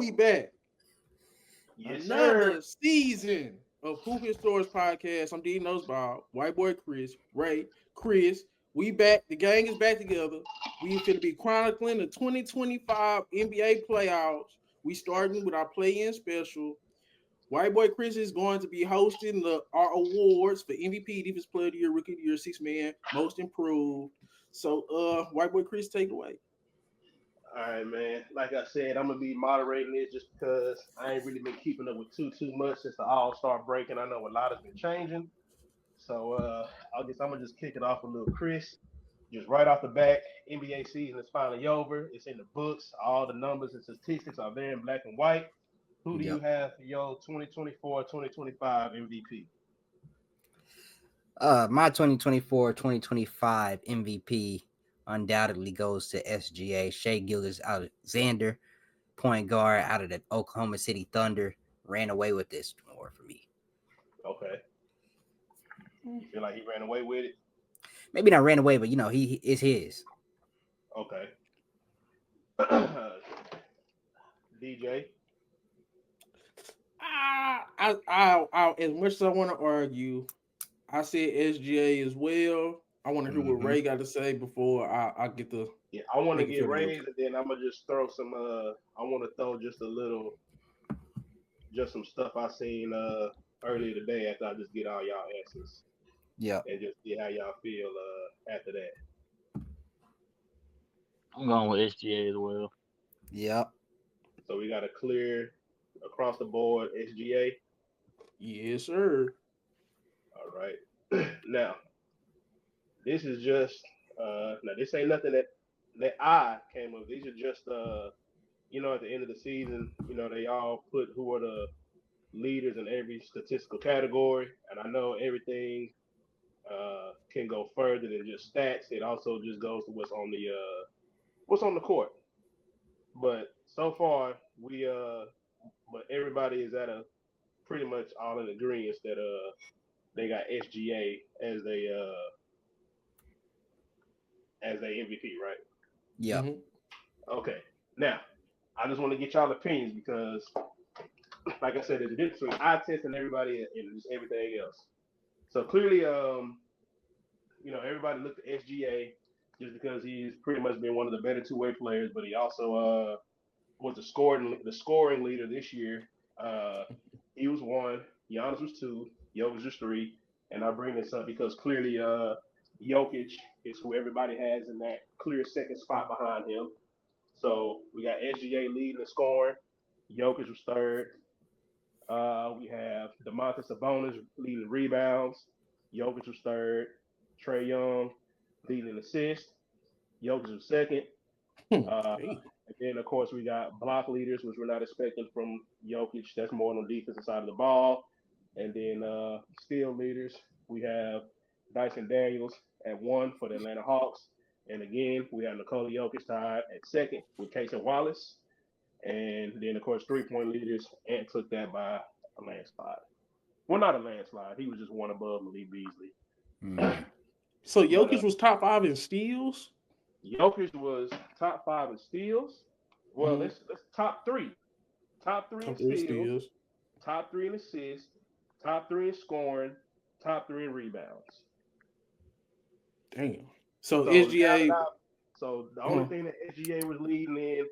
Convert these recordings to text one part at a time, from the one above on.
we back. Yes, Another sir. season of Hoop Historians Podcast. I'm Dean Noseball, White Boy Chris, Ray, Chris. We back. The gang is back together. We finna be chronicling the 2025 NBA playoffs. We starting with our play-in special. White Boy Chris is going to be hosting our awards for MVP, Defense Player of the Year, Rookie of the Year, Six Man, Most Improved. So, White Boy Chris, take it away. All right, man. Like I said, I'm gonna be moderating this just because I ain't really been keeping up with too much since the All Star break, and I know a lot has been changing. So I guess I'm gonna just kick it off with little Chris. Just right off the bat, NBA season is finally over. It's in the books. All the numbers and statistics are there in black and white. Who do you have for your 2024-2025 MVP? My 2024-2025 MVP undoubtedly goes to SGA, Shai Gilgeous-Alexander, point guard out of the Oklahoma City Thunder. Ran away with this award for me. Okay. You feel like he ran away with it? Maybe not ran away, but he is his. Okay. DJ. I as much as I want to argue, I said SGA as well. I want to hear what Ray got to say before I get the. Yeah, I want to get Ray's, and then I'm gonna just throw some. I want to throw just some stuff I seen earlier today after I just get all y'all answers. Yeah. And just see how y'all feel after that. I'm going with SGA as well. Yep. So we got a clear across the board SGA. Yes, sir. All right. Now, this is just this ain't nothing that I came up with. These are just at the end of the season, they all put who are the leaders in every statistical category, and I know everything can go further than just stats. It also just goes to what's on the court. But so far, but everybody is at a pretty much all in agreement that they got SGA as they MVP, right? Yeah. Mm-hmm. Okay. Now, I just want to get y'all opinions because, like I said, there's a difference between eye test and everybody and just everything else. So clearly, everybody looked at SGA just because he's pretty much been one of the better two-way players, but he also was the scoring leader this year. He was 1, Giannis was 2, Jokic was 3, and I bring this up because clearly Jokic is who everybody has in that clear second spot behind him. So we got SGA leading the scoring. Jokic was 3rd. We have DeMontis Sabonis leading rebounds. Jokic was 3rd. Trae Young leading assists. Jokic was 2nd. And then, of course, we got block leaders, which we're not expecting from Jokic. That's more on the defensive side of the ball. And then steal leaders, we have Dyson Daniels at 1 for the Atlanta Hawks. And again, we have Nikola Jokic tied at 2nd with Casey Wallace. And then, of course, three-point leaders, Ant took that by a landslide. Well, not a landslide. He was just 1 above Malik Beasley. Mm-hmm. So Jokic was top 5 in steals? Jokic was top 5 in steals. Well, let's top 3. Top 3 in steals. Top 3 in assists. Top 3 in scoring. Top 3 in rebounds. Damn. So SGA. So the only thing that SGA was leading in,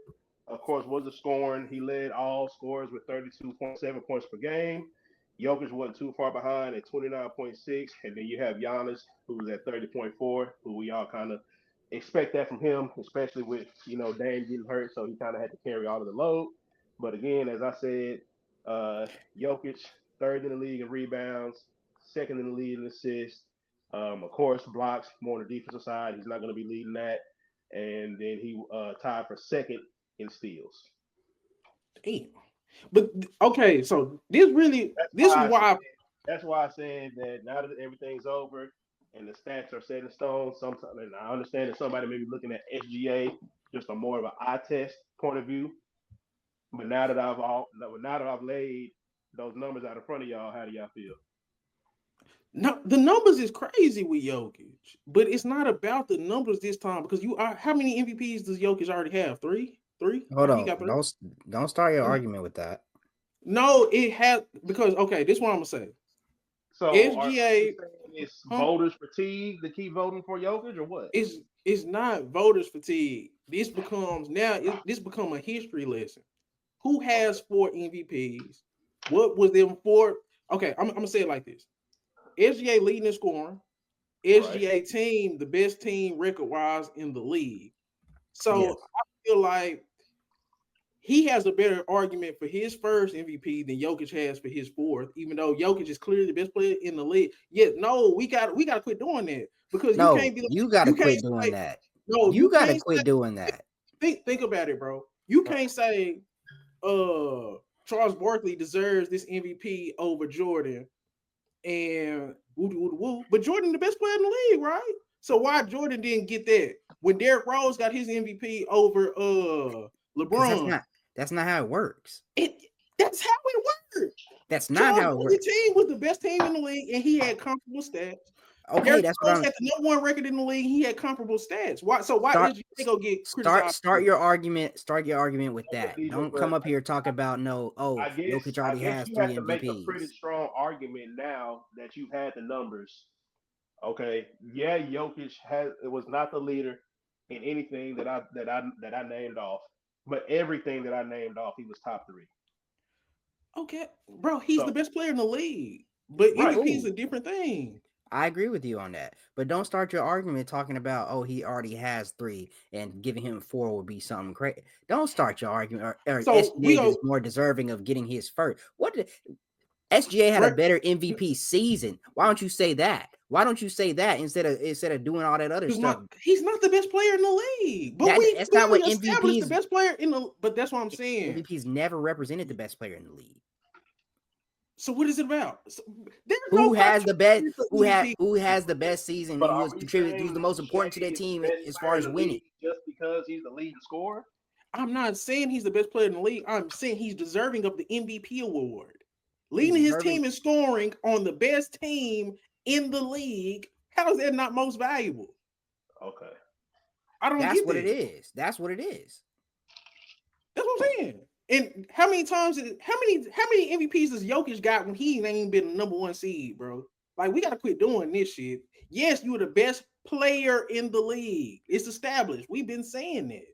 of course, was the scoring. He led all scorers with 32.7 points per game. Jokic wasn't too far behind at 29.6. And then you have Giannis, who was at 30.4, who we all kind of expect that from him, especially with, Dame getting hurt. So he kind of had to carry all of the load. But again, as I said, Jokic, 3rd in the league in rebounds, 2nd in the league in assists. Of course, blocks, more on the defensive side. He's not going to be leading that. And then he tied for 2nd in steals. Damn. But okay, so this is why. That's why I said that now that everything's over and the stats are set in stone, sometimes, and I understand that somebody may be looking at SGA just a more of an eye test point of view. But now that I've laid those numbers out in front of y'all, how do y'all feel? No, the numbers is crazy with Jokic, but it's not about the numbers this time because how many MVPs does Jokic already have? 3? 3. Hold He got on. 3. Don't start your Oh. argument with that. No, it has because okay, this is what I'm gonna say. So are you SGA, saying it's huh? voters fatigue to keep voting for Jokic or what? It's not voters fatigue. This becomes this become a history lesson. Who has 4 MVPs? What was them 4? Okay, I'm gonna say it like this: SGA leading in scoring. SGA team, the best team record-wise in the league. So Yes. I feel like he has a better argument for his first MVP than Jokic has for his 4th, even though Jokic is clearly the best player in the league. Yet, no, we got to quit doing that because you No, can't be. you got to You can't quit doing say, that. no, You you got to can't quit say, doing that. think about it, bro. You can't say Charles Barkley deserves this MVP over Jordan and woo, but Jordan the best player in the league, right? So why Jordan didn't get that when Derrick Rose got his MVP over LeBron? That's not how it works. That's how it worked. That's not Charles how it works. team was the best team in the league, and he had comparable stats. Okay, Derrick that's what Rose I'm. had the #1 record in the league. He had comparable stats. Why? So why is he gonna get criticized? Start your argument. Start your argument with that. Either, Don't come up here talking about I guess Jokic already has you 3 have to make a pretty MVPs. strong argument now that you've had the numbers. Okay, yeah, Jokic was not the leader in anything that I named off, but everything that I named off, he was top 3. Okay, bro, he's the best player in the league, but MVP is a different thing. I agree with you on that, but don't start your argument talking about he already has 3 and giving him 4 would be something crazy. Don't start your argument. Or So SGA is more deserving of getting his first. SGA had a better MVP season. Why don't you say that? Why don't you say that instead of doing all that other stuff? He's not the best player in the league, but that's not what MVPs. The best player in the. But that's what I'm saying. MVPs never represented the best player in the league. So what is it about? Who has the best? Who has the best season? But and who's contributed? Who's the most important to their team as far as winning? Just because he's the leading scorer. I'm not saying he's the best player in the league. I'm saying he's deserving of the MVP award. Leading his team in scoring on the best team in the league. How is that not most valuable? Okay. I don't get that. What it is. That's what it is. That's what I'm saying. And how many MVPs does Jokic got when he ain't been the #1 seed, bro? Like, we got to quit doing this shit. Yes, you were the best player in the league. It's established. We've been saying that.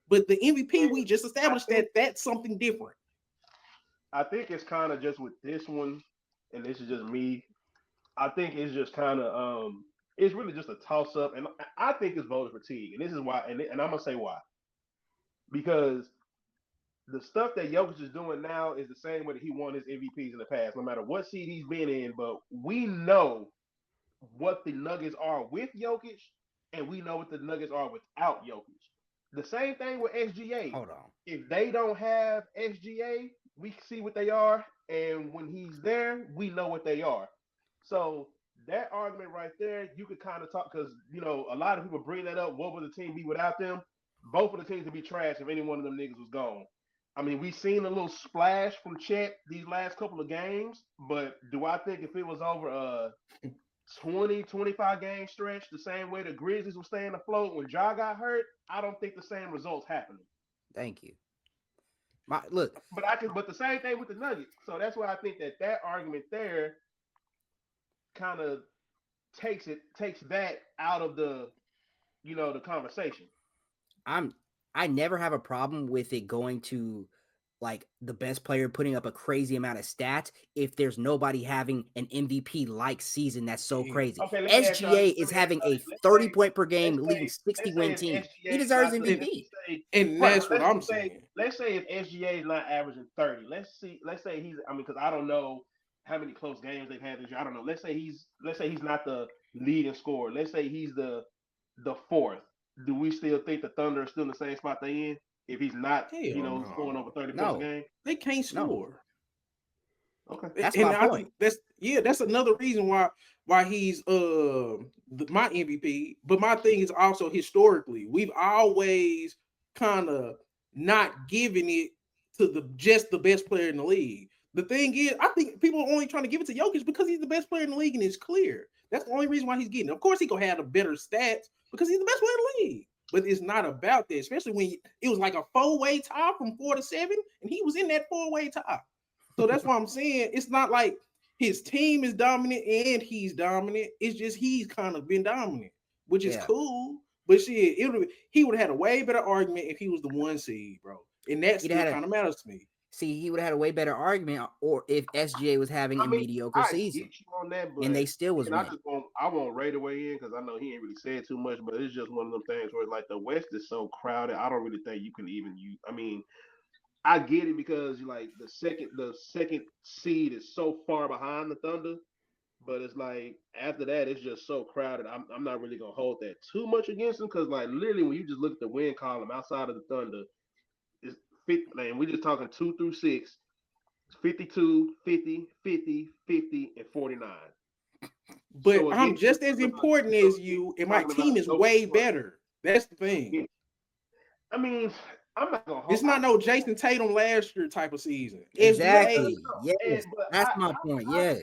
But the MVP, we just established that's something different. I think it's kind of just with this one, and this is just me. I think it's just kind of it's really just a toss up, and I think it's voter fatigue, and this is why, and I'm gonna say why. Because the stuff that Jokic is doing now is the same way that he won his MVPs in the past, no matter what seed he's been in. But we know what the Nuggets are with Jokic, and we know what the Nuggets are without Jokic. The same thing with SGA. Hold on. If they don't have SGA, we see what they are, and when he's there, we know what they are. So that argument right there, you could kind of talk, because a lot of people bring that up. What would the team be without them? Both of the teams would be trash if any one of them niggas was gone. I mean, we've seen a little splash from Chet these last couple of games, but do I think if it was over a 20, 25 game stretch, the same way the Grizzlies were staying afloat when Ja got hurt, I don't think the same results happening. Thank you. But the same thing with the Nuggets. So that's why I think that argument there kind of takes that out of the the conversation. I never have a problem with it going to like the best player putting up a crazy amount of stats if there's nobody having an MVP like season that's so crazy. Okay, SGA is having a 30 point per game leading 60 win team. He deserves MVP. And that's what I'm saying. Let's say if SGA is not averaging 30, let's say he's, because I don't know how many close games they've had this year. I don't know. Let's say he's not the leading scorer. Let's say he's the 4th. Do we still think the Thunder are still in the same spot they in? If he's not, scoring over 30 points a game, they can't score. No. Okay, that's my point. That's another reason why he's my MVP. But my thing is also historically, we've always kind of not given it to just the best player in the league. The thing is, I think people are only trying to give it to Jokic because he's the best player in the league and it's clear. That's the only reason why he's getting it. Of course, he gonna have the better stats because he's the best player in the league. But it's not about that, especially when it was like a 4-way tie from 4 to 7, and he was in that 4-way tie. So that's why I'm saying it's not like his team is dominant and he's dominant. It's just he's kind of been dominant, which is cool. But shit, he would have had a way better argument if he was the 1 seed, bro. And that still kind of matters to me. See, he would have had a way better argument, or if SGA was having a mediocre season, get you on that, but and they still was winning. I want Ray to weigh in because I know he ain't really said too much, but it's just one of them things where like the West is so crowded. I don't really think you can even use. I mean, I get it because like the second seed is so far behind the Thunder, but it's like after that it's just so crowded. I'm not really gonna hold that too much against them because like literally when you just look at the win column outside of the Thunder, it's 50. Man, we just talking 2 through 6. 52, 50, 50, 50, and 49. But so I'm just as important as you, and my team is way better. That's the thing. I mean, I'm not gonna. It's not no Jason Tatum last year type of season. Exactly. Yes, that's my point. Yes.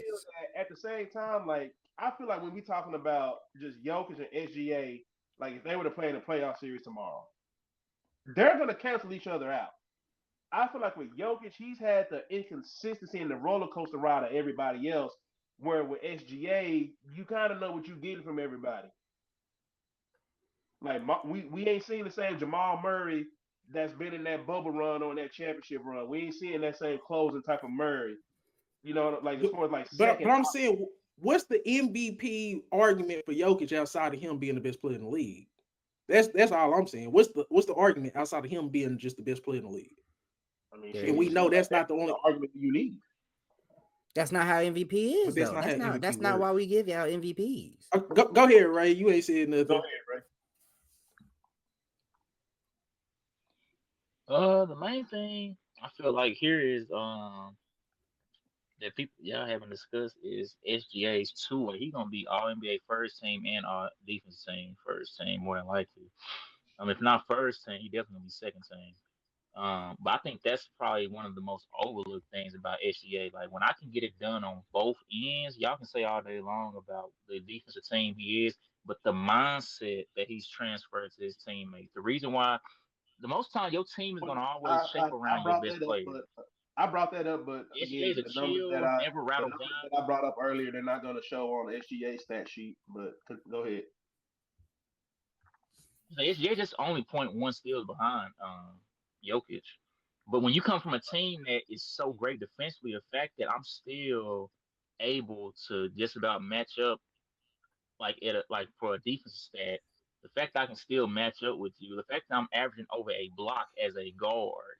At the same time, like I feel like when we talking about just Jokic and SGA, like if they were to play in a playoff series tomorrow, they're gonna cancel each other out. I feel like with Jokic, he's had the inconsistency and the roller coaster ride of everybody else. Where with SGA, you kind of know what you're getting from everybody. Like we ain't seen the same Jamal Murray that's been in that bubble run or in that championship run. We ain't seeing that same closing type of Murray. You know, like as far as like. But I'm saying, what's the MVP argument for Jokic outside of him being the best player in the league? That's all I'm saying. What's the argument outside of him being just the best player in the league? I mean, and we know that's not the only argument you need. That's not how MVP is. That's not why we give y'all MVPs. Go ahead, Ray. You ain't saying nothing. Go ahead, Ray. The main thing I feel like here is that people y'all haven't discussed is SGA's 2-way. He's gonna be all NBA first team and all defense team first team more than likely. If not first team, he definitely gonna be second team. But I think that's probably one of the most overlooked things about SGA. Like when I can get it done on both ends, y'all can say all day long about the defensive team he is, but the mindset that he's transferred to his teammates. The reason why the most time your team is gonna always shape around your best player. I brought that up, but again, the numbers that I brought up earlier, they're not gonna show on the SGA stat sheet. But go ahead. So SGA just only 0.1 steals behind Jokic. But when you come from a team that is so great defensively, the fact that I'm still able to just about match up like for a defensive stat, the fact that I can still match up with you, the fact that I'm averaging over a block as a guard,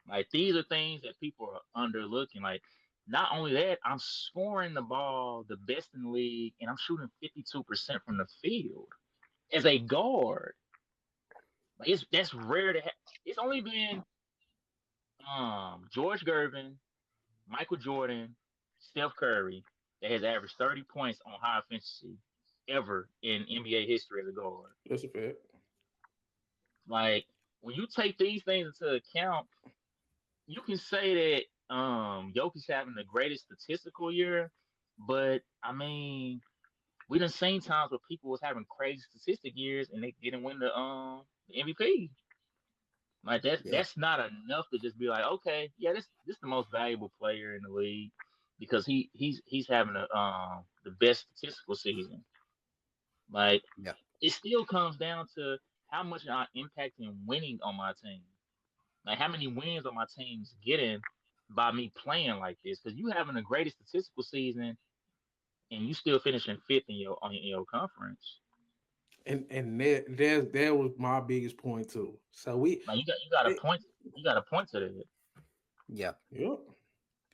like these are things that people are underlooking. Like not only that, I'm scoring the ball the best in the league, and I'm shooting 52% from the field as a guard. Like that's rare to have. It's only been George Gervin, Michael Jordan, Steph Curry that has averaged 30 points on high efficiency ever in NBA history as a guard. That's a fact. Like when you take these things into account, you can say that Jokic's having the greatest statistical year, but I mean, we done seen times where people was having crazy statistic years and they didn't win the MVP. Like that's not enough to just be like, okay, yeah, this the most valuable player in the league because he's having the best statistical season. Like it still comes down to how much I'm impacting winning on my team. Like how many wins are my teams getting by me playing like this? Because you having the greatest statistical season and you still finishing fifth in your conference. And that was my biggest point too. So you got a point. You got a point to that. Yeah. Yep.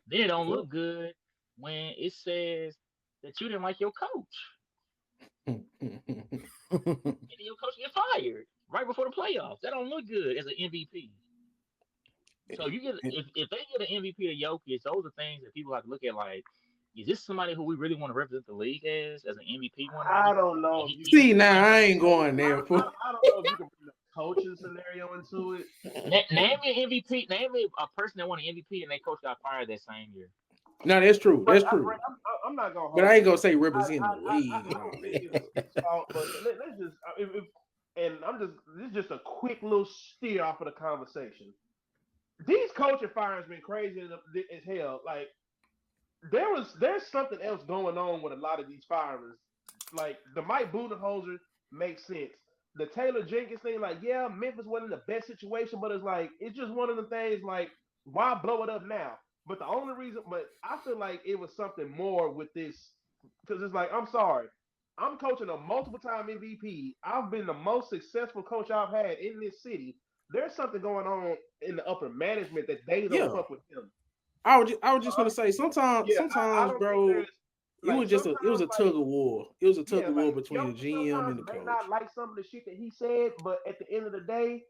Then it don't look good when it says that you didn't like your coach. And your coach get fired right before the playoffs. That don't look good as an MVP. So you get if they get an MVP to Jokic, those are things that people have to look at. Like, is this somebody who we really want to represent the league as an MVP winner? I don't know. See, now I ain't going there. I don't know if you can bring the coaching scenario into it. Name me an MVP. Name me a person that won an MVP and their coach got fired that same year. No, that's true. That's true. I'm not gonna. But I ain't gonna say represent the league. But let's just and this is just a quick little steer off of the conversation. These coaching firings been crazy as hell. Like there's something else going on with a lot of these firings. Like the Mike Budenholzer makes sense. The Taylor Jenkins thing, like, yeah, Memphis wasn't in the best situation, but it's just one of the things like, why blow it up now? But the only reason, but I feel like it was something more with this, because it's like, I'm sorry, I'm coaching a multiple time MVP. I've been the most successful coach I've had in this city. There's something going on in the upper management that they don't Yeah, fuck with him. I was just gonna say Yeah, I sometimes, don't think bro, there's like it was sometimes a like tug of war. It was a tug yeah, of war like between the Joker GM sometimes and the may coach. not like some of the shit that he said, but at the end of the day,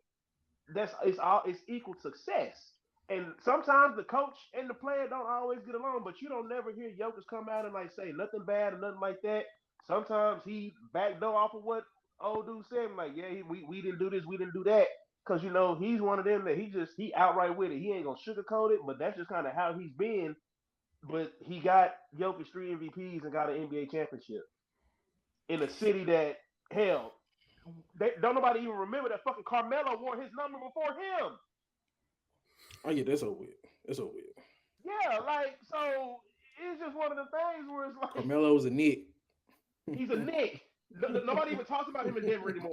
it's equal success. And sometimes the coach and the player don't always get along, but you don't never hear Jokic come out and like say nothing bad or nothing like that. Sometimes he backdoor off of what old dude said, like, yeah, we didn't do this, we didn't do that. Cause he's one of them that he outright with it. He ain't gonna sugarcoat it, but that's just kind of how he's been. But he got Jokic 3 MVPs and got an NBA championship in a city that hell don't nobody even remember that fucking Carmelo wore his number before him. Oh yeah, that's over with. That's over with. Yeah, like so it's just one of the things where it's like Carmelo's a Nick. he's a Nick. Nobody even talks about him in Denver anymore.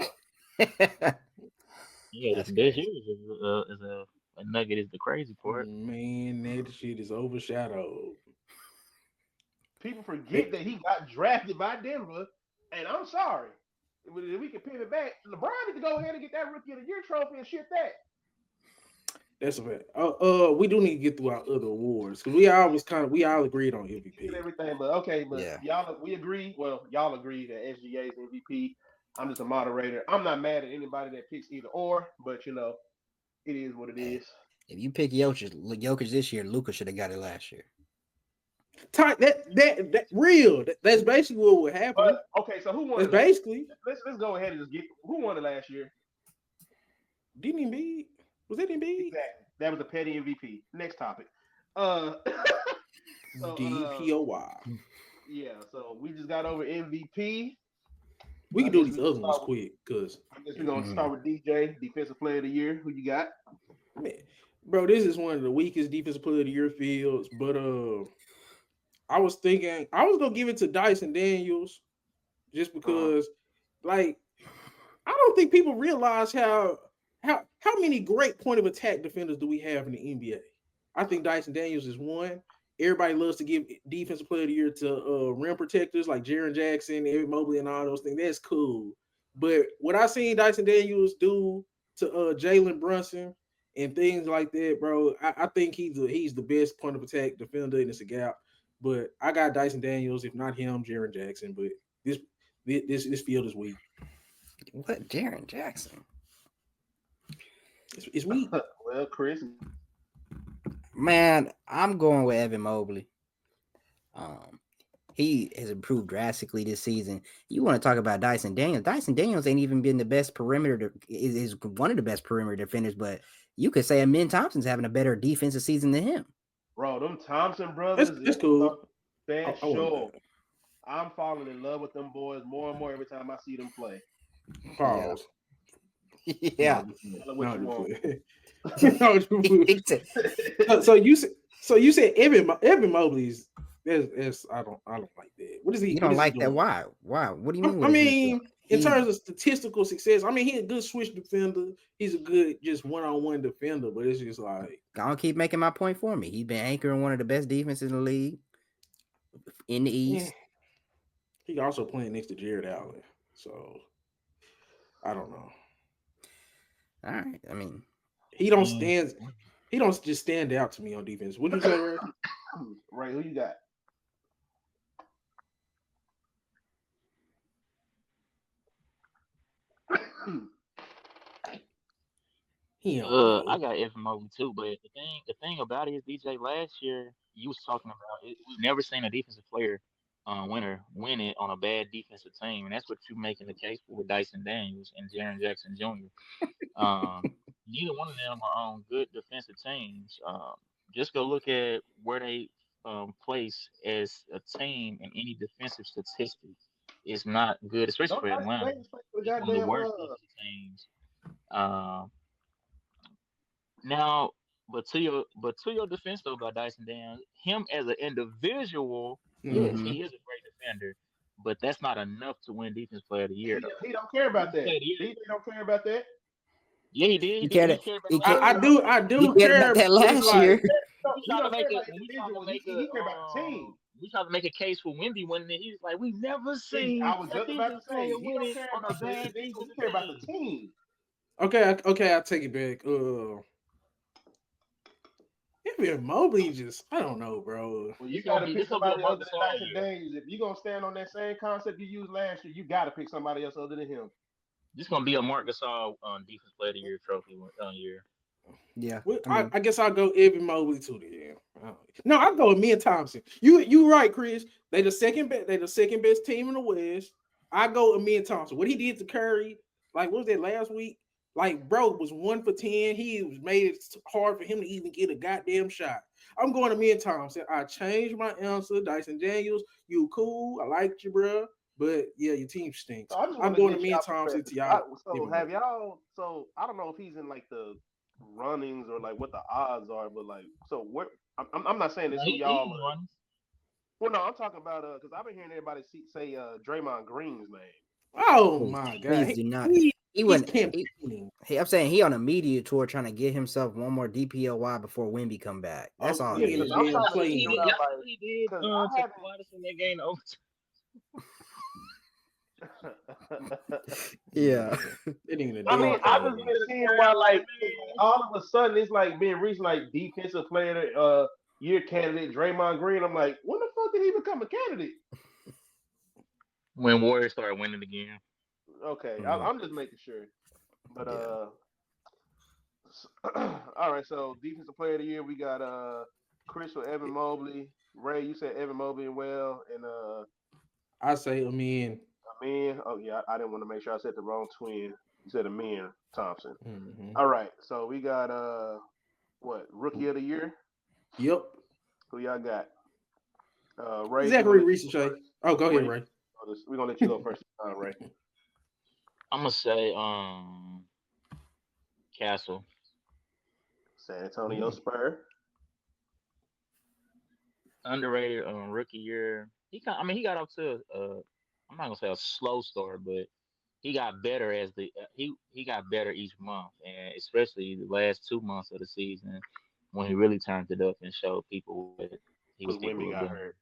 Yeah, That's this crazy. year is a nugget is the crazy part. Man, that shit is overshadowed. People They, forget that he got drafted by Denver, and I'm sorry. If we can pivot back, LeBron need to go ahead and get that Rookie of the Year trophy and shit that. that's a fact. We do need to get through our other awards because we all agreed on And MVP. everything, but okay, but Yeah. we agree. Well, y'all agree that SGA is MVP. I'm just a moderator. I'm not mad at anybody that picks either or, but it is what it Hey, is. if you pick Jokic this year, Luka should have got it last year. That real. That's basically what would happen. But okay, so who won That's it last year? basically Let's go ahead and just get who won it last year. didn't Embiid? Was it Embiid? Exactly. That was a petty MVP. Next topic. Uh, so DPOY. yeah. So we just got over MVP. We I can do guess these we other can ones start with. quick because I guess we're gonna start with DJ, Defensive Player of the Year. Who you got? man, bro, this is one of the weakest defensive player of the year fields. But I was thinking I was gonna give it to Dyson Daniels just because, like, I don't think people realize how many great point of attack defenders do we have in the NBA. I think Dyson Daniels is one. Everybody loves to give defensive player of the year to rim protectors like Jaren Jackson, Evan Mobley, and all those things. That's cool. But what I seen Dyson Daniels do to Jalen Brunson and things like that, bro, I think he's the best point of attack defender, and it's a gap. But I got Dyson Daniels, if not him, Jaren Jackson. But this field is weak. What, Jaren Jackson? It's weak. Well, Chris. Man, I'm going with Evan Mobley. He has improved drastically this season. You want to talk about Dyson Daniels? Dyson Daniels ain't even been the best perimeter. Is one of the best perimeter defenders, but you could say Amin Thompson's having a better defensive season than him. Bro, them Thompson brothers That's is cool. I want special. that. I'm falling in love with them boys more and more every time I see them play. Pause. Yeah. Tell what you want. So you said Evan Mobley's that's I don't like that. What is he? You What don't is he like that? doing? Why? Why? What do you mean? I What is he doing? mean, in terms of statistical success, I mean he's a good switch defender. He's a good just one-on-one defender, but it's just like I'll keep making my point for me. He's been anchoring one of the best defenses in the league in the East. He also playing next to Jared Allen, so I don't know. All right. I mean, He don't just stand out to me on defense. What'd you say, Ray? Ray, who you got? He don't know. I got Evan Mobley too, but the thing about it is DJ last year you was talking about it, we've never seen a defensive player win it on a bad defensive team, and that's what you're making the case for with Dyson Daniels and Jaren Jackson Jr. Neither one of them are on good defensive teams. Just go look at where they place as a team in any defensive statistic. is not good, especially for Nobody Atlanta. plays for the It's one of the goddamn. worst defensive teams. Now, but to your defense though, about Dyson Daniels, him as an individual, yes, Mhm. he is a great defender, but that's not enough to win Defense Player of the Year though. He don't care about Defense that. Player of the Year, DJ don't care about that. yeah, he did. He He cared. cared about He it last cared. I year. do He cared about care, that but it's last like year. We He tried to don't care make a about when we tried to individuals. make He care about the team. we tried to make a case for Wendy winning it. He was like, we never See, seen I was a just about to defense say player he don't winning care on a about the bad individual. He defensive care about the team. team. okay, I take it back. Evan Mobley just, I don't know, bro. Well, you This got gonna to be pick this gonna be a somebody other Marcus than Gasol Dyson year. Daniels. If you're gonna stand on that same concept you used last year, you got to pick somebody else other than him. This gonna be a Marc Gasol Defense Player of the Year trophy year. Yeah, Well, I mean, I guess I'll go Evan Mobley too. Then no, I'll go with me and Thompson. You right, Chris. They the second best team in the West. I go with me and Thompson. What he did to Curry, like what was that last week? Like, bro, was 1 for 10. He made it hard for him to even get a goddamn shot. I'm going to me and Thompson. I changed my answer. Dyson Daniels, you cool. I liked you, bro. But yeah, your team stinks. So I just I'm want to going to get me y'all and Thompson to perspective. y'all. So have y'all? So I don't know if he's in like the runnings or like what the odds are, but like, so what? I'm not saying this No, who y'all he's are. one. Well, no, I'm talking about because I've been hearing everybody say Draymond Green's name. Oh please, my god, please do not. He he's wouldn't. campaigning. I'm saying he on a media tour trying to get himself one more DPOY before Wemby come back. That's all Yeah, it Because is. I'm damn trying to playing. figure out Y'all like see what he did because to I Kawhi in that game to haven't. Yeah. It ain't a I mean, damn I thing. just been seeing why like all of a sudden it's like being reached like defensive player year candidate Draymond Green. I'm like, when the fuck did he become a candidate? when Warriors started winning again. Okay, Mhm. I'm just making sure. But Yeah. all right. So defensive player of the year, we got Chris with Evan Mobley. Ray, you said Evan Mobley and I say, I mean, Amin. Oh yeah, I didn't want to make sure I said the wrong twin. You said Amin Thompson. mhm. All right. So we got what rookie of the year? Yep. Who y'all got? Ray. Zachary Ricochet. Oh, go ahead, Ray. We're gonna let you go first, Ray. I'm gonna say Castle. San Antonio Spurs. Underrated rookie year. He got off to I'm not gonna say a slow start, but he got better as he got better each month, and especially the last 2 months of the season when he really turned it up and showed people what he was Because capable Wimby of got doing. hurt.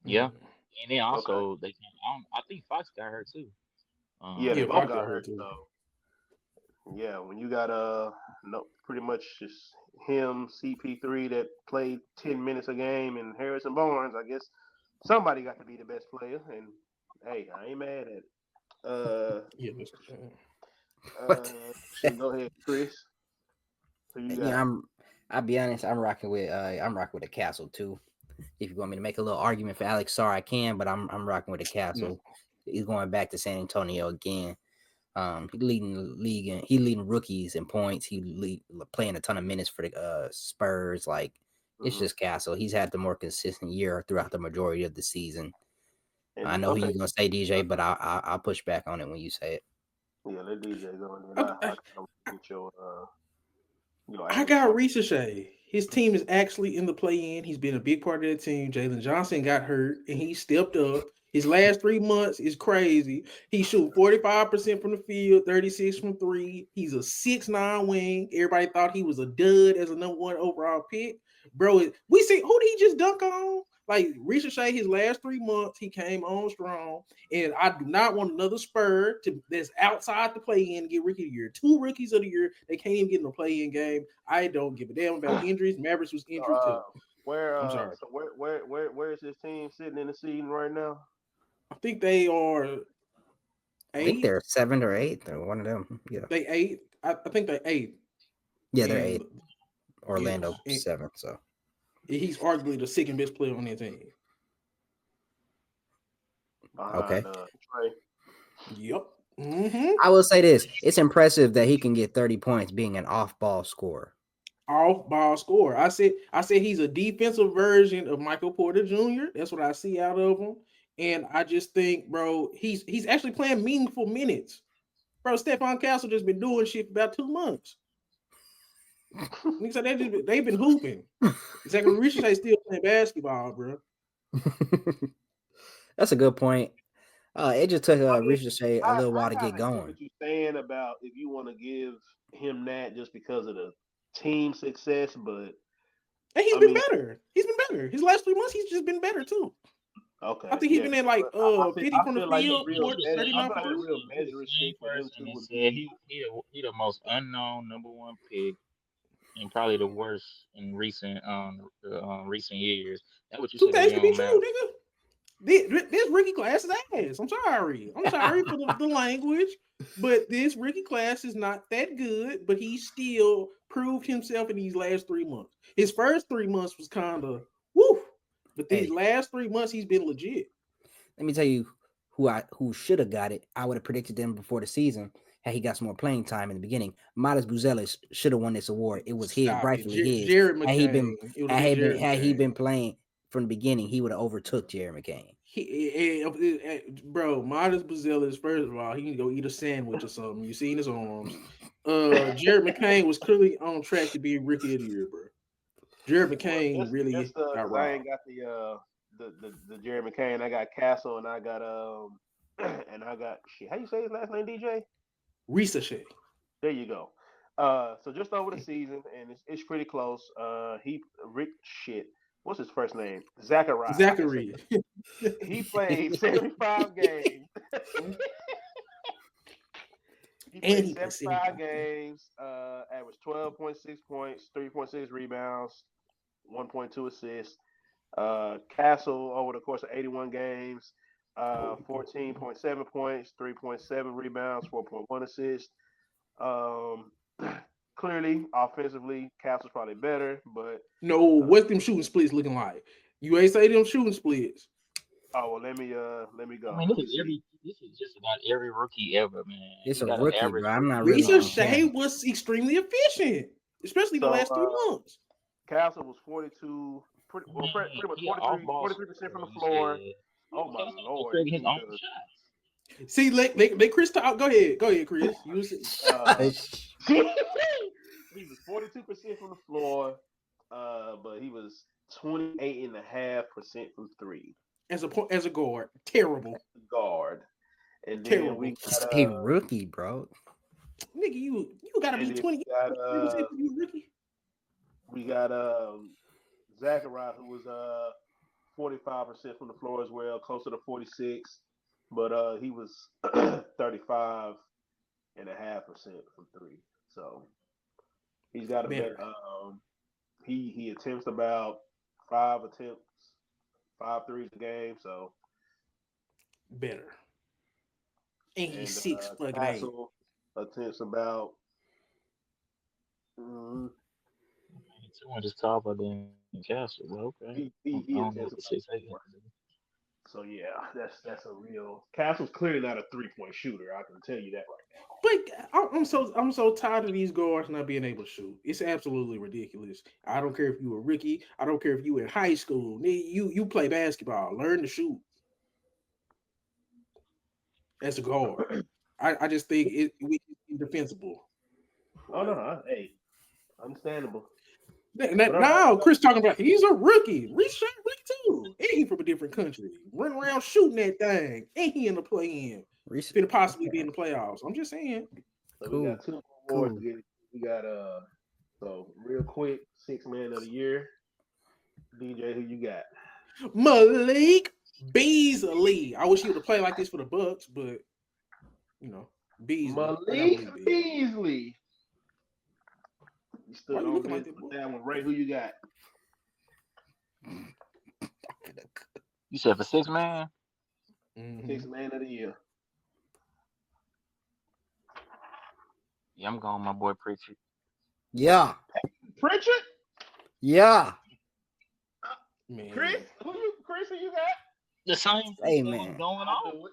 Yeah, and then Okay. also I think Fox got hurt too. Yeah, they Yeah, both Fox got got hurt. hurt too. So yeah, when you got no, pretty much just him, CP3 that played 10 minutes a game, and Harrison Barnes, I guess somebody got to be the best player. And hey, I ain't mad at it. Yeah, What? Go ahead, Chris. Who you got? Yeah, I'll be honest, I'm rocking with the Castle too. If you want me to make a little argument for Alex Sarr, I can, but I'm rocking with the Castle. He's going back to San Antonio again. He leading the league and he leading rookies in points. Playing a ton of minutes for the Spurs. Like it's just Castle. He's had the more consistent year throughout the majority of the season. And, I know who you're gonna say, DJ, but I'll push back on it when you say it. Yeah, let DJ go, and then I get your I got Ricochet. His team is actually in the play-in. He's been a big part of the team. Jalen Johnson got hurt, and he stepped up. His last 3 months is crazy. He shoot 45% from the field, 36 from three. He's a 6'9" wing. Everybody thought he was a dud as a number 1 overall pick. Bro, we see who did he just dunk on? Like Ricochet, his last 3 months, he came on strong. And I do not want another Spur that's outside the play-in get rookie of the year. 2 rookies of the year, they can't even get in the play-in game. I don't give a damn about injuries. Mavericks was injured too. I'm sorry. So where is his team sitting in the season right now? I think they are 8. I think they're 7th or 8th or one of them. Yeah. They 8. I think they 8. Yeah, they're 8. Orlando yeah. 7th. So he's arguably the second best player on that team. Okay. Trey. Yep. Mm-hmm. I will say this: it's impressive that he can get 30 points being an off-ball scorer. Off-ball scorer. I said he's a defensive version of Michael Porter Jr. That's what I see out of him. And I just think, bro, he's actually playing meaningful minutes. Bro, Stephon Castle just been doing shit for about 2 months. They've been hooping. Zachary Richardson still playing basketball, bro. That's a good point. It just took Richardson a little while to get I going. what you're saying about if you want to give him that just because of the team success, but And he's been better. He's been better. His last 3 months, he's just been better too. Okay. I think he's been at like 50 from the field, 39 from the real measuring stick for him too. He the most unknown number one pick and probably the worst in recent years. That's what you Two said. things can be true, nigga. This rookie class is ass. I'm sorry for the language, but this rookie class is not that good. But he still proved himself in these last 3 months. His first 3 months was kind of woo, but these last 3 months he's been legit. Let me tell you who should have got it. I would have predicted them before the season had he got some more playing time in the beginning. Midas Buzelis should have won this award. It was his, rightfully his. Jared McCain. Had he been playing from the beginning, he would have overtook Jared McCain. Bro, Midas Buzelis, first of all, he can go eat a sandwich or something. You seen his arms. Jared McCain was clearly on track to be rookie of the year, bro. Jared McCain got robbed. I ain't got the Jared McCain. I got Castle and I got shit. How you say his last name, DJ? Risa. There you go. So just over the season, and it's pretty close. What's his first name? Zachary. He played 75 games. He played 75 games, averaged 12.6 points, 3.6 rebounds, 1.2 assists. Castle, over the course of 81 games, 14.7 points, 3.7 rebounds, 4.1 assists. Clearly, offensively, Castle's probably better, but no, what's them shooting splits looking like? You ain't say them shooting splits. Oh well, let me go. I mean, this is just about every rookie ever, man. It's a rookie, bro. I'm not really. Risa Shea was extremely efficient, especially the last 3 months. Castle was 42, pretty much 43% from the floor. Oh my lord! His own shots. See, let Chris talk. Go ahead, Chris. He was 42% from the floor, but he was 28.5% from three. As a guard, terrible guard. And then terrible. We got a rookie, bro. Nigga, you gotta be 20. You rookie. We got Zachary, who was 45% from the floor as well, closer to 46, but he was 35.5% from three. So he's got a better. He attempts about 5 threes a game, so better. And he's 6'8". Attempts about. Too much is taller than Castle. Well, okay. He attempts about. So yeah, that's a real. Castle's clearly not a 3-point shooter. I can tell you that right now. But I'm so tired of these guards not being able to shoot. It's absolutely ridiculous. I don't care if you were a rookie. I don't care if you were in high school. You play basketball. Learn to shoot. As a guard, I just think it's indefensible. Oh no, hey, understandable. Now Chris talking about he's a rookie. Rookie too. And he from a different country. Running around shooting that thing. And he in the play-in. Could possibly be in the playoffs. I'm just saying. So we got 2 more awards. We got so real quick, 6th man of the year. DJ, who you got? Malik Beasley. I wish he would have played like this for the Bucks, but Beasley. Malik Beasley. You stood on like that one. Ray, who you got? You said for 6th man? 6th man of the year. Yeah, I'm going my boy Pritchard. Yeah. Pritchard? Yeah. Man. Chris, who you got? The same thing man. Going on.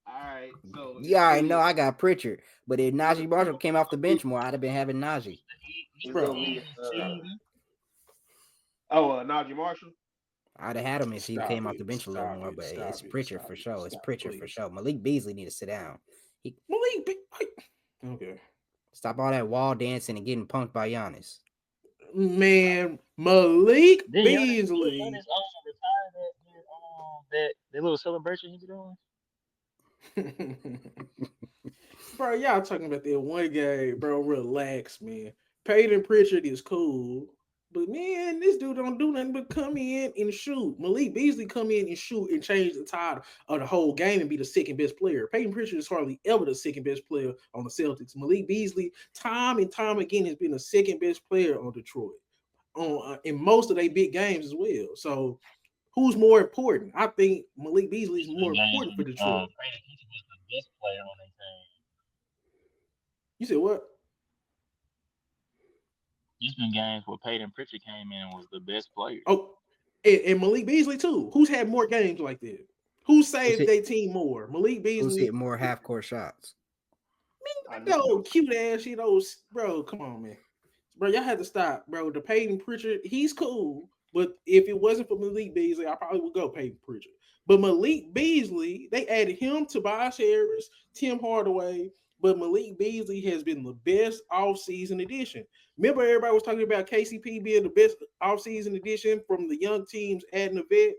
All right. So yeah, I know I got Pritchard, but if Najee Marshall came off the bench more, I'd have been having Najee. Najee Marshall. I'd have had him if he Stop came off it. the bench a little Stop more, it. but Stop it's it. Pritchard Stop for it. sure. It's Stop, Pritchard for please. sure. Malik Beasley need to sit down. He Okay. stop all that wall dancing and getting punked by Giannis. Man, Malik Then Beasley. Giannis retired that little celebration he be doing. Bro, y'all talking about that one game, bro. Relax, man. Peyton Pritchard is cool. But man, this dude don't do nothing but come in and shoot. Malik Beasley come in and shoot and change the tide of the whole game and be the second best player. Peyton Pritchard is hardly ever the second best player on the Celtics. Malik Beasley, time and time again, has been the second best player on Detroit in most of their big games as well. So, who's more important? I think Malik Beasley is more important for Detroit. Brandon Pritchard was the best player on their team. You said what? There's been games where Peyton Pritchard came in and was the best player. Oh, and Malik Beasley too. Who's had more games like that? Who saved their team more? Malik Beasley. Who's hit more half court shots? No cute ass shit. Those bro, come on, man. Bro, y'all had to stop, bro. The Peyton Pritchard, he's cool. But if it wasn't for Malik Beasley, I probably would go Peyton Pritchard. But Malik Beasley, they added him, Tobias Harris, Tim Hardaway. But Malik Beasley has been the best offseason addition. Remember, everybody was talking about KCP being the best offseason addition from the young teams adding a vet.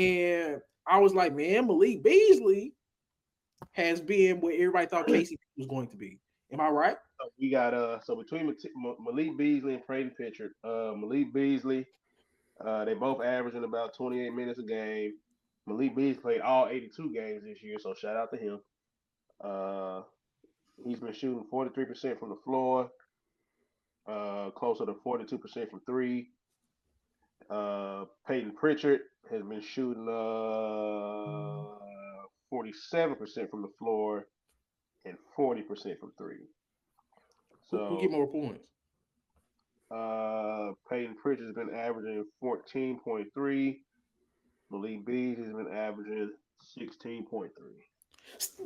And I was like, man, Malik Beasley has been where everybody thought KCP was going to be. Am I right? We got so between Malik Beasley and Peyton Pritchard, Malik Beasley, they both averaging about 28 minutes a game. Malik Beasley played all 82 games this year, so shout out to him. He's been shooting 43% from the floor, closer to 42% from three. Peyton Pritchard has been shooting 47% from the floor and 40% from three. So who get more points? Peyton Pritchard has been averaging 14.3. Malik Beasley has been averaging 16.3.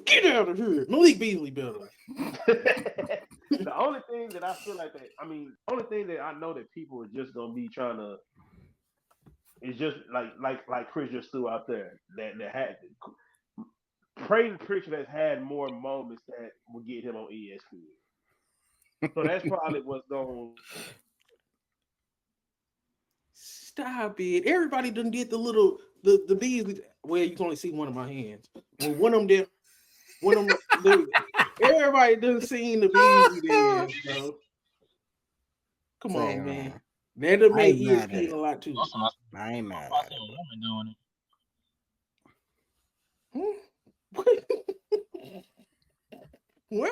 Get out of here. Malik Beasley better. The only thing that I feel like the only thing that I know that people are just gonna be trying to is just like Chris just threw out there that had Peyton Pritchard has had more moments that will get him on ESPN. So that's probably what's going. Stop it. Everybody done did the Beasley. Well, you can only see one of my hands. Well, one of them everybody done seen the Beasley dance, bro. Come on, man. That'll make ESPN a lot too. I ain't mad I at seen it. a woman doing it. What?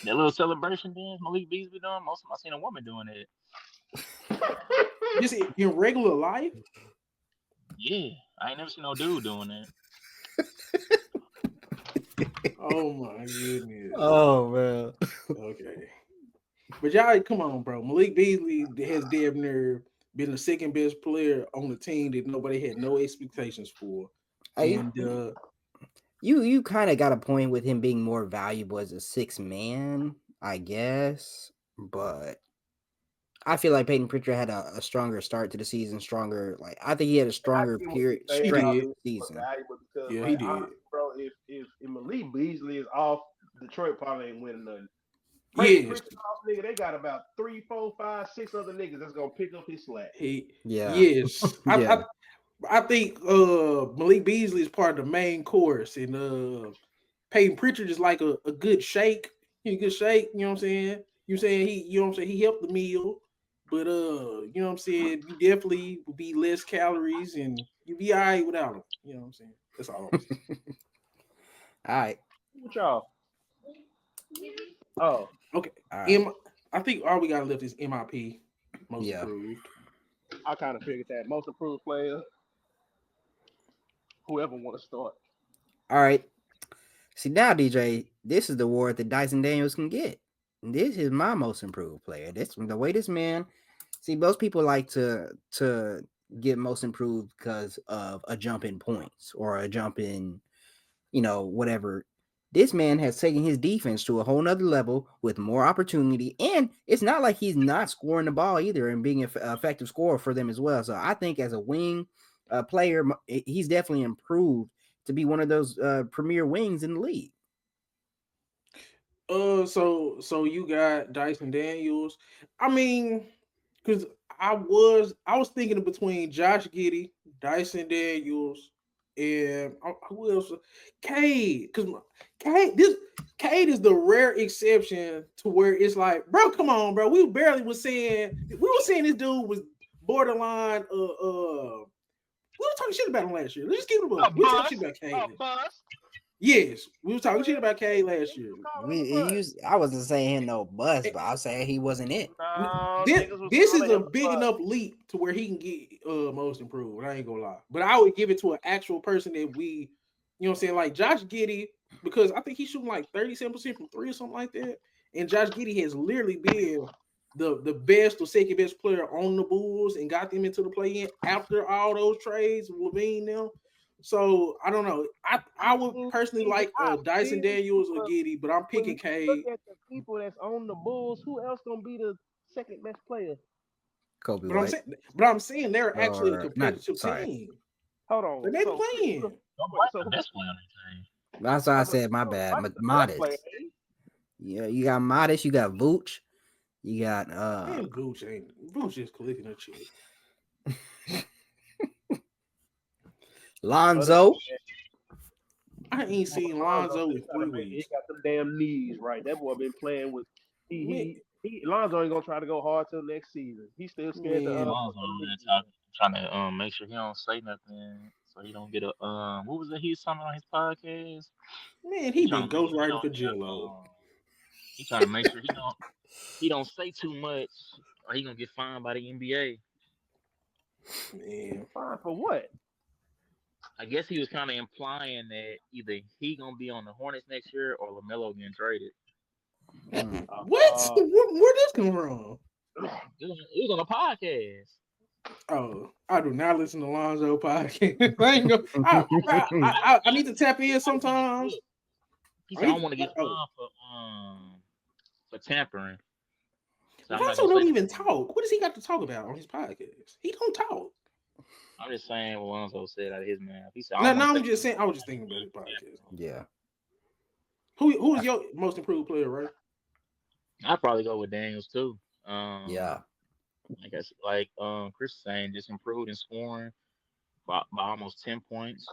That little celebration dance Malik Beasley doing, most of them I seen a woman doing it. You see, in regular life? Yeah, I ain't never seen no dude doing that. Oh my goodness. Oh man. Okay. But y'all, come on, bro. Malik Beasley has damn near been the second best player on the team that nobody had no expectations for. And you kind of got a point with him being more valuable as a sixth man, I guess. But I feel like Peyton Pritchard had a stronger start to the season, I think he had a stronger period stretch of the season. Because, yeah, he did. Honestly, bro, if Malik Beasley is off, Detroit probably ain't winning nothing. Yes. Nigga, they got about 3, 4, 5, 6 other niggas that's gonna pick up his slack. Yes. I think Malik Beasley is part of the main course, and Peyton Pritchard is like a good shake. He's a good shake, you know what I'm saying? He helped the meal, but you know what I'm saying, you definitely will be less calories and you be all right without him. You know what I'm saying? That's all I'm saying. All right. What y'all? Oh. Okay. Right. I think all we got left is MIP, most improved. I kind of figured that. Most improved player. Whoever want to start. All right. See, now, DJ, this is the award that Dyson Daniels can get. This is my most improved player. This the way this man. See, most people like to get most improved because of a jump in points or a jump in, whatever. This man has taken his defense to a whole nother level with more opportunity, and it's not like he's not scoring the ball either and being an effective scorer for them as well. So I think as a wing player, he's definitely improved to be one of those premier wings in the league. So you got Dyson Daniels. I mean, because I was thinking between Josh Giddey, Dyson Daniels, and who else? Cade. Because Cade is the rare exception to where it's like, bro, come on, bro. We were saying this dude was borderline. We were talking shit about him last year. Let's just keep it up. We were talking shit about Cade. Yes, we were talking shit about Cade last year. I wasn't saying no bust, but I was saying he wasn't it. No, this is a big enough leap to where he can get most improved. I ain't gonna lie, but I would give it to an actual person that we, you know, what I'm saying, like Josh Giddey, because I think he's shooting like 37% from three or something like that. And Josh Giddey has literally been the best or second best player on the Bulls and got them into the play-in after all those trades, Levine now. So I don't know. I would personally like Dyson Daniels or Giddey, but I'm picking Cade. Look at the people that's on the Bulls. Who else gonna be the second best player? Kobe But White. I'm saying they're actually a competitive team. Hold on, they playing. So best player on the team. That's why I said my bad. Modest. Yeah, you got Modest. You got Vooch. You got Man, Vooch is collecting a check. Lonzo. I ain't seen Lonzo in 3 weeks. He got them damn knees right. That boy been playing with. Lonzo ain't gonna try to go hard till next season. He's still scared. Lonzo trying to make sure he don't say nothing, so he don't get a What was it he was talking on his podcast? Man, he been ghostwriting for Jello. He trying to make sure he don't say too much, or he gonna get fined by the NBA. Man, fine for what? I guess he was kind of implying that either he gonna be on the Hornets next year or LaMelo getting traded. What? Where this come from? It was on a podcast. Oh, I do not listen to Lonzo podcast. I need to tap in sometimes. He said I don't want to get fined for tampering. So Lonzo don't even talk. What does he got to talk about on his podcast? He don't talk. I'm just saying what Lonzo said out of his mouth. He said, I'm just saying. I was just thinking about his podcast. Yeah. Who is your most improved player, right? I'd probably go with Daniels too. Yeah. I guess like Chris is saying, just improved in scoring by almost 10 points.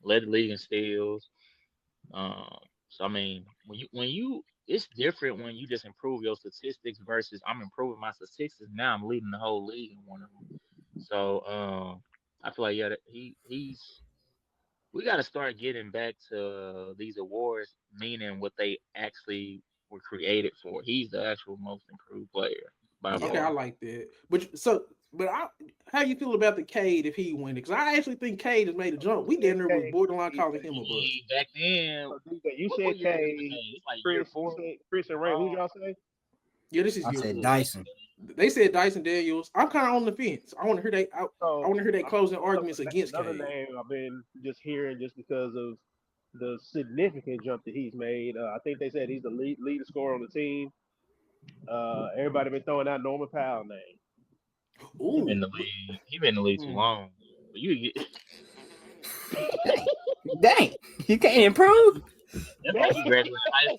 Led the league in steals. So I mean, when you it's different when you just improve your statistics versus I'm improving my statistics. Now I'm leading the whole league in one of them. So I feel like we got to start getting back to these awards, meaning what they actually were created for. He's the actual most improved player. Okay, I like that. But how you feel about the Cade if he win it? Because I actually think Cade has made a jump. We didn't was borderline calling him a bust. Back then, you said Cade. Chris and Ray. Who y'all say? Yeah, this is. I said Dyson. They said Dyson Daniels. I'm kind of on the fence. I want to hear I want to hear their closing arguments against another Cade. name I've been just hearing just because of the significant jump that he's made. I think they said he's the lead scorer on the team. Everybody been throwing out Norman Powell name. He been in the league too long. But you get dang, you can't improve. That's like he graduated high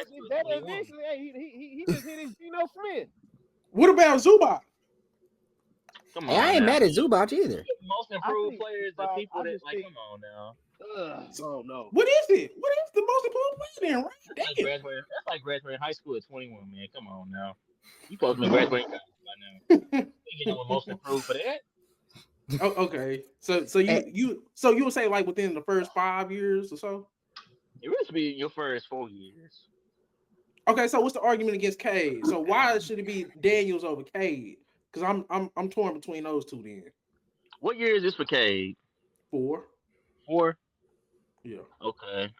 school. He just hit his Geno Smith. What about Zubac? Come on, hey, I ain't mad at Zubac either. The most improved players are people that like. Come on now. Oh no. What is it? What is the most improved player then? Right? That's like graduating high school at 21, man. Come on now. You supposed to be graduating by now. You know what most improved for that? Oh, okay. So you would say like within the first 5 years or so? It would be your first 4 years. Okay, so what's the argument against Cade? So why should it be Daniels over Cade? Because I'm torn between those two then. What year is this for Cade? 4. 4? Yeah. Okay.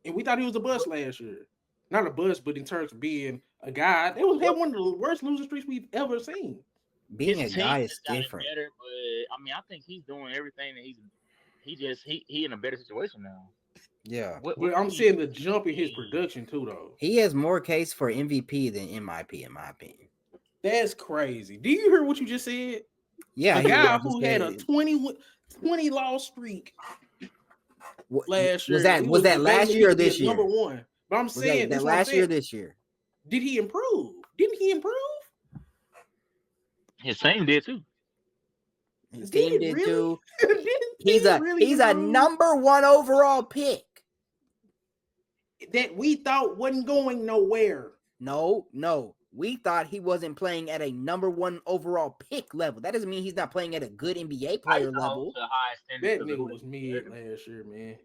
And we thought he was a bust last year. Not a bust, but in terms of being a guy, they had one of the worst losing streaks we've ever seen. Being a guy is different. Better, but I mean, I think he's doing everything that he in a better situation now. Yeah. But I'm saying the jump in his production too, though. He has more case for MVP than MIP, in my opinion. That's crazy. Do you hear what you just said? Yeah, A guy who had a 20 loss streak last year. Was that last year or this year? Number one. But I'm saying that last year or this year? Did he improve? Didn't he improve? His team did too. His team did really? too. He's a number 1 overall pick that we thought wasn't going nowhere. No. We thought he wasn't playing at a number 1 overall pick level. That doesn't mean he's not playing at a good NBA player level. That nigga was mid last year, man.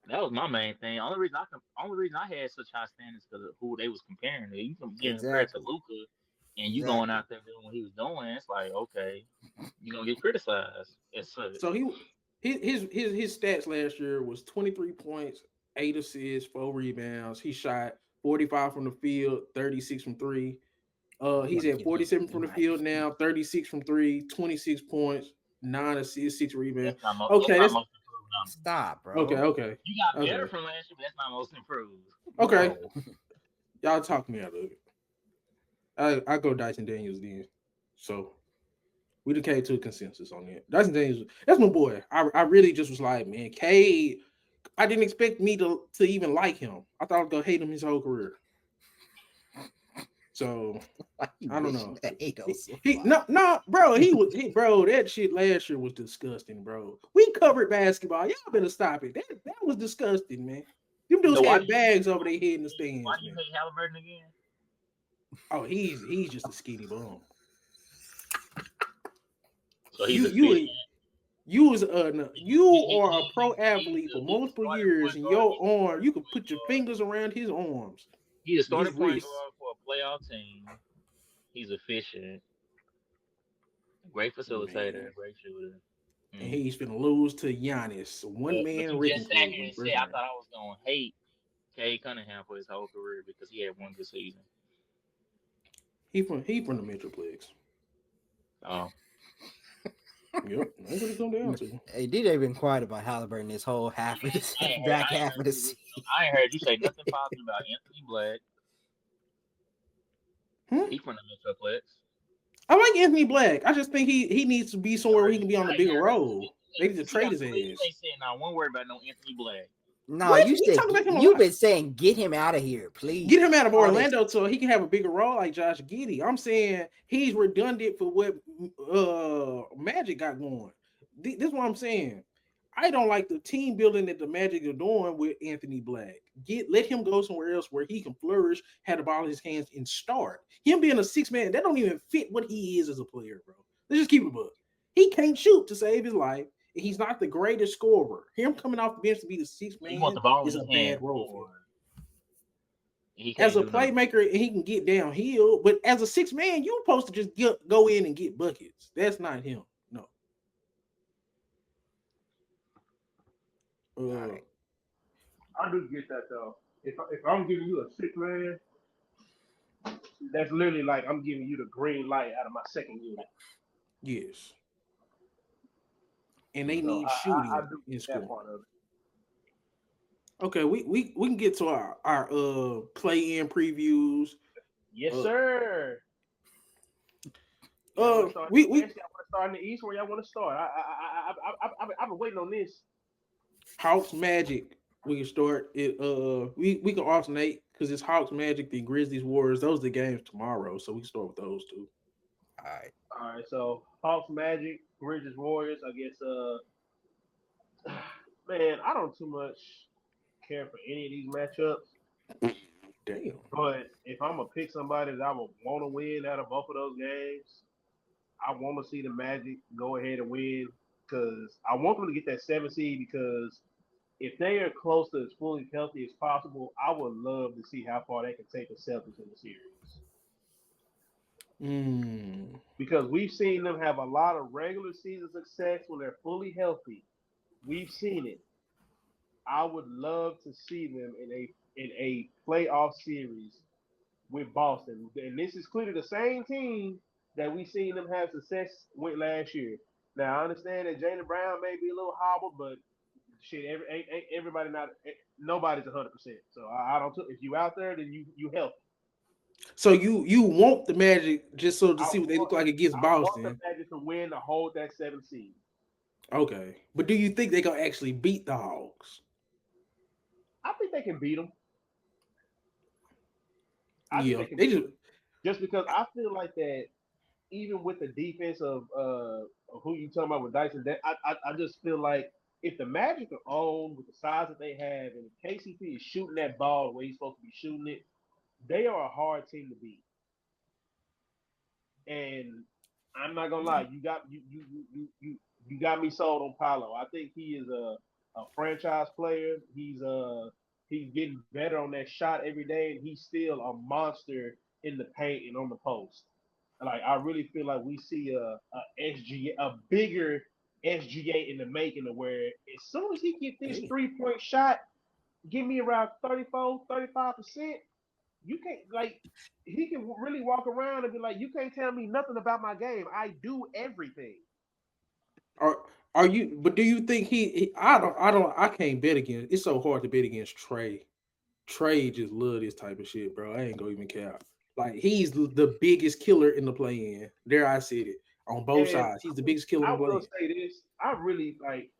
That was my main thing. Only reason I had such high standards because of who they was comparing to. You can get compared to Luka, and you going out there doing what he was doing. It's like, okay, you gonna get criticized. So his stats last year was 23 points, 8 assists, 4 rebounds. He shot 45 from the field, 36 from 3. He's at 47 from the field now, 36 from 3, 26 points, 9 assists, 6 rebounds. That's stop, bro. Okay. You got better from last year, but that's not most improved. Okay. No. Y'all talk me out of it. I go Dyson Daniels then. So we done came to a consensus on that. Dyson Daniels, that's my boy. I really just was like, man, Cade, I didn't expect me to even like him. I thought I was gonna hate him his whole career. So I don't know. Bro, that shit last year was disgusting, bro. We covered basketball. Y'all better stop it. That was disgusting, man. Them dudes had bags over their head in the stands. Why do you hate Halliburton again? Oh, he's just a skinny bum. So he's you are a pro athlete for multiple years, and your arm, you can put your fingers around his arms. He's a starting point guard for a playoff team. He's efficient, great facilitator, great shooter. And he's gonna lose to Giannis, one man. You just sat here and said I thought I was gonna hate Cade Cunningham for his whole career because he had one good season. He from the Metroplex. Oh. Yep, that's what it come down to. Hey, DJ been quiet about Halliburton this whole half of this back half of the season. I ain't heard you say nothing positive about Anthony Black. He from the Metroplex. I like Anthony Black. I just think he needs to be somewhere where he can be on a bigger role. They need to trade his ass. You ain't saying not one word about no Anthony Black. No, you've been saying get him out of here, please. Get him out of Orlando so he can have a bigger role like Josh Giddey. I'm saying he's redundant for what Magic got going. This is what I'm saying. I don't like the team building that the Magic are doing with Anthony Black. Let him go somewhere else where he can flourish, have the ball in his hands, and start. Him being a 6-man, that don't even fit what he is as a player, bro. Let's just keep it a buck. He can't shoot to save his life. He's not the greatest scorer. Him coming off the bench to be the 6th man is a bad role for him. As a playmaker, he can get downhill, but as a 6th man, you're supposed to just go in and get buckets. That's not him. No. Right. I do get that though. If I'm giving you a 6th man, that's literally like I'm giving you the green light out of my second unit. Yes. And they need shooting in scoring. Okay, we can get to our play-in previews. Yes, sir. We want to start in the East. Where y'all want to start? I've been waiting on this. Hawks Magic. We can start it. We can alternate because it's Hawks Magic, the Grizzlies Warriors. Those are the games tomorrow, so we can start with those two. All right. So Hawks Magic, Grizzlies Warriors. I guess. Man, I don't too much care for any of these matchups. Damn. But if I'm gonna pick somebody that I would want to win out of both of those games, I want to see the Magic go ahead and win because I want them to get that 7 seed because if they are close to as fully healthy as possible, I would love to see how far they can take the Celtics in the series. Because we've seen them have a lot of regular season success when they're fully healthy. We've seen it. I would love to see them in a playoff series with Boston. And this is clearly the same team that we've seen them have success with last year. Now, I understand that Jaylen Brown may be a little hobbled, but shit. Everybody nobody's 100%. So I don't. If you out there, then you help. So you want the Magic just so to I see what they look want like against I want the Boston. Magic to win to hold that 7th seed. Okay, but do you think they gonna actually beat the Hawks? I think they can beat them. I think Yeah, they can they beat just them just because I feel like that even with the defense of who you talking about with Dyson, that I just feel like if the Magic are on with the size that they have, and if KCP is shooting that ball the way he's supposed to be shooting it, they are a hard team to beat. And I'm not gonna lie, you got me sold on Paolo. I think he is a franchise player. He's getting better on that shot every day, and he's still a monster in the paint and on the post. Like I really feel like we see a bigger SGA in the making of where as soon as he get this hey, 3-point shot, give me around 34, 35%, you can't like he can really walk around and be like, you can't tell me nothing about my game. I do everything. are are you? But do you think I can't bet against. It's so hard to bet against Trey. Trey just love this type of shit, bro. I ain't gonna even care. Like he's the biggest killer in the play-in. There, I said it on both And sides. He's the biggest killer in I the will play-in. say this, I really like,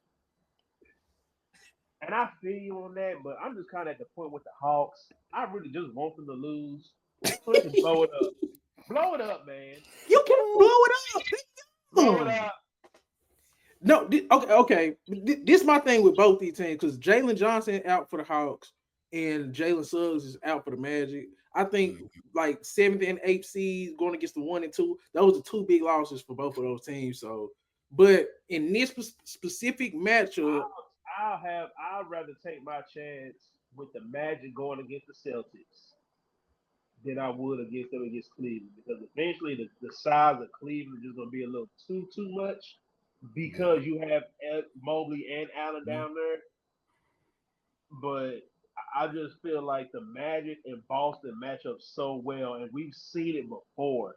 and I feel you on that, but I'm just kind of at the point with the Hawks. I really just want them to lose so they can blow it up. Blow it up, man. You can blow Woo! it up. Blow it up. No, okay. This is my thing with both these teams because Jalen Johnson out for the Hawks and Jalen Suggs is out for the Magic. I think like 7th and 8th seeds going against the 1 and 2. Those are two big losses for both of those teams. So, but in this specific matchup, I'd rather take my chance with the Magic going against the Celtics than I would against Cleveland because eventually the size of Cleveland is just gonna be a little too much because you have Mobley and Allen down there. But I just feel like the Magic and Boston match up so well, and we've seen it before.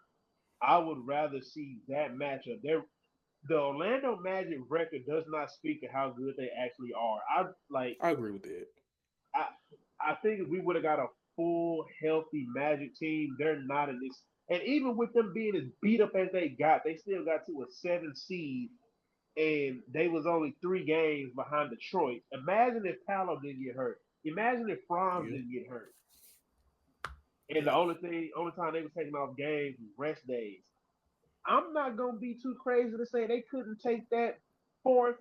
I would rather see that matchup. The Orlando Magic record does not speak to how good they actually are. I agree with that. I I think if we would have got a full healthy Magic team, they're not in this. And even with them being as beat up as they still got to a 7 seed, and they was only 3 games behind Detroit. Imagine if Paolo didn't get hurt. Imagine if Franz Yeah, didn't get hurt. And the only time they were taking off games was rest days. I'm not gonna be too crazy to say they couldn't take that fourth,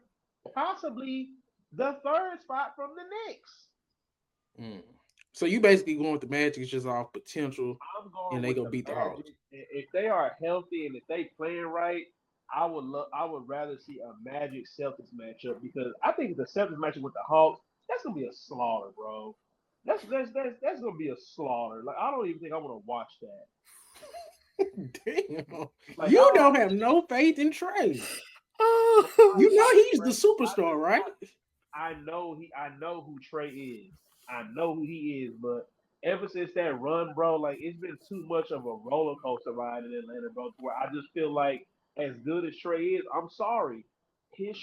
possibly the third spot from the Knicks. mm. So you basically going with the Magic is just off potential, I'm going and they with go the beat the Hawks. Magic. If they are healthy and if they playing right, I would rather see a Magic Celtics matchup because I think the Celtics matchup with the Hawks, that's gonna be a slaughter, bro. That's gonna be a slaughter. Like I don't even think I want to watch that. Damn, Like you don't have no faith in Trey. You know he's the superstar, right? I know who Trey is. I know who he is, but ever since that run, bro, like it's been too much of a roller coaster ride in Atlanta, bro. Where I just feel like as good as Trey is, I'm sorry, his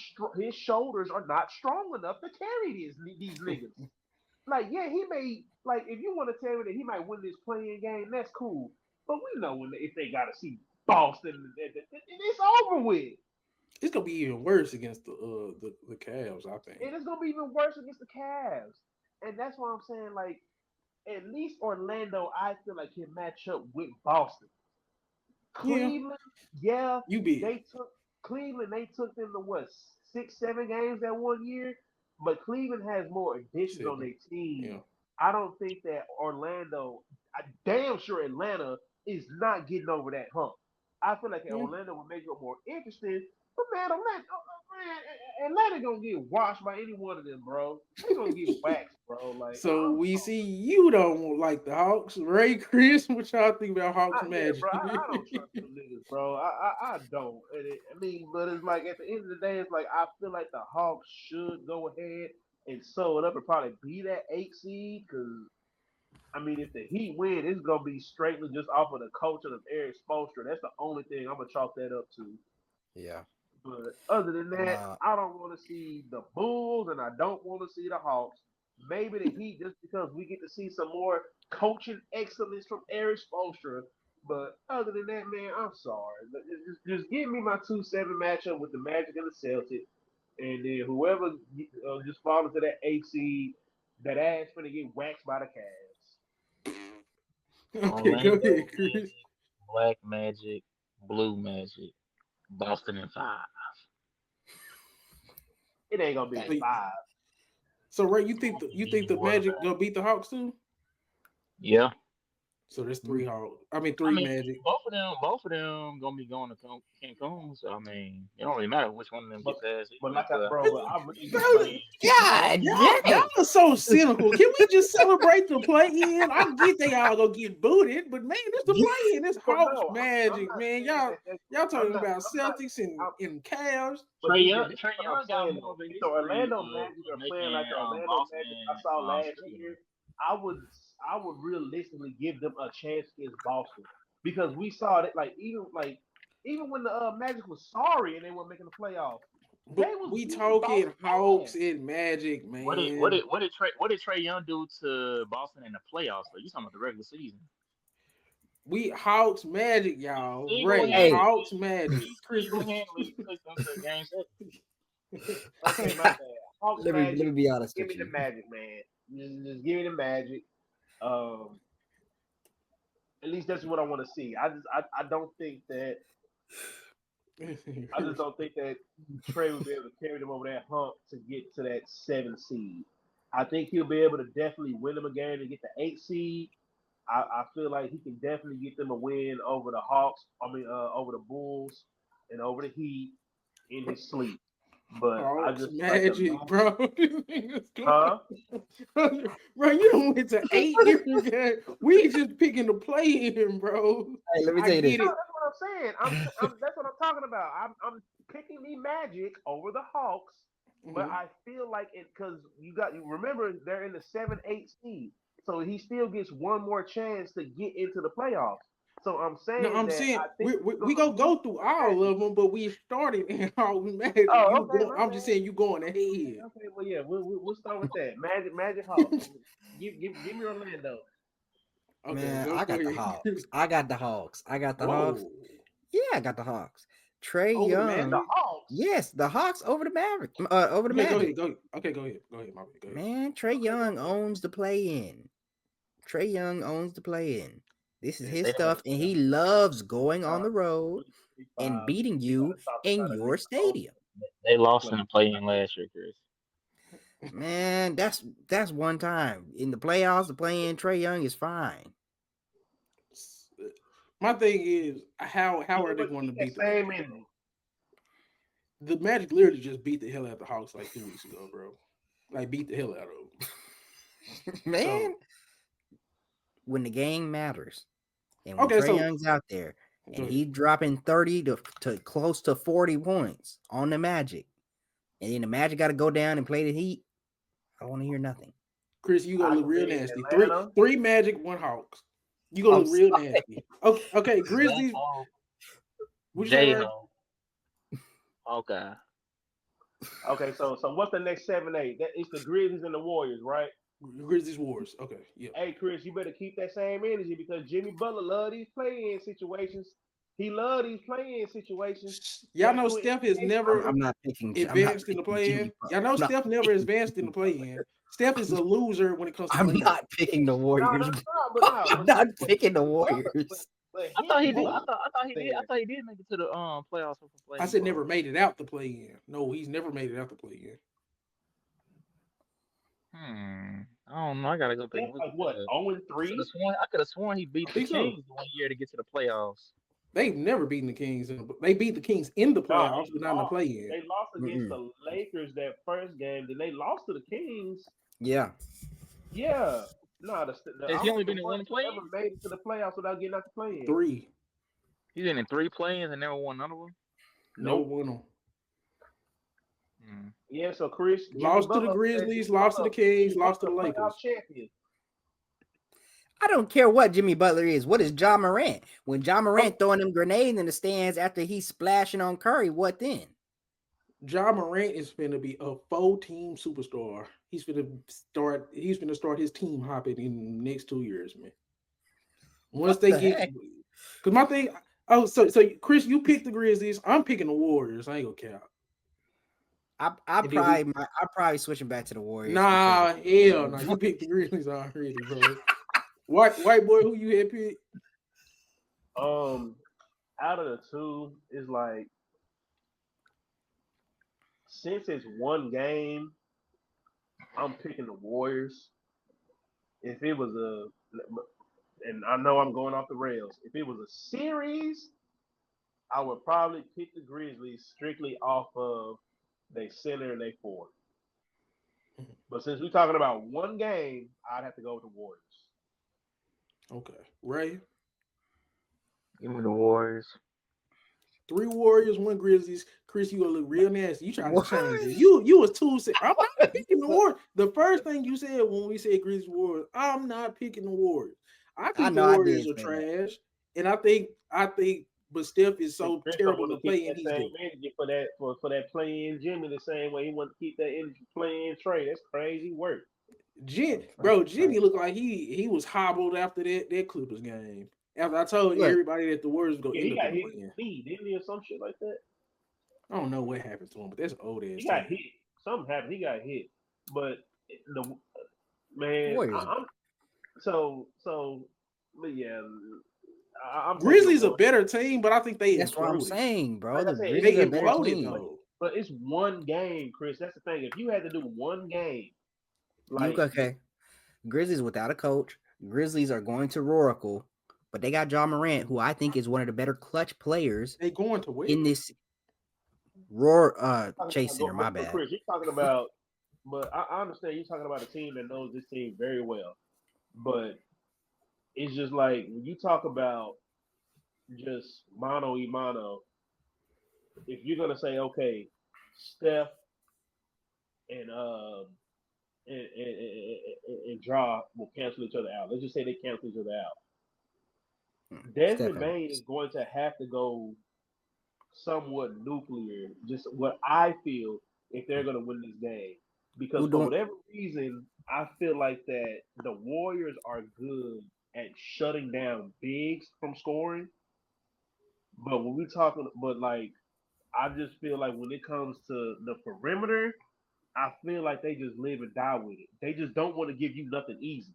shoulders are not strong enough to carry these niggas. Like, yeah, he may like if you want to tell me that he might win this playing game, that's cool. But we know if they got to see Boston, it's over with. It's gonna be even worse against the Cavs, I think. And it's gonna be even worse against the Cavs. And that's why I'm saying, like, at least Orlando, I feel like can match up with Boston. Yeah, Cleveland, yeah, you big. they took Cleveland. They took them to what 6, 7 games that one year. But Cleveland has more additions on 7. their team. Yeah. I don't think that Orlando. I damn sure Atlanta is not getting over that hump. I feel like Yeah. Orlando would make it more interesting. But man, Atlanta gonna get washed by any one of them, bro. They gonna get waxed, bro. Like So we see you don't like the Hawks. Ray, Chris, what y'all think about Hawks yeah, Magic? bro. I don't trust them niggas, bro. I don't. I mean, but it's like at the end of the day, it's like I feel like the Hawks should go ahead and sew it up and probably be that 8 seed. Because I mean, if the Heat win, it's gonna be straightly just off of the coaching of Eric Spoelstra. That's the only thing I'm gonna chalk that up to. Yeah. But other than that, I don't want to see the Bulls and I don't want to see the Hawks. Maybe the Heat just because we get to see some more coaching excellence from Eric Spoelstra. But other than that, man, I'm sorry. Just give me my 2-7 matchup with the Magic and the Celtics. And then whoever just fall into that 8 seed, that ass finna get waxed by the Cavs. Okay, go ahead, Chris. Black Magic, Blue Magic, Boston in 5. It ain't gonna be in 5. So, Ray, you think the Magic gonna beat the Hawks too? Yeah. So there's 3 Hawks. Three Magic. Both of them gonna be going to Cancun. So I mean, it don't really matter which one of them gets past. But like I, bro, but I'm really God, y'all are so cynical. Can we just celebrate the play-in? I get they all gonna get booted, but man, it's the play-in. It's Hawks Magic, man. Y'all talking about Celtics and Cavs. Trey Young got more of a So Orlando Magic are playing like the Orlando Magic I saw last year. I would realistically give them a chance against Boston because we saw that even when the Magic was sorry and they weren't making the playoffs. But we talking Hawks and Magic, man. What did Trey Young do to Boston in the playoffs? Like, you talking about the regular season? We Hawks Magic, y'all. Hey. Hawks Magic. Chris game Okay, my bad. Hawks Let Magic. me be honest Give with me you. the Magic, man. Just give me the Magic. At least that's what I want to see. I don't think that. I just don't think that Trey will be able to carry them over that hump to get to that 7 seed. I think he'll be able to definitely win them a game to get the 8 seed. I feel like he can definitely get them a win over the Hawks. Over the Bulls and over the Heat in his sleep. But I just Magic, bro. Huh? Bro, you done went to 8 different games. We just picking the play-in, bro. Hey, let me tell you this. No, that's what I'm saying. That's what I'm talking about. I'm picking the Magic over the Hawks, but I feel like it because you remember they're in the 7-8 seed, so he still gets one more chance to get into the playoffs. So I'm saying, we gonna go through all of them, but we started in all Magic. I'm just saying you going ahead. Okay, well yeah, we'll start with that. Magic Hawks. give me Orlando. Okay, man, I got the Hawks. I got the Hawks. Yeah, I got the Hawks. Trey Young. The Hawks. Yes, the Hawks over the Maverick. Over the Magic. Go ahead. Go ahead. Go ahead. Man, Trey Young owns the play-in. This is his stuff, and he loves going on the road and beating you in your stadium. They lost in the play-in last year, Chris. Man, that's one time. In the playoffs, the play-in, Trey Young is fine. My thing is, how are they going to beat the same Magic? The Magic literally just beat the hell out of the Hawks like 2 weeks ago, bro. Like, beat the hell out of them. Man, when the game matters, and when Trey Young's out there, and he's dropping 30 to close to 40 points on the Magic, and then the Magic got to go down and play the Heat, I don't want to hear nothing. Chris, you gonna look real nasty. Three Magic, 1 Hawks. You gonna look real nasty. Okay, Grizzlies. J-Ho. Okay. Okay, so what's the next 7-8? It's the Grizzlies and the Warriors, right? Grizzlies Warriors. Okay, yeah. Hey, Chris, you better keep that same energy because Jimmy Butler love these play-in situations. He love these play-in situations. Y'all know Steph has never I'm not picking advanced in the play-in. Y'all know Steph never advanced in the play-in. Steph is a loser when it comes to I'm not picking the Warriors. I'm not picking the Warriors. I thought he did. I thought he did make it to the playoffs. I said never made it out the play-in. No, he's never made it out the play-in. I don't know. I gotta go pick him. Like what? 0-3? I could have sworn he beat the Kings one year to get to the playoffs. They've never beaten the Kings. They beat the Kings in the playoffs, but not in the play-in. They lost against the Lakers that first game. Then they lost to the Kings. Yeah. Yeah. No, has he only been in one play? Never made it to the playoffs without getting out the play-in. 3. He's been in 3 play-ins and never won none of them. Never won them. Yeah, so Chris lost to the Grizzlies, lost to the Kings, lost to the Lakers. I don't care what Jimmy Butler is. What is Ja Morant? When Ja Morant throwing them grenades in the stands after he's splashing on Curry, what then? Ja Morant is finna be a full team superstar. He's finna start. He's finna start his team hopping in the next 2 years, man. Once What they the get, heck? because my thing. Oh, so Chris, you picked the Grizzlies. I'm picking the Warriors. I ain't gonna count. And then we, I probably switching back to the Warriors because nah, hell, nah. You picked the Grizzlies already, bro. White boy, who you had picked? Out of the two, is like since it's one game, I'm picking the Warriors. If it was and I know I'm going off the rails. If it was a series, I would probably pick the Grizzlies strictly off of they center and they forward. But since we're talking about one game, I'd have to go with the Warriors. Okay, Ray. Give me the Warriors. 3 Warriors, 1 Grizzlies. Chris, you gonna look real nasty. You trying to what? change it. You was too. I'm not picking the Warriors. The first thing you said when we said Grizzlies Warriors, I'm not picking the Warriors. I I think the know I Warriors did are say that. trash, and I think, but Steph is so Chris don't terrible want to to keep play, and that he's same good. energy for that playing Jimmy the same way he wants to keep that energy playing Trey. That's crazy work. Jimmy looked like he was hobbled after that Clippers game. After I told Look, everybody that the Warriors was gonna Yeah, end he up got in the hit in play-in. the knee, didn't he, or some shit like that? I don't know what happened to him, but that's an old ass He got team. hit. Something happened. He got hit. But the man, Warriors. I'm so. But yeah, I'm taking the Grizzlies a Warriors. better team, but I think they That's what I'm imploded. saying, bro. Like I The said, Grizzlies They are a better imploded team. though. but it's one game, Chris. That's the thing. If you had to do one game, You like okay? Grizzlies without a coach. Grizzlies are going to Roracle, but they got John Morant, who I think is one of the better clutch players They going to win. in this Roar Chase Center. My but bad. Chris, you're talking about. But I understand you're talking about a team that knows this team very well. But it's just like when you talk about just mano y mano, if you're gonna say okay, Steph and and Draw will cancel each other out. Let's just say they cancel each other out. Steph Desmond has Bain is going to have to go somewhat nuclear. Just what I feel if they're gonna win this game, because who for doing whatever reason, I feel like that the Warriors are good at shutting down bigs from scoring. But when we talking, but like I just feel like when it comes to the perimeter, I feel like they just live and die with it. They just don't want to give you nothing easy.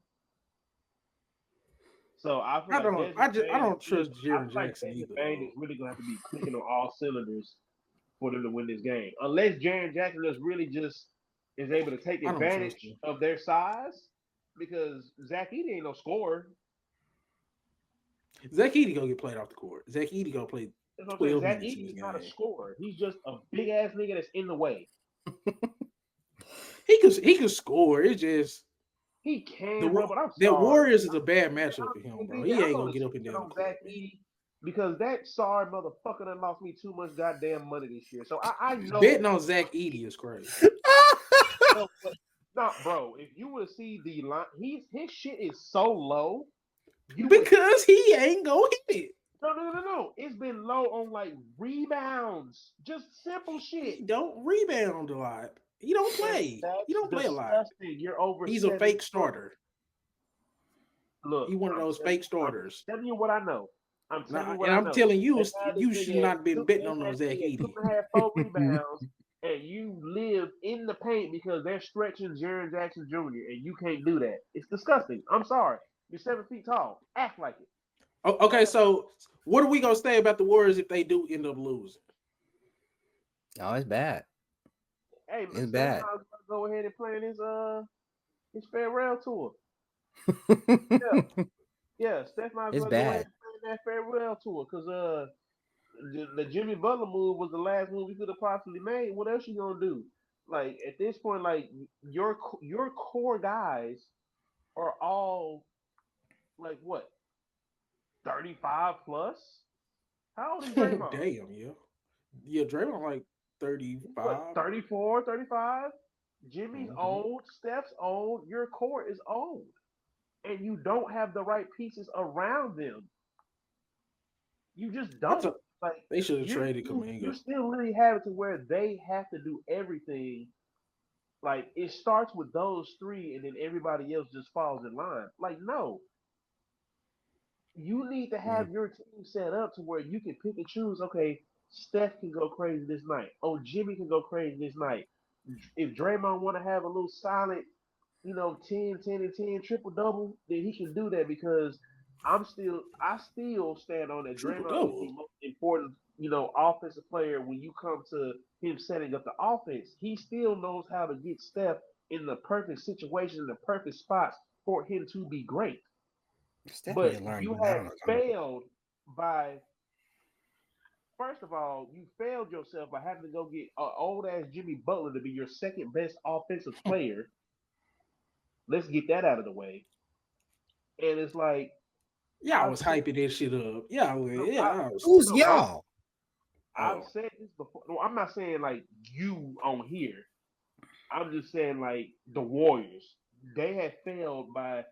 So I feel like I don't trust Jaron Jackson Desmond either Bain is though. really gonna have to be clicking on all cylinders for them to win this game. Unless Jaron Jackson is really just is able to take I don't trust advantage him. of their size, because Zach Edey ain't no scorer. Zach Edey gonna get played off the court. Zach Edey gonna play That's what I'm saying. 12 Zach minutes in Edey this is not a game. scorer. He's just a big ass nigga that's in the way. He could score. It's just He can, bro, but I'm the sorry. Warriors is a bad matchup for him, bro. He I'm ain't gonna gonna get up and shit down the on court, Zach man. Edey because that sorry motherfucker done lost me too much goddamn money this year. So I know. Betting on Zach Edey is crazy. No, bro. If you would see the line, his shit is so low. Because he ain't gonna hit it. No. It's been low on like rebounds, just simple He shit. don't rebound a lot. He don't play. He don't play a lot. Disgusting. You're over. He's a 7 fake starter. Look, He one of those fake I'm starters. telling you what I know. I'm telling you what And I I'm know. telling you, They had this you should nigga at not been betting on no Zach Edey. 2.5, 4 rebounds, and you live in the paint because they're stretching Jaron Jackson Jr. and you can't do that. It's disgusting. I'm sorry. You're 7 feet tall. Act like it. Okay, so what are we gonna say about the Warriors if they do end up losing? Oh, it's bad. Hey, It's bad. might as well go ahead and plan his farewell tour. Yeah, Steph might as It's well go ahead bad. and plan that farewell tour because the Jimmy Butler move was the last move he could have possibly made. What else you gonna do? Like at this point, like your core guys are all like what 35 plus. How old is Draymond? Damn, yeah, Draymond like 35. What 34, 35? Jimmy's Mhm. old. Steph's old. Your core is old, and you don't have the right pieces around them. You just don't. Like They should have you're traded you Kaminga. still really have it to where they have to do everything. Like it starts with those three, and then everybody else just falls in line. Like no, you need to Mm. have your team set up to where you can pick and choose. Okay, Steph can go crazy this night. Oh, Jimmy can go crazy this night. If Draymond want to have a little solid, 10, 10, and 10 triple double, then he can do that because I still stand on that. Triple Draymond is the double. most important, offensive player when you come to him setting up the offense. He still knows how to get Steph in the perfect situation, in the perfect spots for him to be great. Steph need But to learn you to have balance. failed by first of all, you failed yourself by having to go get old ass Jimmy Butler to be your second best offensive player. Let's get that out of the way. And it's like Y'all I've was said, hyping this shit up. Yeah, no, yeah. I was. Who's no, y'all? I've Oh, said this before. No, I'm not saying like you on here. I'm just saying like the Warriors. They have failed by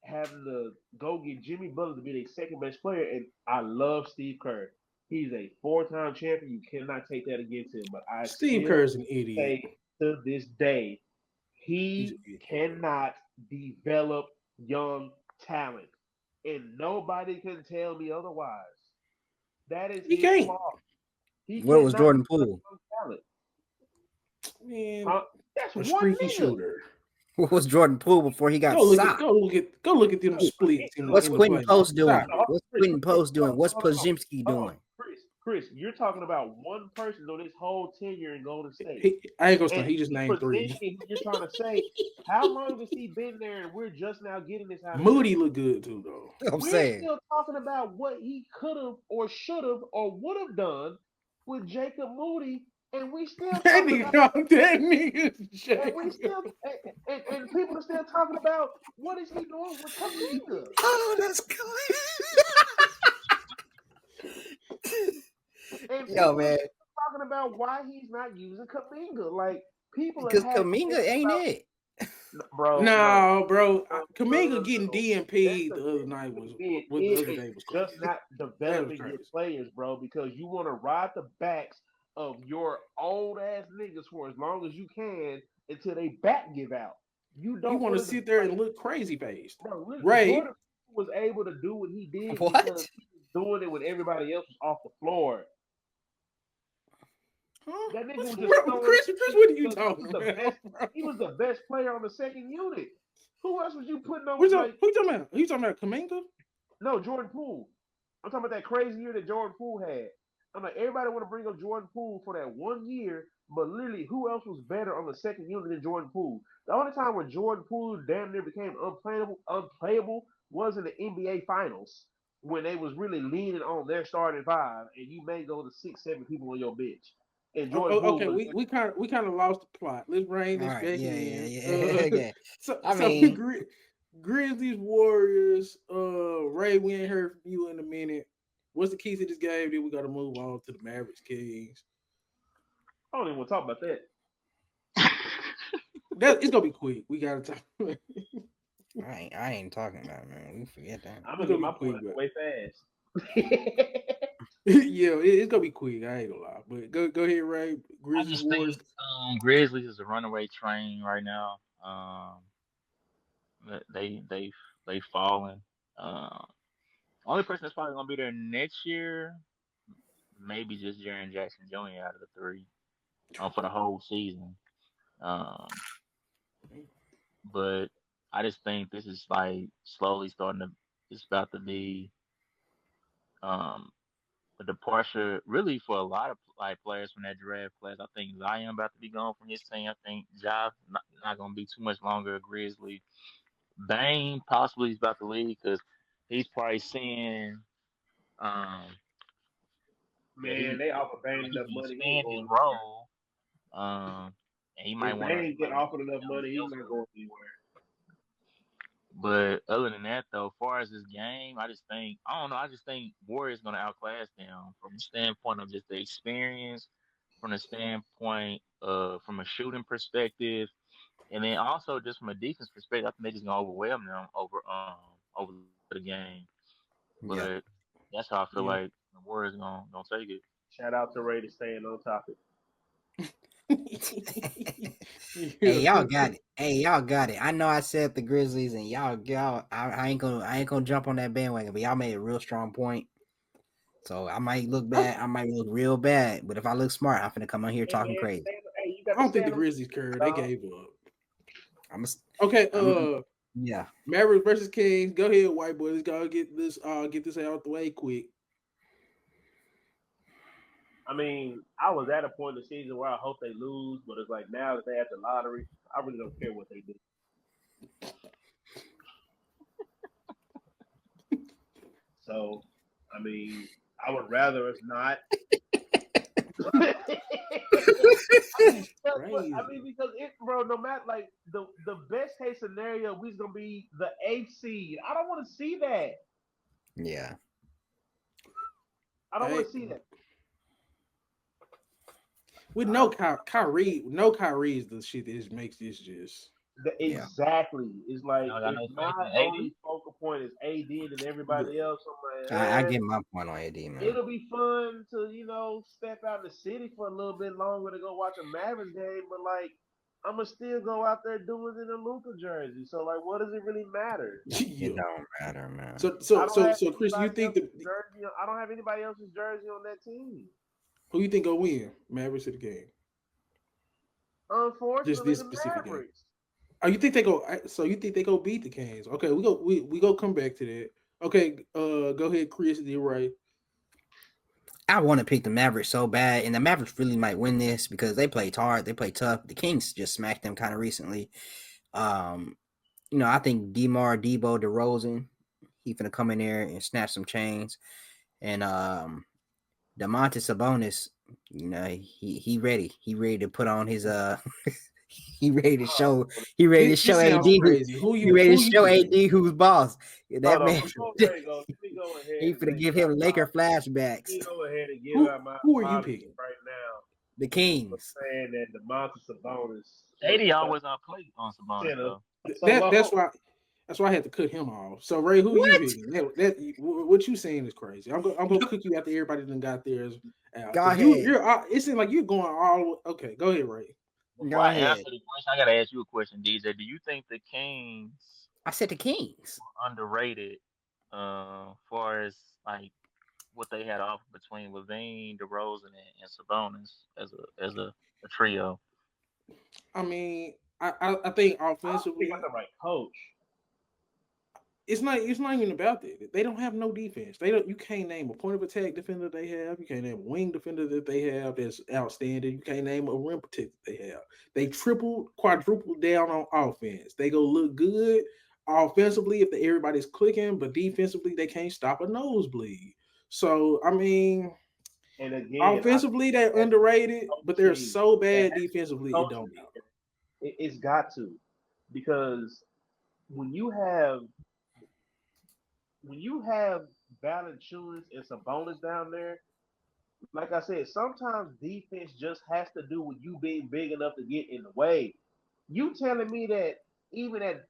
having to go get Jimmy Butler to be their second best player. And I love Steve Kerr. He's a four-time champion. You cannot take that against him. But I Steve still Kerr's an idiot. say to this day, He's an he idiot. cannot develop young talent. And nobody can tell me otherwise. That is He his can't. flaw. He What was cannot Jordan develop Poole? young talent. Man, Huh? That's a one streaky nigga. shooter. What was Jordan Poole before he got Go look at socked? go look at go look at them No, splits in the What's in the Quentin playoffs. Post Stop doing? it. What's Chris, Quentin Post doing? What's hold on, Podziemski hold on, doing? Chris. You're talking about one person on this whole tenure in Golden State, I ain't gonna stop. and He just you named three. presenting who you're trying to say. How long has he been there, and we're just now getting this out of him? Moody look good too though. I'm We're saying. still talking about what he could have or should have or would have done with Jacob Moody, and we still That talking nigga, about, that nigga's and we Jacob. still, and people are still talking about what is he doing with Kaminga, Oh, that's and Yo, people are man. still talking about why he's not using Kaminga. Like people have Because had Kaminga opinions ain't about, it. bro, no, No, bro. no, no, no, Kaminga no, getting no. That's DMP'd the the other night difference was between the it other and day was just crazy. not That was developing your crazy. players, bro, because you want to ride the backs of your old ass niggas for as long as you can until they back give out. You You don't want to want to sit there like, and look crazy faced. bro. Ray, Jordan was able to do what he did because What? he was doing it when everybody else was off the floor. huh? That nigga was just Bro, throwing Chris, what are you because he talking was the about, best. bro? He was the best player on the second unit. Who else was you putting Who on? you, Like who you talking about? Who you talking about? Kaminga? no, Jordan Poole. I'm talking about that crazy year that Jordan Poole had. I'm like, everybody want to bring up Jordan Poole for that 1 year, but literally, who else was better on the second unit than Jordan Poole? The only time where Jordan Poole damn near became unplayable was in the NBA Finals when they was really leaning on their starting five, and you may go to 6, 7 people on your bench, and Jordan Poole Okay, was. we kind of lost the plot. Let's rein All this right. back Yeah, in. yeah, yeah. So I so mean, Grizzlies Warriors. Ray, we ain't heard from you in a minute. What's the key to this game? Then we got to move on to the Mavericks Kings. I don't even want to talk about that. That it's gonna be quick. We gotta talk. I ain't talking about it, man. We forget that. I'm It's gonna gonna get be my point quick, out but the way fast. yeah, it's gonna be quick. I ain't gonna lie. But go ahead, Ray. I Grizzlies just think Warriors. Grizzlies is a runaway train right now. They they falling. Um, only person that's probably gonna be there next year, maybe just Jaren Jackson Jr. out of the three, for the whole season. Um, but I just think this is like slowly starting to. It's about to be um a departure, really, for a lot of like players from that draft class. I think Zion about to be gone from his team. I think Ja not gonna be too much longer a Grizzly. Bane possibly is about to leave because he's probably seeing um that Man, they offer Bane he enough can money, he ain't expand his going nowhere. role. And he might If want to Bane get play offered enough money, he's not elsewhere. going anywhere. But other than that, though, as far as this game, I just think I don't know. I just think Warriors gonna outclass them from the standpoint of just the experience, from the standpoint from a shooting perspective, and then also just from a defense perspective. I think they just gonna overwhelm them over the game. Yeah. But that's how I feel Yeah. like the Warriors gonna take it. Shout out to Ray to staying on topic. Hey, y'all got it. Y'all got it. I know I said the Grizzlies, and y'all. I ain't gonna jump on that bandwagon, but y'all made a real strong point. So I might look bad. I might look real bad, but if I look smart, I'm finna come on here talking crazy. Hey, I don't think the Grizzlies cared. They gave up. Okay. Yeah. Mavericks versus Kings. Go ahead, white boys. Go get this out the way quick. I mean, I was at a point in the season where I hope they lose, but it's like now that they at the lottery, I really don't care what they do. So, I mean, I would rather us not. I mean, because bro, no matter like the best case scenario, we's gonna be the 8th seed. I don't want to see that. Yeah. I don't want to see that. With no Kyrie is the shit that makes this just exactly. It's like if my only focal point is AD and everybody else. I'm like, I get my point on AD, man. It'll be fun to step out in the city for a little bit longer to go watch a Mavericks game, but like I'm gonna still go out there doing it in a Luka jersey. So like, what does it really matter? It don't matter, man. So Chris, you think jersey? I don't have anybody else's jersey on that team. Who you think gonna win, Mavericks or the game? Unfortunately, just this specific game. Oh, you think they go? So you think they go beat the Kings? Okay, we go come back to that. Okay, go ahead, Chris. You're right. I want to pick the Mavericks so bad, and the Mavericks really might win this because they played hard, they played tough. The Kings just smacked them kind of recently. I think DeRozan, he finna come in there and snatch some chains, and Domantas Sabonis, he ready. He ready to put on his he ready to show. He ready to show AD. He ready to show AD who's boss. That man. He finna give him Laker flashbacks. Go ahead and give out my. Who are you picking right now? The Kings. Saying that Domantas Sabonis. AD always on play on Sabonis. That's why I had to cut him off. So Ray, who are you picking? What you saying is crazy. I'm gonna cook you after everybody done got theirs out. Go ahead. It seems like you're going all. Okay, go ahead, Ray. Before I answer the question, I gotta ask you a question, DJ. Do you think the Kings? I said the Kings underrated, far as like what they had off between Levine, DeRozan, and Sabonis as a trio. I mean, I think offensively, I got the right coach. It's not even about that. They don't have no defense. You can't name a point of attack defender they have. You can't name a wing defender that they have that's outstanding. You can't name a rim protector they have. They quadrupled down on offense. They go look good offensively if everybody's clicking, but defensively they can't stop a nosebleed. So I mean, and again, offensively they're underrated, but they're so bad defensively it don't matter. It's got to, because when you have Valanciunas and Sabonis down there, like I said, sometimes defense just has to do with you being big enough to get in the way. You telling me that even at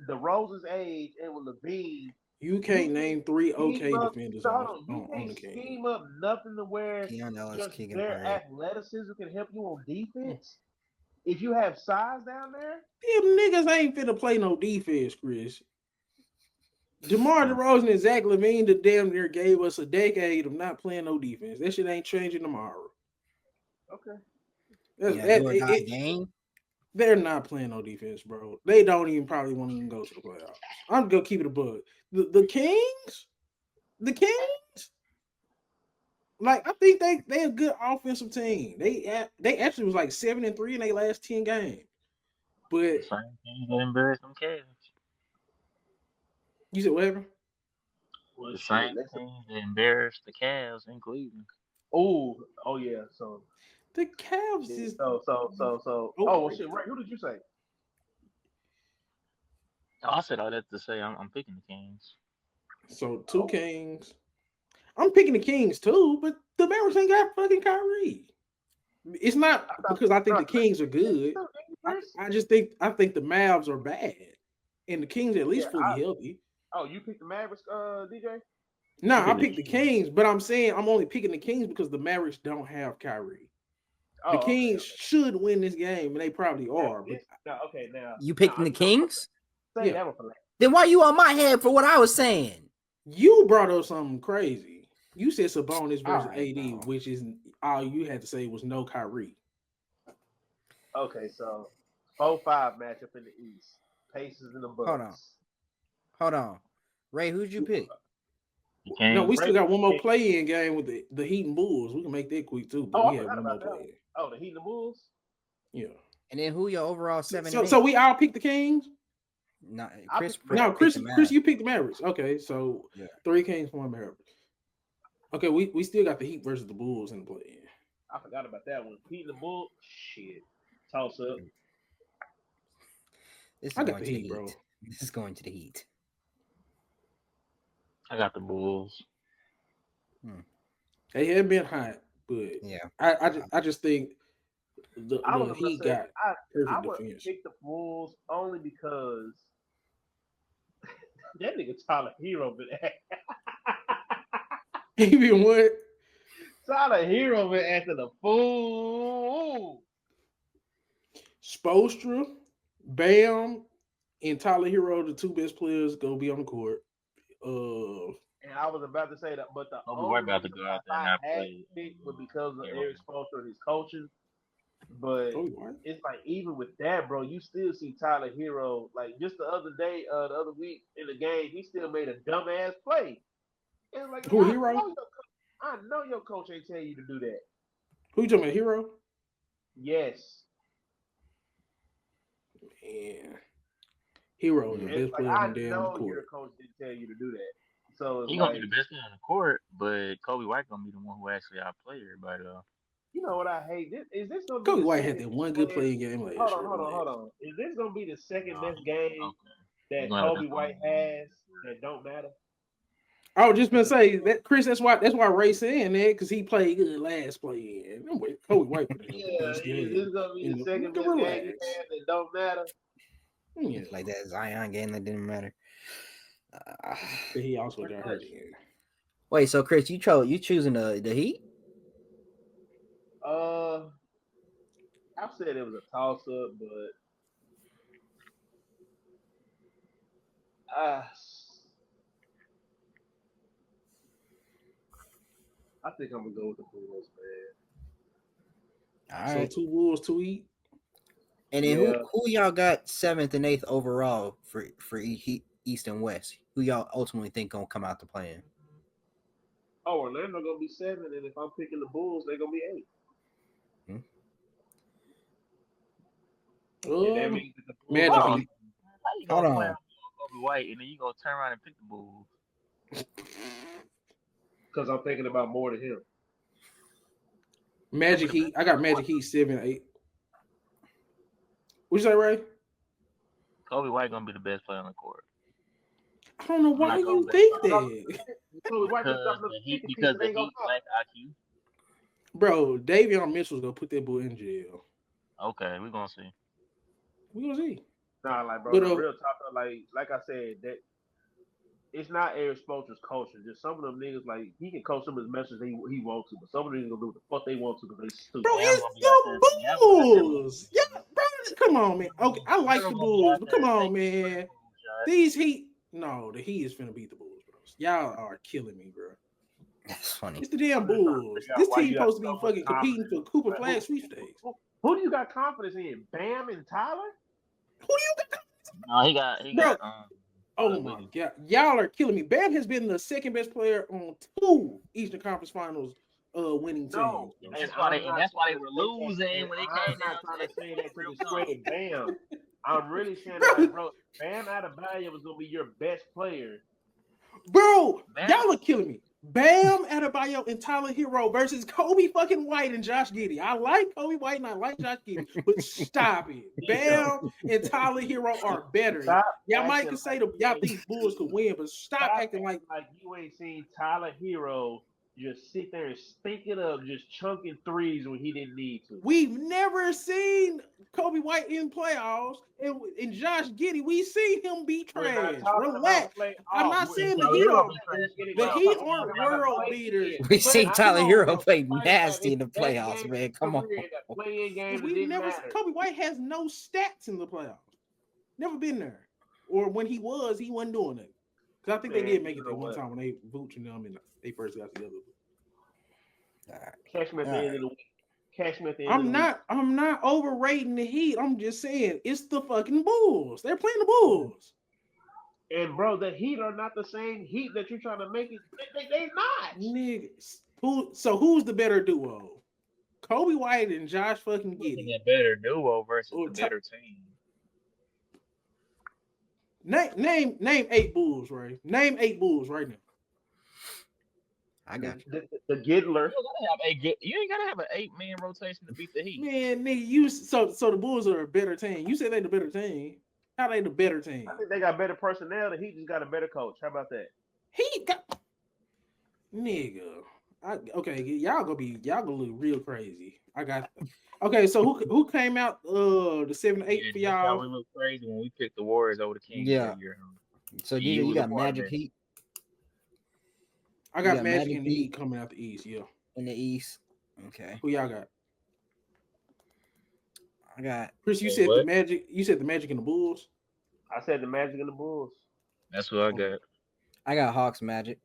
DeRozan's age and with Levine, you can't name three defenders on the Kings. Scheme up nothing to where just their athleticism can help you on defense. If you have size down there, them niggas ain't finna play no defense, Chris. DeMar DeRozan and Zach LaVine the damn near gave us a decade of not playing no defense. That shit ain't changing tomorrow. Okay. Game. They're not playing no defense, bro. They don't even probably want to even go to the playoffs. I'm gonna keep it a bug. The Kings, like I think they a good offensive team. They actually was like 7-3 in their last 10 games. But same teams that embarrassed them Cavs. You said whatever? The same teams that embarrassed the Cavs in Cleveland. Oh yeah. So the Cavs is so. Oh well, shit. Right. Who did you say? I said all that to say I'm picking the Kings. So two Kings. I'm picking the Kings too, but the Mavericks ain't got fucking Kyrie. It's not because I think the Kings are good. I think the Mavs are bad, and the Kings at least fully healthy. Oh, you picked the Mavericks, DJ? No, You I pick picked the Kings, but I'm saying I'm only picking the Kings because the Mavericks don't have Kyrie. Oh, The okay, Kings okay. should win this game, and they probably Now, are. But this, now, okay, now You picking the Kings? Say Yeah. that one for last. Then why you on my head for what I was saying? you brought up something crazy. You said Sabonis versus Alright, AD, bro. which is all you had to say was no Kyrie. Okay, so 4-5 matchup in the East. Pacers and the Bucks. Hold on. Ray, who'd you pick? The No, we Kings. still got one more play-in game with the Heat and Bulls. We can make that quick too, but Oh, I we have forgot one more about that. play-in. Oh, the Heat and the Bulls? Yeah. And then who your overall 7 and 8? So we all picked the Kings? No, I Chris. picked- No, picked Chris, the Mavs. Chris, you picked the Mavericks. Okay, so Yeah. 3 Kings, 1 Mavericks. Okay, we still got the Heat versus the Bulls in the play-in. I forgot about that one. Heat and the Bulls? Shit. Toss up. This is I got going the to the Heat, Heat. bro. This is going to the Heat. I got the Bulls. They have been hot, but Yeah. I just think I was the gonna Heat say, got I perfect would defense. pick the Bulls only because that nigga Tyler Hero been Even what? Tyler Hero been acting a fool. Spoelstra, Bam, and Tyler Hero, the 2 best players, go be on the court. And I was about to say that, but the Don't be only worried about to reason go out there I and not had play. to pick was because of Hero. Eric Spoelstra and his coaches. But Kobe White. it's like even with that, bro, you still see Tyler Hero. Like just the other day, the other week in the game, he still made a dumbass play. It's like Who, Hero? I know your coach ain't tell you to do that. Who you talking about, Hero? Yes. Man. Hero is the It's best like player I on the damn know court. your coach didn't tell you to do that. So it's He like, gonna be the best player on the court, but Kobe White gonna be the one who actually outplay everybody though. you know what I hate? Is this gonna be Kobe the White had second that one best good player? playing game last Hold year. on. Is this gonna be the second best game Okay. that Kobe White has that don't matter? I was just gonna say that, Chris. That's why Ray saying that, because he played good last play in. Kobe White put in the best Yeah, is game. this gonna be the second best Relax. game he had that don't matter? Yeah. Like that Zion game that didn't matter. But he also got hurt again. Wait, so Chris, you choosing the Heat? I said it was a toss up, but I think I'm gonna go with the Bulls, man. All So right. 2 Wolves, 2 Heat. And then Yeah. who y'all got 7th and 8th overall for East and West? Who y'all ultimately think gonna come out to play in? Oh, Orlando gonna be 7, and if I'm picking the Bulls, they're gonna be 8. And that means that the Bulls Magic are- Heat. How you Hold gonna play on. on Kobe White and then you gonna turn around and pick the Bulls? because I'm thinking about more than him. Magic Heat. I got Magic Heat 7, 8. What you say, Ray? Kobe White gonna be the best player on the court. I don't know why not you going think back. that. Because the Heat lack IQ. Bro, Davion Mitchell's gonna put that boy in jail. Okay, we're gonna see. We gonna see. Nah, like bro, But, the real talk, like I said, that it's not Eric Spoelstra's culture. Just some of them niggas, like he can coach them as much as he wants to, but some of them niggas gonna do what the fuck they want to because they stupid. Bro, Bam it's gonna be out there. the Bulls. Yeah, bro, come on, man. Okay, I like the Bam gonna be Bulls, out but there come on, taking man. free shots. These Heat, no, the Heat is finna beat the Bulls, bro. Y'all are killing me, bro. That's funny. It's the damn I'm just trying to Bulls. figure out This why team you got supposed to be so much fucking competing for confidence. Cooper Like, Flag sweepstakes. Who do you got confidence in? Bam and Tyler? Who do you got? No, he got Oh my god, y'all are killing me. Bam has been the second best player on 2 Eastern Conference Finals winning teams. No, and that's why they were losing when they came I'm not down trying to say that to real discredit Bam. I'm really saying Bro. like, bro, Bam Adebayo was gonna be your best player. Bro, Bam. y'all are killing me. Bam Adebayo and Tyler Hero versus Kobe fucking White and Josh Giddey. I like Kobe White and I like Josh Giddey, but stop it. Bam and Tyler Hero are better. Y'all might could say y'all think Bulls could win, but stop acting like you ain't seen Tyler Hero just sit there and stink it up, just chunking threes when he didn't need to. We've never seen Kobe White in playoffs, and Josh Giddey, we seen him be We're trash. not talking Relax. about I'm not playoffs. saying the Tyler Heat Hero are been trash in the playoffs. Heat Come on, aren't man. world beaters. We But see come Tyler on, Hero bro. play nasty in the playoffs, man. Come on. Playing games We've didn't never matter. Kobe White has no stats in the playoffs. Never been there. Or when he wasn't doing it. Because I think they did make it there one time when they Vooch and them and they first got together. Catch me at the end of the week. Catch me at the end I'm not overrating the Heat. I'm just saying it's the fucking Bulls. They're playing the Bulls. And bro, the Heat are not the same Heat that you're trying to make it. They're not. Niggas. Who's the better duo? Kobe White and Josh fucking Giddey. A better duo versus a better team. Name 8 Bulls, right? Name 8 Bulls right now. I got you. The Giddler. You ain't gotta have an 8-man rotation to beat the Heat. Man, nigga, so the Bulls are a better team. You said they the better team. How they the better team? I think they got better personnel. The Heat just got a better coach. How about that? He got nigga. Okay, y'all gonna look real crazy. I got okay. So who came out the 7-8 for y'all? We look crazy when we picked the Warriors over the Kings. Yeah. That year. So you got Magic Heat. I got Magic in the Heat coming out the East. Yeah, in the East. Okay. Who y'all got? I got Chris. You said the Magic. You said the Magic and the Bulls. I said the Magic and the Bulls. That's what I got. I got Hawks Magic.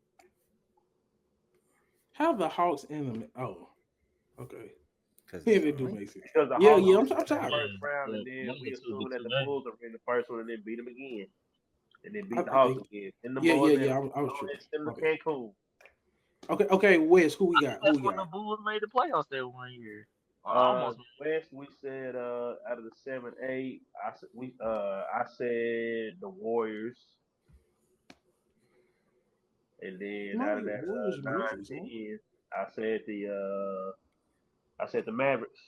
How the Hawks in the okay? Because they do make sense. Yeah. I'm tired. First round, and then we assume that the Bulls are in the first one, and then beat them again, and then beat the Hawks again. And the Bulls, I was true. Okay. Cancun. Okay, Wes, who we got? That's when the Bulls made the playoffs that 1 year. Almost. West, we said out of the 7-8, I said the Warriors, and then out of that 9-10, I said the Mavericks.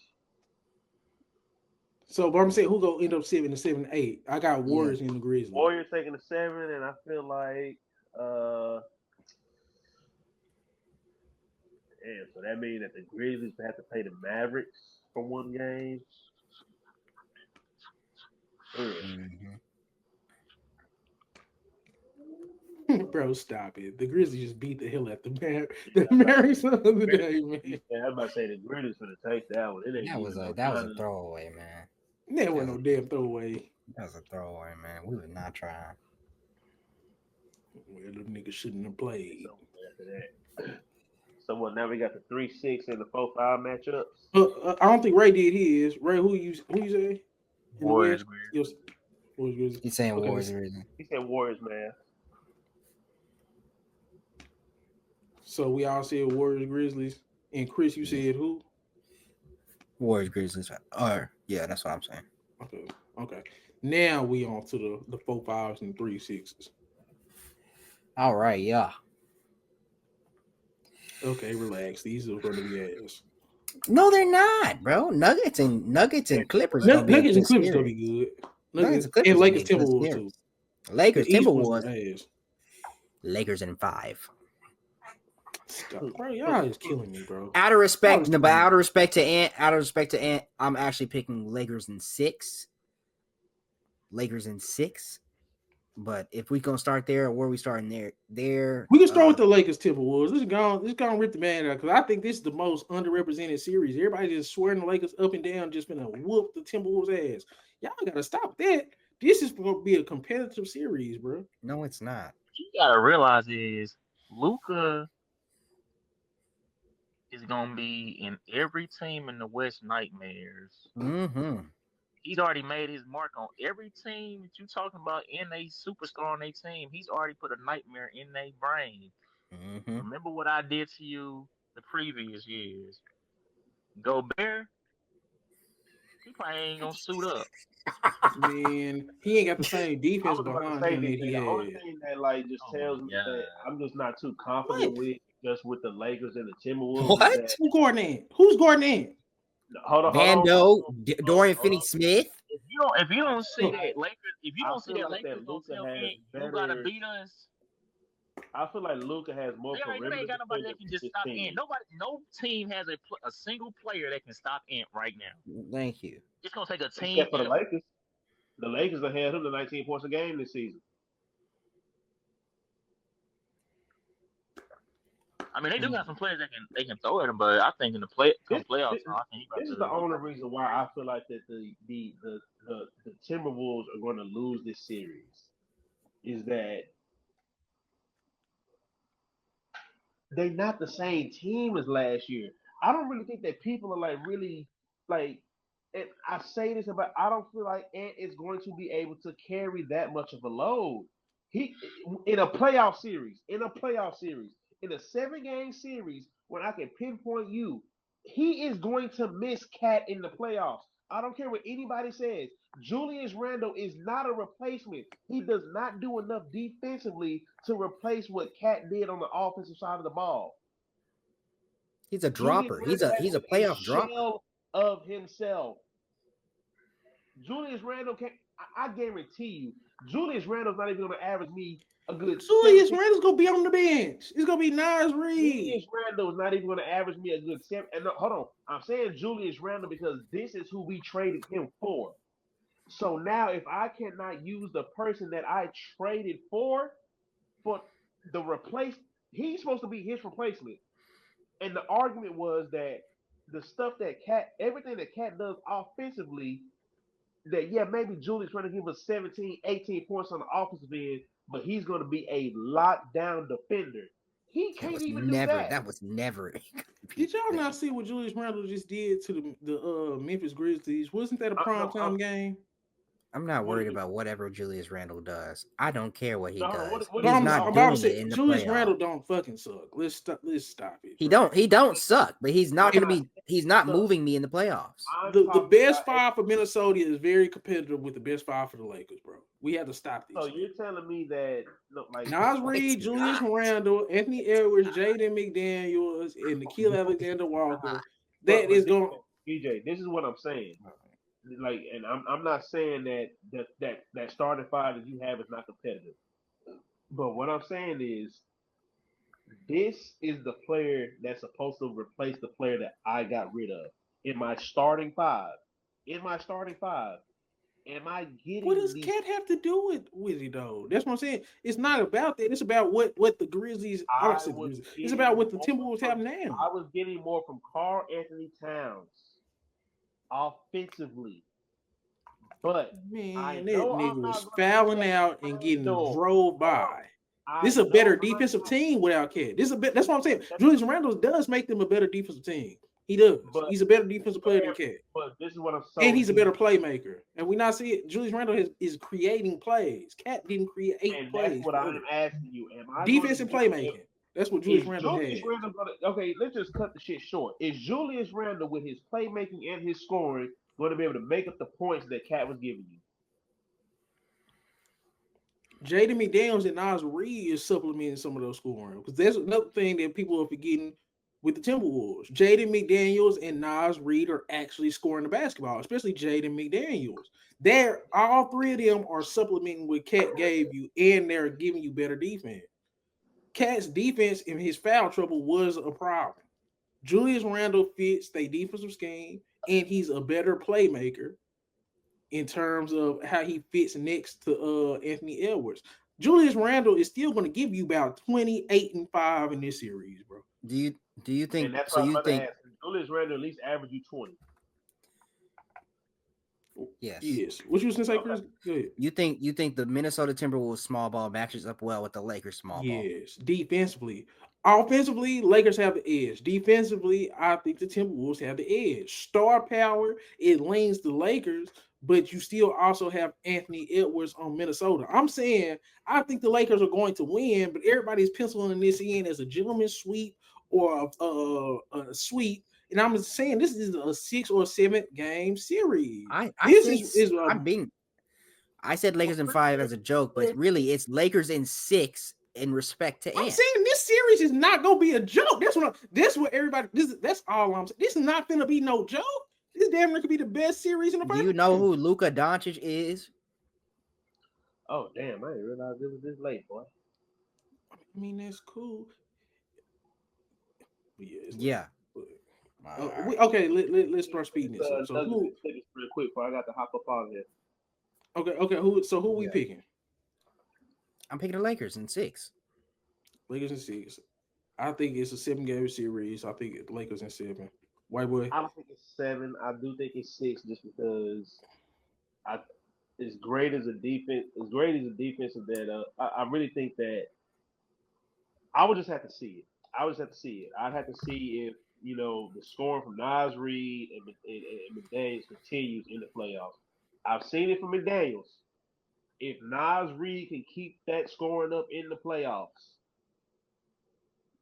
So, but I'm saying who gonna end up 7-8? I got Warriors in the Grizzlies. Warriors taking the 7, and I feel like so that means that the Grizzlies have to play the Mavericks for one game. Bro, stop it. The Grizzlies just beat the hell out the Mavericks the other day, man. Yeah, I was about to say the Grizzlies for the take that one. That was a throwaway, man. That wasn't no damn throwaway. That was a throwaway, man. We were not trying. Well, them niggas shouldn't have played. So now we got the 3-6 and the 4-5 matchups. I don't think Ray did his. Ray, who you say? Warriors. He's saying Warriors. He said Warriors, man. So we all said Warriors, Grizzlies, and Chris, you said who? Warriors, Grizzlies. Yeah, that's what I'm saying. Okay. Now we on to the 4-5s and 3-6s. All right, yeah. Okay, relax. These are going to be ass. No, they're not, bro. Nuggets and Clippers. Nuggets and Clippers gonna be good. Nuggets and Lakers Timberwolves too. Lakers Timberwolves. Lakers in 5. Bro, y'all is killing me, bro. Out of respect to Ant, I'm actually picking Lakers in 6. But if we gonna start there, or where we starting there, we can start with the Lakers Timberwolves. Let's go rip the man out, because I think this is the most underrepresented series. Everybody just swearing the Lakers up and down, just gonna whoop the Timberwolves ass. Y'all gotta stop that. This is gonna be a competitive series, bro. No, it's not. What you gotta realize is Luka is gonna be in every team in the West nightmares. Mm-hmm. He's already made his mark on every team that you're talking about in a superstar on a team. He's already put a nightmare in their brain. Mm-hmm. Remember what I did to you the previous years. Gobert, he probably ain't gonna suit up. Man, he ain't got the same defense behind him that he The only had. thing that just tells me that I'm just not too confident with the Lakers and the Timberwolves. What? Who's Gordon in? Hold on. Vando, Dorian Finney-Smith. If you don't see that Lakers, don't see that Lakers gonna tell me you gotta beat us. I feel like Luka has more They perimeter ain't got nobody defenders that can than just his stop Ant. team. No team has a single player that can stop Ant right now. Thank you. It's gonna take a team. Except for the Lakers. The Lakers have had him to 19 points a game this season. I mean, they do have some players that can throw at him, but I think in the playoffs, I think This is the only reason why I feel like that the Timberwolves are going to lose this series is that they're not the same team as last year. I don't really think that people are like really like. And I say this about I don't feel like Ant is going to be able to carry that much of a load. He in a playoff series, in a 7-game series, when I can pinpoint you, he is going to miss Cat in the playoffs. I don't care what anybody says. Julius Randle is not a replacement. He does not do enough defensively to replace what Cat did on the offensive side of the ball. He's a Julius dropper. He's Randle a is playoff dropper. shell of himself. Julius Randle can I guarantee you, Julius Randle's not even going to average me a good. Julius Randle's gonna be on the bench. It's gonna be Nas Reed. Julius Randle is not even going to average me a good 7. And no, hold on, I'm saying Julius Randle because this is who we traded him for. So now, if I cannot use the person that I traded for the replace, he's supposed to be his replacement. And the argument was that the stuff that everything that Cat does offensively, that maybe Julius trying to give us 17, 18 points on the offensive end, but he's going to be a lockdown defender. He can't even do that. That was never. Did y'all not see what Julius Randle just did to the Memphis Grizzlies? Wasn't that a primetime game? I'm not worried about whatever Julius Randle does. I don't care what he does. What He's I'm not about doing it in the Julius playoffs. Randle don't fucking suck. Let's stop it. He don't suck, but he's not going to be. He's not moving me in the playoffs. The best 5 for Minnesota is very competitive with the best 5 for the Lakers, bro. We have to stop these. So you're telling me that Nas Reed, Julius Randle, Anthony Edwards, Jaden McDaniels, and Nikhil Alexander Walker. That is going. DJ, this is what I'm saying. Like, and I'm not saying that starting 5 that you have is not competitive. But what I'm saying is, this is the player that's supposed to replace the player that I got rid of in my starting 5. Am I getting? What does Cat have to do with it though? That's what I'm saying. It's not about that. It's about what the Grizzlies. It's about what the Timberwolves have now. I was getting more from Karl Anthony Towns offensively. But man, that nigga was fouling out and getting drove by. This is a better defensive team without Cat. That's what I'm saying. Julius Randle does make them a better defensive team. He does. He's a better defensive player than Cat. But this is what I'm saying. And he's a better playmaker. And we not see it. Julius Randle is creating plays. Cat didn't create plays. That's what I'm asking you. Defensive playmaking. That's what Julius Randle had. Okay, let's just cut the shit short. Is Julius Randle, with his playmaking and his scoring, going to be able to make up the points that Cat was giving you? Jaden McDaniels and Nas Reed is supplementing some of those scoring. Because there's another thing that people are forgetting with the Timberwolves. Jaden McDaniels and Nas Reed are actually scoring the basketball, especially Jaden McDaniels. All 3 of them are supplementing what Cat gave you, and they're giving you better defense. Cat's defense and his foul trouble was a problem. Julius Randle fits their defensive scheme, and he's a better playmaker in terms of how he fits next to Anthony Edwards. Julius Randle is still going to give you about 28-5 in this series, bro. Do you think? And that's so what you think Julius Randle at least average you 20? Yes. What you was gonna say, Chris? Go ahead. You think the Minnesota Timberwolves small ball matches up well with the Lakers small ball? Yes, defensively. Offensively, Lakers have the edge. Defensively, I think the Timberwolves have the edge. Star power, it leans the Lakers, but you still also have Anthony Edwards on Minnesota. I'm saying I think the Lakers are going to win, but everybody's penciling this in as a gentleman's sweep or a sweep. And I'm saying this is a 6 or 7 game series. I said Lakers in 5 as a joke, but really it's Lakers in 6 in respect to I'm saying this series is not gonna be a joke. That's all I'm saying. This is not gonna be no joke. This damn near could be the best series in the first. Do you know who Luka Doncic is? Oh damn, I didn't realize it was this late, boy. I mean, that's cool. But yeah, it's Yeah. not. All right. Okay, let's start speeding this up. So Nuggets who? and Clippers real quick before I got to hop up on here. Okay. Who we Yeah. picking? I'm picking the Lakers in 6. Lakers and 6. I think it's a 7-game series. I think Lakers and 7. White boy. I don't think it's 7. I do think it's 6, just because I as great as a defense, as great as a defensive that I really think that I would just have to see it. I would just have to see it. I'd have to see if the scoring from Nas Reed and McDaniels continues in the playoffs. I've seen it from McDaniels. If Nas Reed can keep that scoring up in the playoffs,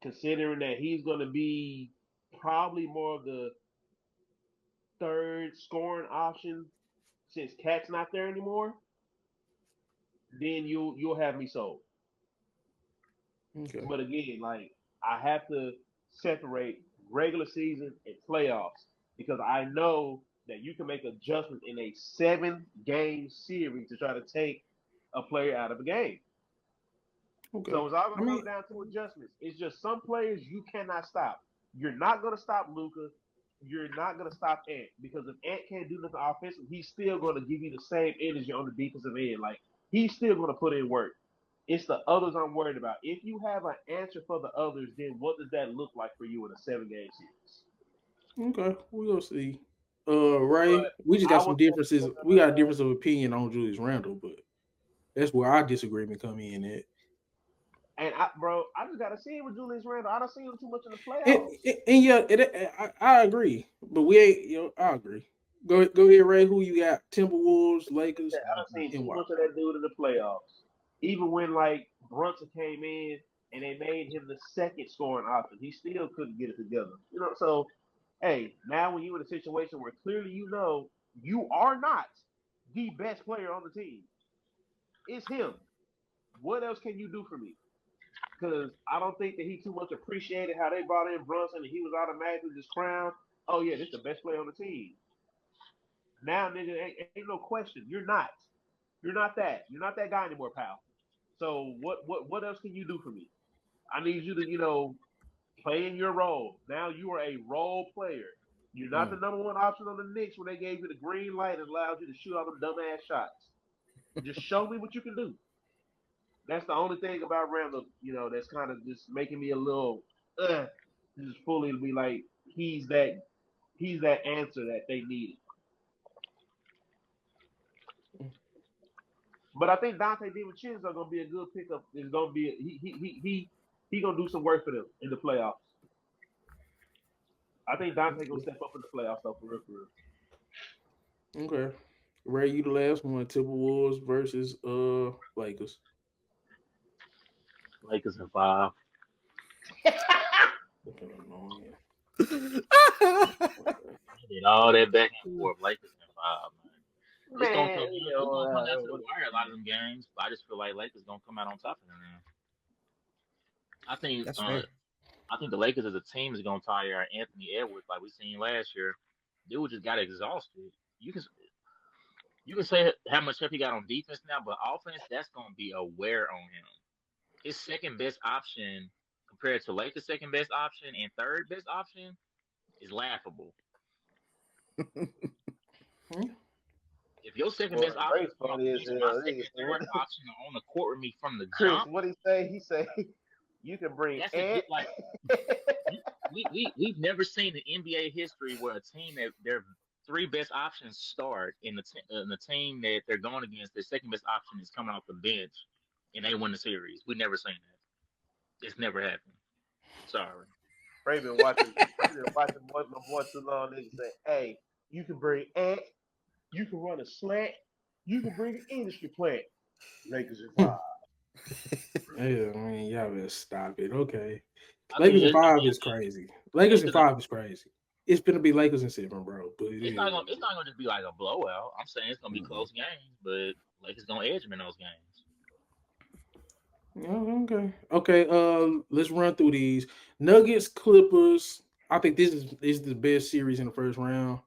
considering that he's going to be probably more of the third scoring option since Cat's not there anymore, then you'll have me sold. Okay. But again, like I have to separate regular season and playoffs because I know that you can make adjustments in a 7-game series to try to take a player out of a game. Okay. So it's all I gonna come mean, down to adjustments. It's just some players you cannot stop. You're not gonna stop Luca. You're not gonna stop Ant because if Ant can't do nothing offensively, he's still gonna give you the same energy on the defensive end. Like he's still gonna put in work. It's the others I'm worried about. If you have an answer for the others, then what does that look like for you in a 7-game series? okay. We'll see. Ray, But we just I got some would differences. We got a difference of opinion on Julius Randle, but that's where our disagreement come in at. bro, I just gotta see it with Julius Randle. I don't see him too much in the And, playoffs. and yeah, I agree, but we ain't. I agree. Go ahead, Ray. Who you got? Timberwolves, Lakers, I don't seen and too why? much of that dude in the playoffs. Even when like Brunson came in and they made him the second scoring option, he still couldn't get it together. So hey, now when you're in a situation where clearly you are not the best player on the team, it's him. What else can you do for me? Because I don't think that he too much appreciated how they brought in Brunson and he was automatically just crowned. Oh yeah, this is the best player on the team. Now, nigga, ain't no question. You're not. You're not that. You're not that guy anymore, pal. So what else can you do for me? I need you to play in your role. Now you are a role player. You're not the Mm. number one option on the Knicks when they gave you the green light and allowed you to shoot all them dumbass shots. Just show me what you can do. That's the only thing about Randall, that's kind of just making me a little, just fully be like he's that answer that they needed. But I think Dante DiVincenzo gonna be a good pickup. Is gonna be he gonna do some work for them in the playoffs. I think Dante gonna step up in the playoffs though for real, for real. Okay. Ray, you the last one. Timberwolves versus Lakers. Lakers in 5. Okay, annoying. Did all that back and forth. Lakers in 5, man. It's gonna Man, come. It's gonna come down to the wire. A lot of them games. But I just feel like Lakers gonna come out on top of them. Man. I think. That's fair. I think the Lakers as a team is gonna tire Anthony Edwards like we seen last year. Dude just got exhausted. You can you can say how much help he got on defense now, but offense that's gonna be a wear on him. His second best option compared to Lakers' second best option and third best option is laughable. Hmm? If your second Boy, best option Ray's come off funny the as bench and my hell. second Nigga and say, third option are on the court with me from the Chris, jump, what he say? He say you can bring that's a Ant. good like we've never seen in NBA history where a team that their three best options start in the team that they're going against, their second best option is coming off the bench and they win the series. We've never seen that. It's never happened. Sorry. Ray been watching. He been watching my boy too long. Nigga say, hey, you can bring Ant. You can run a slant. You can bring an industry plant. Lakers in 5. Yeah, I mean, y'all better stop it. Okay. I think Lakers in it, I 5 mean is crazy. Lakers in Lakers. 5 is crazy. It's gonna be Lakers in 7, bro. But it It's is not what gonna. it It's is. not gonna just be like a blowout. I'm saying it's gonna be Mhm. close games, but Lakers gonna edge them in those games. Oh, okay. Okay. Let's run through these. Nuggets, Clippers. I think this is the best series in the first round.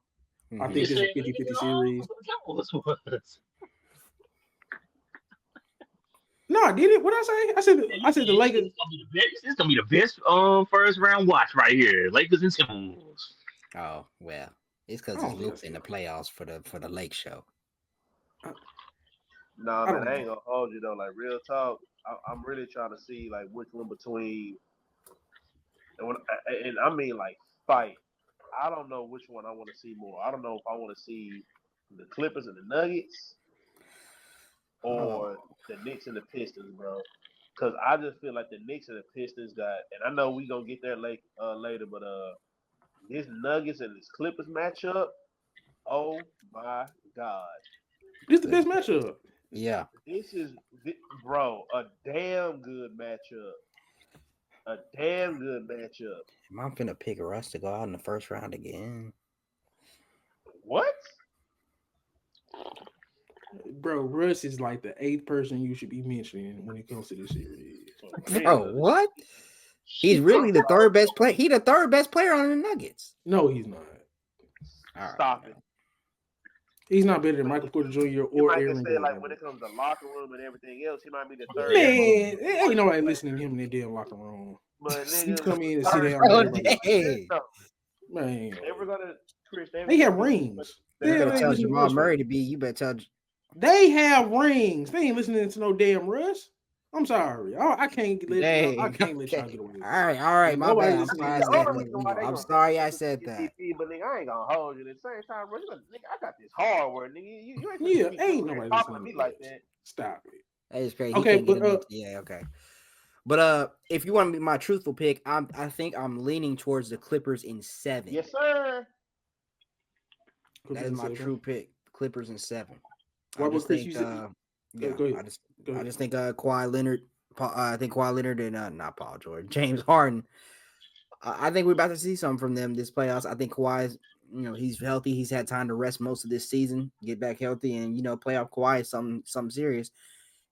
I You think Mhm. just this is said a Lakers 50-50 at all. series. That was. No, I did it. What I say? I said the Lakers. It's gonna be the best first round watch right here. Lakers and Timberwolves. Oh well, it's because I it's don't think I Luke in said the that. playoffs for the Lake Show. Nah, I man, don't I ain't know. gonna hold you though. Like real talk, I'm really trying to see like which one between and I mean like fight. I don't know which one I want to see more. I don't know if I want to see the Clippers and the Nuggets Oh, or the Knicks and the Pistons, bro. Because I just feel like the Knicks and the Pistons got, and I know we gonna get there later, but this Nuggets and this Clippers matchup, oh my god, This the best matchup. yeah. this is bro a damn good matchup, a damn good matchup. Am I finna pick Russ to go out in the first round again? What? Bro, Russ is like the 8th person you should be mentioning when it comes to this series. Bro, what? He's really the third best player. He the third best player on the Nuggets. No, he's not. All right, Stop man. it. He's not better than Michael Porter Jr. You or might Aaron just say like Gordon. when it comes to locker room and everything else, he might be the third. Man, ain't nobody listening to him in that damn locker room. But He nigga, come in and sit down. Bro, Everybody, dang. man, They were gonna Chris. they have rings. You better They tell listen to Jamal Russ Murray for. to be. You better tell. They have rings. They ain't listening to no damn Russ. I'm sorry. I can't let Dang. I can't let y'all Okay. get away with All it. right, all right. Ain't My nobody bad. I'm listening sorry to I him. The said only that. reason why they I'm gonna sorry I said that. MVP, but nigga, I ain't gonna hold you. At the same time, bro, nigga, I got this hard work, nigga. You ain't Yeah, gonna be ain't sitting here nobody talking to listening me to like Russ. that. Stop it. That is crazy. He Okay, can't get but enough. Yeah, okay. But if you want to be my truthful pick, I think I'm leaning towards the Clippers in 7. Yes, sir. That is my true pick. Clippers in 7. Why I would just Chris? think You said, yeah, go ahead. I just think Kawhi Leonard, I think Kawhi Leonard and not Paul George, James Harden. I think we're about to see something from them this playoffs. I think Kawhi's, he's healthy. He's had time to rest most of this season, get back healthy, and playoff Kawhi is something serious.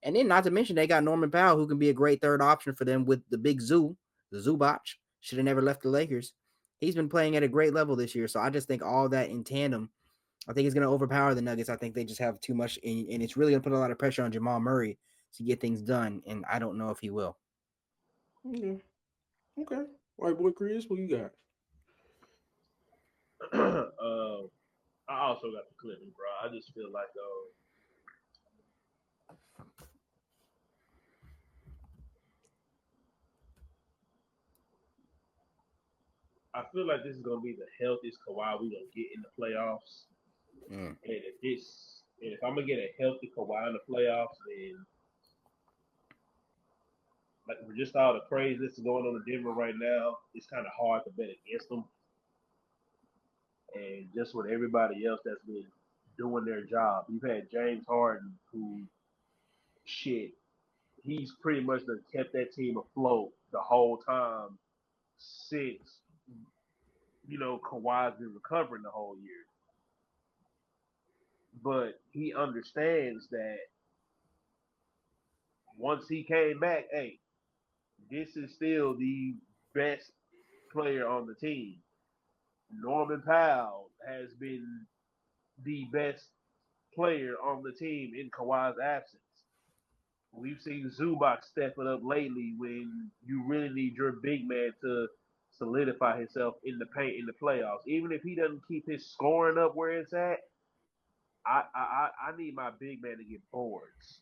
And then not to mention they got Norman Powell, who can be a great third option for them with the big Zoo, the Zubac. Should have never left the Lakers. He's been playing at a great level this year. So I just think all that in tandem, I think it's going to overpower the Nuggets. I think they just have too much, and it's really going to put a lot of pressure on Jamal Murray to get things done. And I don't know if he will. Yeah. Okay. White boy Chris, what you got? I also got the Clippers, bro. I just feel like I feel like this is gonna be the healthiest Kawhi we gonna get in the playoffs. Mm. And if I'm gonna get a healthy Kawhi in the playoffs, then like with just all the praise that's going on in Denver right now, it's kind of hard to bet against them. And just with everybody else that's been doing their job, you've had James Harden, who shit, he's pretty much done kept that team afloat the whole time since Kawhi's been recovering the whole year. But he understands that once he came back, hey, this is still the best player on the team. Norman Powell has been the best player on the team in Kawhi's absence. We've seen Zubac step it up lately when you really need your big man to solidify himself in the paint in the playoffs. Even if he doesn't keep his scoring up where it's at, I need my big man to get boards.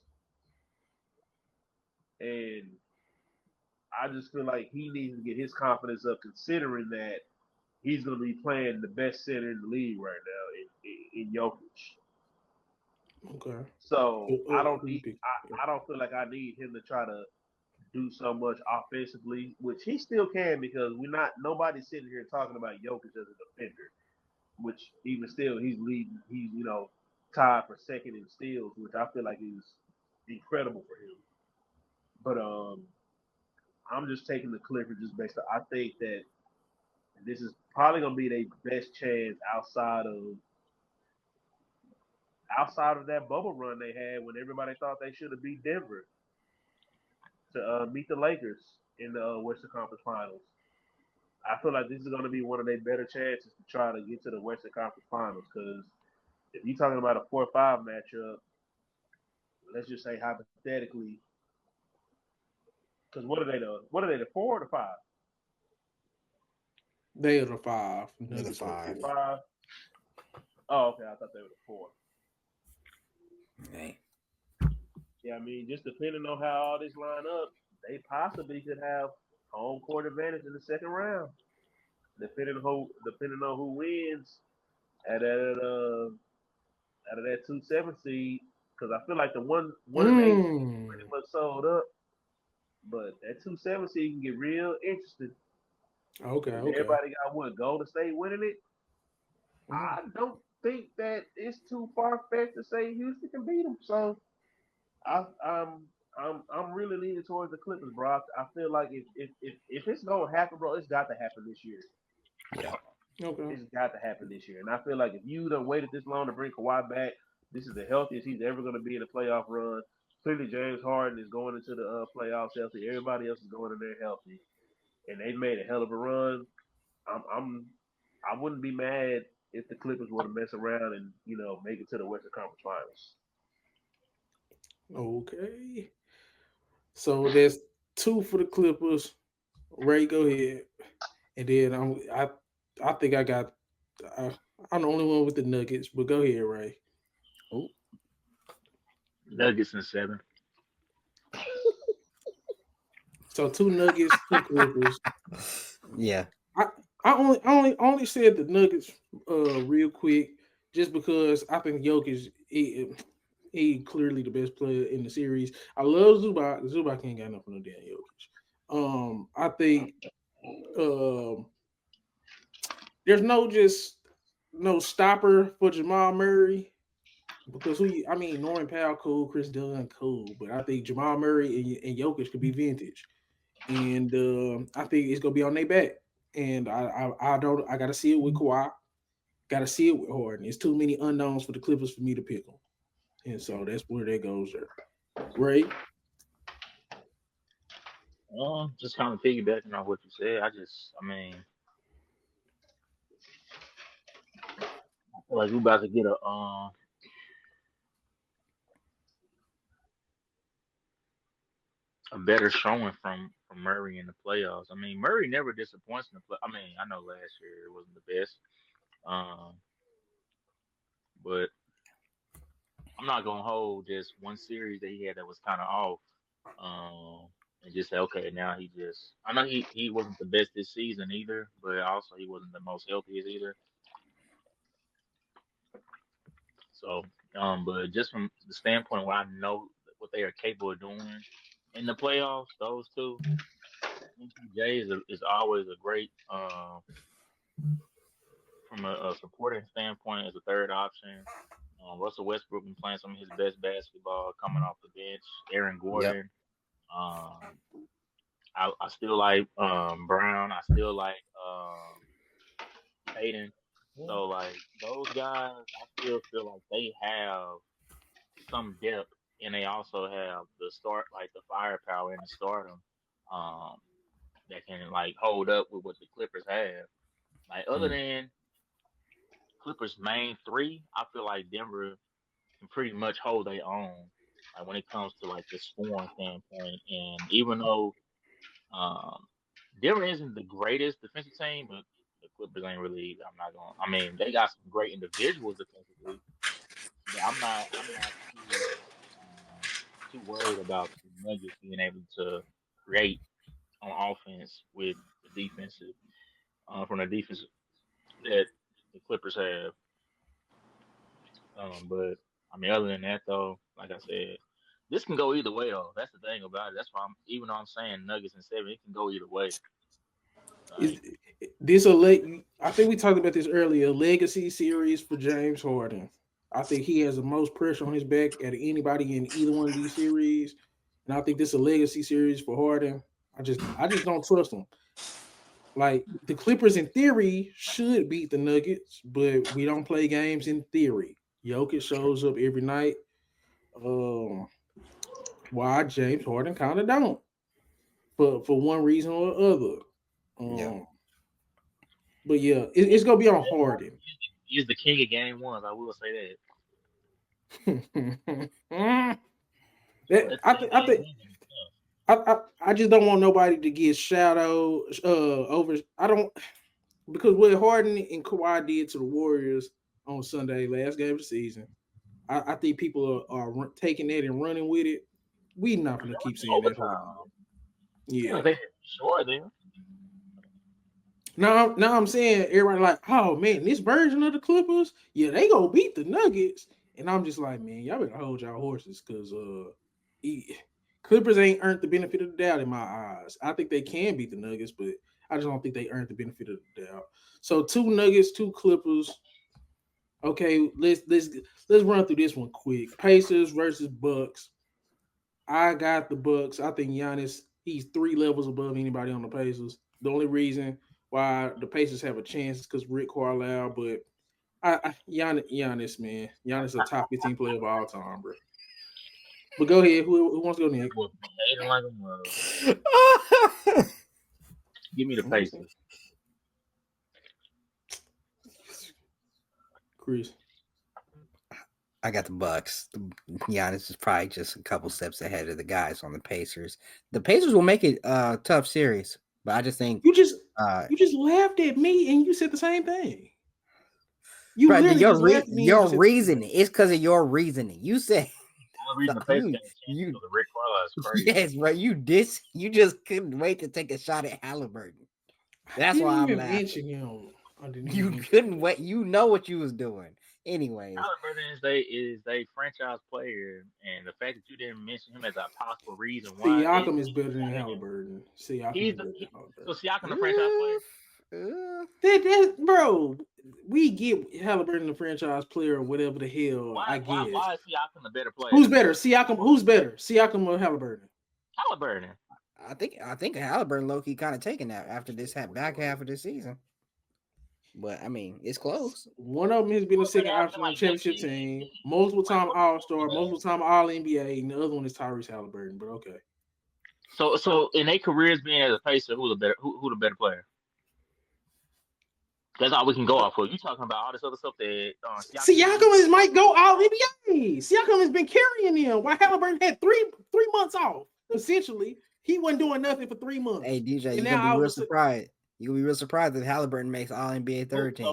And I just feel like he needs to get his confidence up, considering that he's going to be playing the best center in the league right now in Jokic. Okay. So I don't Who you need. pick? I don't feel like I need him to try to do so much offensively, which he still can because nobody's sitting here talking about Jokic as a defender. Which even still he's leading. He's tied for second in steals, which I feel like is incredible for him. But I'm just taking the Clippers just based on. I think that this is probably gonna be their best chance outside of that bubble run they had when everybody thought they should have beat Denver to meet the Lakers in the Western Conference Finals. I feel like this is going to be one of their better chances to try to get to the Western Conference Finals because if you're talking about a 4-5 matchup, let's just say hypothetically, Because what are they the 4 or the 5? They are the 5. They're the 5. 5. Oh, okay. I thought they were the 4. Right. Yeah, I mean, just depending on how all this line up, they possibly could have home court advantage in the second round. Depending on who wins out of that 2-7 seed, because I feel like the 1 and 8 pretty much sold up, but that 2-7 seed can get real interesting. Okay. Everybody got what? Golden State winning it. I don't think that it's too far fetched to say Houston can beat them. So I'm really leaning towards the Clippers, bro. I feel like if it's gonna happen, bro, it's got to happen this year. Yeah. Okay. It's got to happen this year. And I feel like if you done waited this long to bring Kawhi back, this is the healthiest he's ever going to be in a playoff run. Clearly, James Harden is going into the playoffs healthy. Everybody else is going in there healthy, and they made a hell of a run. I wouldn't be mad if the Clippers were to mess around and make it to the Western Conference Finals. Okay. So there's 2 for the Clippers. Ray, go ahead. And then I think I'm the only one with the Nuggets, but go ahead, Ray. Oh, Nuggets in 7. So 2 Nuggets, 2 Clippers. yeah. I only said the Nuggets real quick just because I think Jokic he clearly the best player in the series. I love Zubac. Zubac ain't got nothing on damn Jokic. I think there's no stopper for Jamal Murray because Norman Powell cool, Chris Dunn cool, but I think Jamal Murray and Jokic could be vintage, and I think it's gonna be on their back. And I gotta see it with Kawhi, gotta see it with Harden. It's too many unknowns for the Clippers for me to pick them, and so that's where that goes there. Ray. Just kind of piggybacking on what you said. I feel like we about to get a better showing from Murray in the playoffs. I mean, Murray never disappoints in the play. I mean, I know last year it wasn't the best, but I'm not gonna hold just one series that he had that was kind of off, and just say, okay, now he just. I know he wasn't the best this season either, but also he wasn't the most healthiest either. So, but just from the standpoint where I know what they are capable of doing in the playoffs, those 2, MPJ is always a great, from a supporting standpoint as a third option. Russell Westbrook been playing some of his best basketball coming off the bench. Aaron Gordon. Yep. I still like Brown. I still like Hayden. So like those guys, I still feel like they have some depth, and they also have the firepower in the stardom that can like hold up with what the Clippers have. Like other than Clippers' main 3, I feel like Denver can pretty much hold their own. Like when it comes to like the scoring standpoint, and even though Denver isn't the greatest defensive team, but the Clippers ain't really. They got some great individuals defensively, but I'm not too worried about the Nuggets being able to create on offense with the defensive from the defense that the Clippers have. But other than that, though, like I said, this can go either way. Though that's the thing about it. That's why even though I'm saying Nuggets in 7, it can go either way. I think we talked about this earlier. Legacy series for James Harden. I think he has the most pressure on his back out of anybody in either one of these series, and I think this is a legacy series for Harden. I just don't trust him. Like the Clippers, in theory, should beat the Nuggets, but we don't play games in theory. Jokic shows up every night. Why James Harden kind of don't, for one reason or other. But yeah, it's gonna be on Harden. He's the king of game 1. I will say that. I think I just don't want nobody to get shadowed over. I don't because what Harden and Kawhi did to the Warriors on Sunday, last game of the season. I think people are taking that and running with it. We not gonna keep seeing that. Overtime. Yeah. They sure then. Now I'm saying everybody like, oh man, this version of the Clippers, yeah, they gonna beat the Nuggets, and I'm just like, man, y'all better hold y'all horses because Clippers ain't earned the benefit of the doubt in my eyes. I think they can beat the Nuggets, but I just don't think they earned the benefit of the doubt. So 2 Nuggets, 2 Clippers. Okay, let's run through this one quick. Pacers versus Bucks. I got the Bucks. I think Giannis, he's 3 levels above anybody on the Pacers. The only reason why the Pacers have a chance is because Rick Carlisle, but Giannis, man. Giannis is a top 15 player of all time, bro. But go ahead. Who wants to go next? Hating like a mother. Give me the Pacers. Chris. I got the Bucks. Giannis is probably just a couple steps ahead of the guys on the Pacers. The Pacers will make it a tough series, but I just think you just laughed at me and you said the same thing. You bro, literally just laughed at me. Your reasoning. It's because of your reasoning. You said the only reason the Pacers you the Rick Carlisle is crazy. Yes, bro. You just couldn't wait to take a shot at Halliburton. That's why I'm laughing. You couldn't wait. You know what you was doing. Anyway, Halliburton is they franchise player, and the fact that you didn't mention him as a possible reason why Siakam is better than Halliburton. So Siakam the franchise player. Bro, we get Halliburton the franchise player or whatever the hell. Why is Siakam the better player? Who's better? Who's better? Siakam or Halliburton? Halliburton. I think Halliburton low-key kind of taking that after this back half of the season. But I mean, it's close. One of them has been a second option on the championship team, multiple time All-Star, multiple time All-NBA, and the other one is Tyrese Halliburton. But okay. So in their careers being as a Pacer, who the better player? That's all we can go off of. You talking about all this other stuff that Siakam might go All-NBA. Siakam has been carrying them while Halliburton had three months off. Essentially, he wasn't doing nothing for 3 months. Hey DJ, you're gonna be real surprised. You're gonna be real surprised that Halliburton makes All-NBA third team.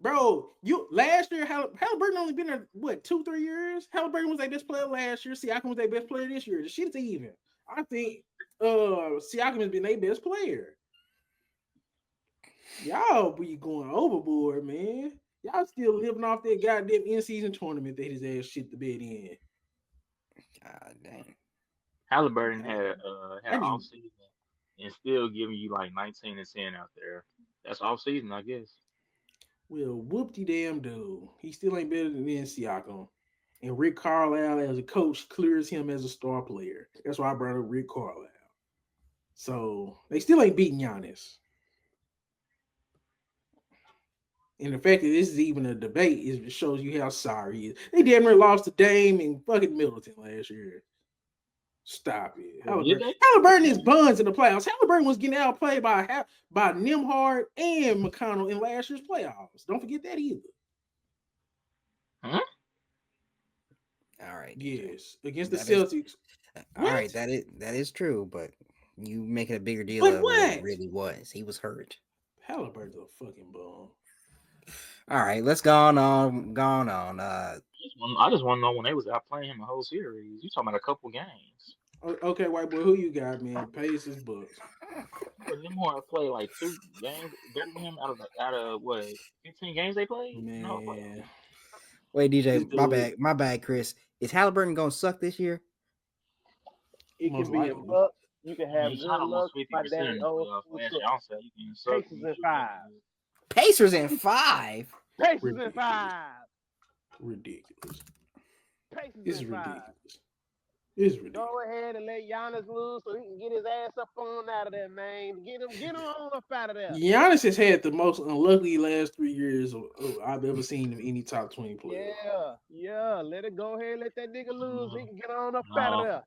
Bro, last year Halliburton only been there 2-3 years. Halliburton was their best player last year. Siakam was their best player this year. The shit's even. I think Siakam has been their best player. Y'all be going overboard, man. Y'all still living off that goddamn in-season tournament that his ass shit the bed in. God damn. Halliburton had off season and still giving you like 19 and 10 out there. That's off season, I guess. Well, whoop-de-damn dude. He still ain't better than Siakam. And Rick Carlisle as a coach clears him as a star player. That's why I brought up Rick Carlisle. So they still ain't beating Giannis. And the fact that this is even a debate it shows you how sorry he is. They damn near lost to Dame and fucking Middleton last year. Stop it. Halliburton is buns in the playoffs. Halliburton was getting outplayed by Nembhard and McConnell in last year's playoffs. Don't forget that either. Huh? All right. Yes, against the Celtics. All right, that is true, but you making a bigger deal of what it really was. He was hurt. Halliburton's a fucking bum. All right, let's go on. I just want to know when they was out playing him the whole series. You talking about a couple games? Okay, white boy, who you got, man? Pacers, Bucks. Them more play like 2 games better than him out of what 15 games they played. Man. No, wait, DJ, my bad, Chris. Is Halliburton gonna suck this year? It can be a Buck. You can have good luck. My daddy Pacers in 5. Pacers in 5. Ridiculous. Pacers in 5. It's ridiculous. Go ahead and let Giannis lose so he can get his ass up on out of there, man. Get him on up out of there. Giannis has had the most unlucky last 3 years I've ever seen of any top 20 player. Yeah. Let it go ahead. Let that nigga lose. He can get on up out of there.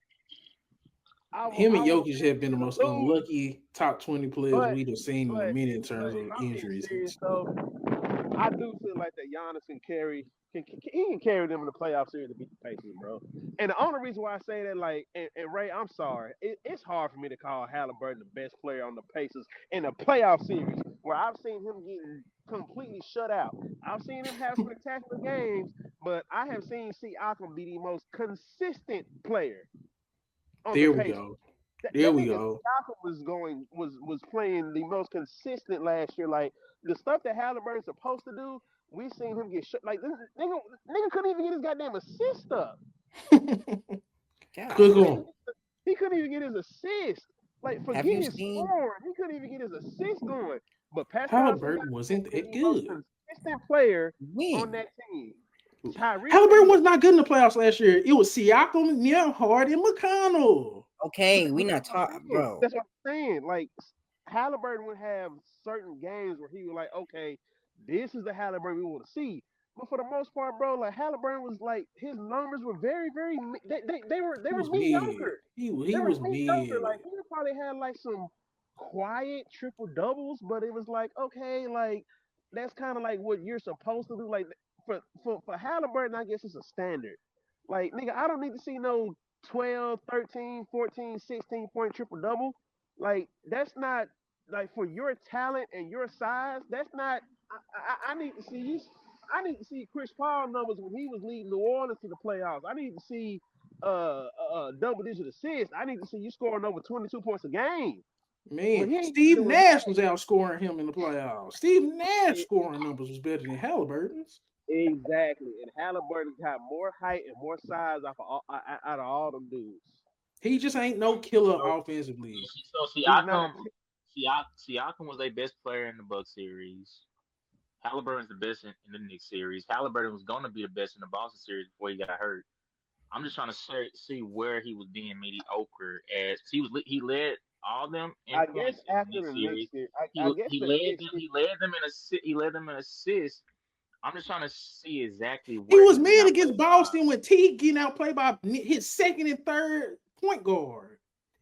Him and I was Jokic have been the most lose, unlucky top 20 players but we've seen in a minute in but terms if of I'm being injuries. serious though, I do feel like that Giannis can carry them in the playoff series to beat the Pacers, bro. And the only reason why I say that, like, and Ray, I'm sorry, it's hard for me to call Halliburton the best player on the Pacers in a playoff series where I've seen him getting completely shut out. I've seen him have spectacular games, but I have seen Siakam be the most consistent player on the There we Pacers. go. That There we nigga go. Siakam was playing the most consistent last year. Like the stuff that Halliburton's supposed to do, we seen him get shut. Like this nigga couldn't even get his goddamn assist up. God, Cook 'em. He couldn't even get his assist. Like have you forget his seen? scoring, he couldn't even get his assist going. But Pascal Halliburton wasn't is that the most good. consistent player on When? that team. Tyrese Halliburton was not good in the playoffs last year. It was Siakam, Nembhard, and McConnell. Okay, we not talking, bro. That's what I'm saying. Like Halliburton would have certain games where he was like, okay, this is the Halliburton we want to see. But for the most part, bro, like Halliburton was like his numbers were very, very they were He was mid. mediocre. He They were was mediocre. mid. Like he probably had like some quiet triple doubles, but it was like, okay, like that's kind of like what you're supposed to do. Like for Halliburton, I guess it's a standard. Like, nigga, I don't need to see no 12, 13, 14, 16 point triple double. Like, that's not like for your talent and your size, that's not I need to see you. I need to see Chris Paul numbers when he was leading New Orleans to the playoffs. I need to see double digit assists. I need to see you scoring over 22 points a game. Man, He ain't Steve doing Nash that. was outscoring him in the playoffs. Steve Nash scoring numbers was better than Halliburton's. Exactly. And Halliburton got more height and more size out of all them dudes. He just ain't no killer offensively. So He's not Siakam was their best player in the Bucks series. Halliburton's the best in the Knicks series. Halliburton was going to be the best in the Boston series before he got hurt. I'm just trying to see where he was being mediocre as he led all them in I points guess in after the the Knicks Knicks series. series, He led them in assists. I'm just trying to see exactly where He was being mid against outplayed Boston when T getting outplayed by his second and third point guard.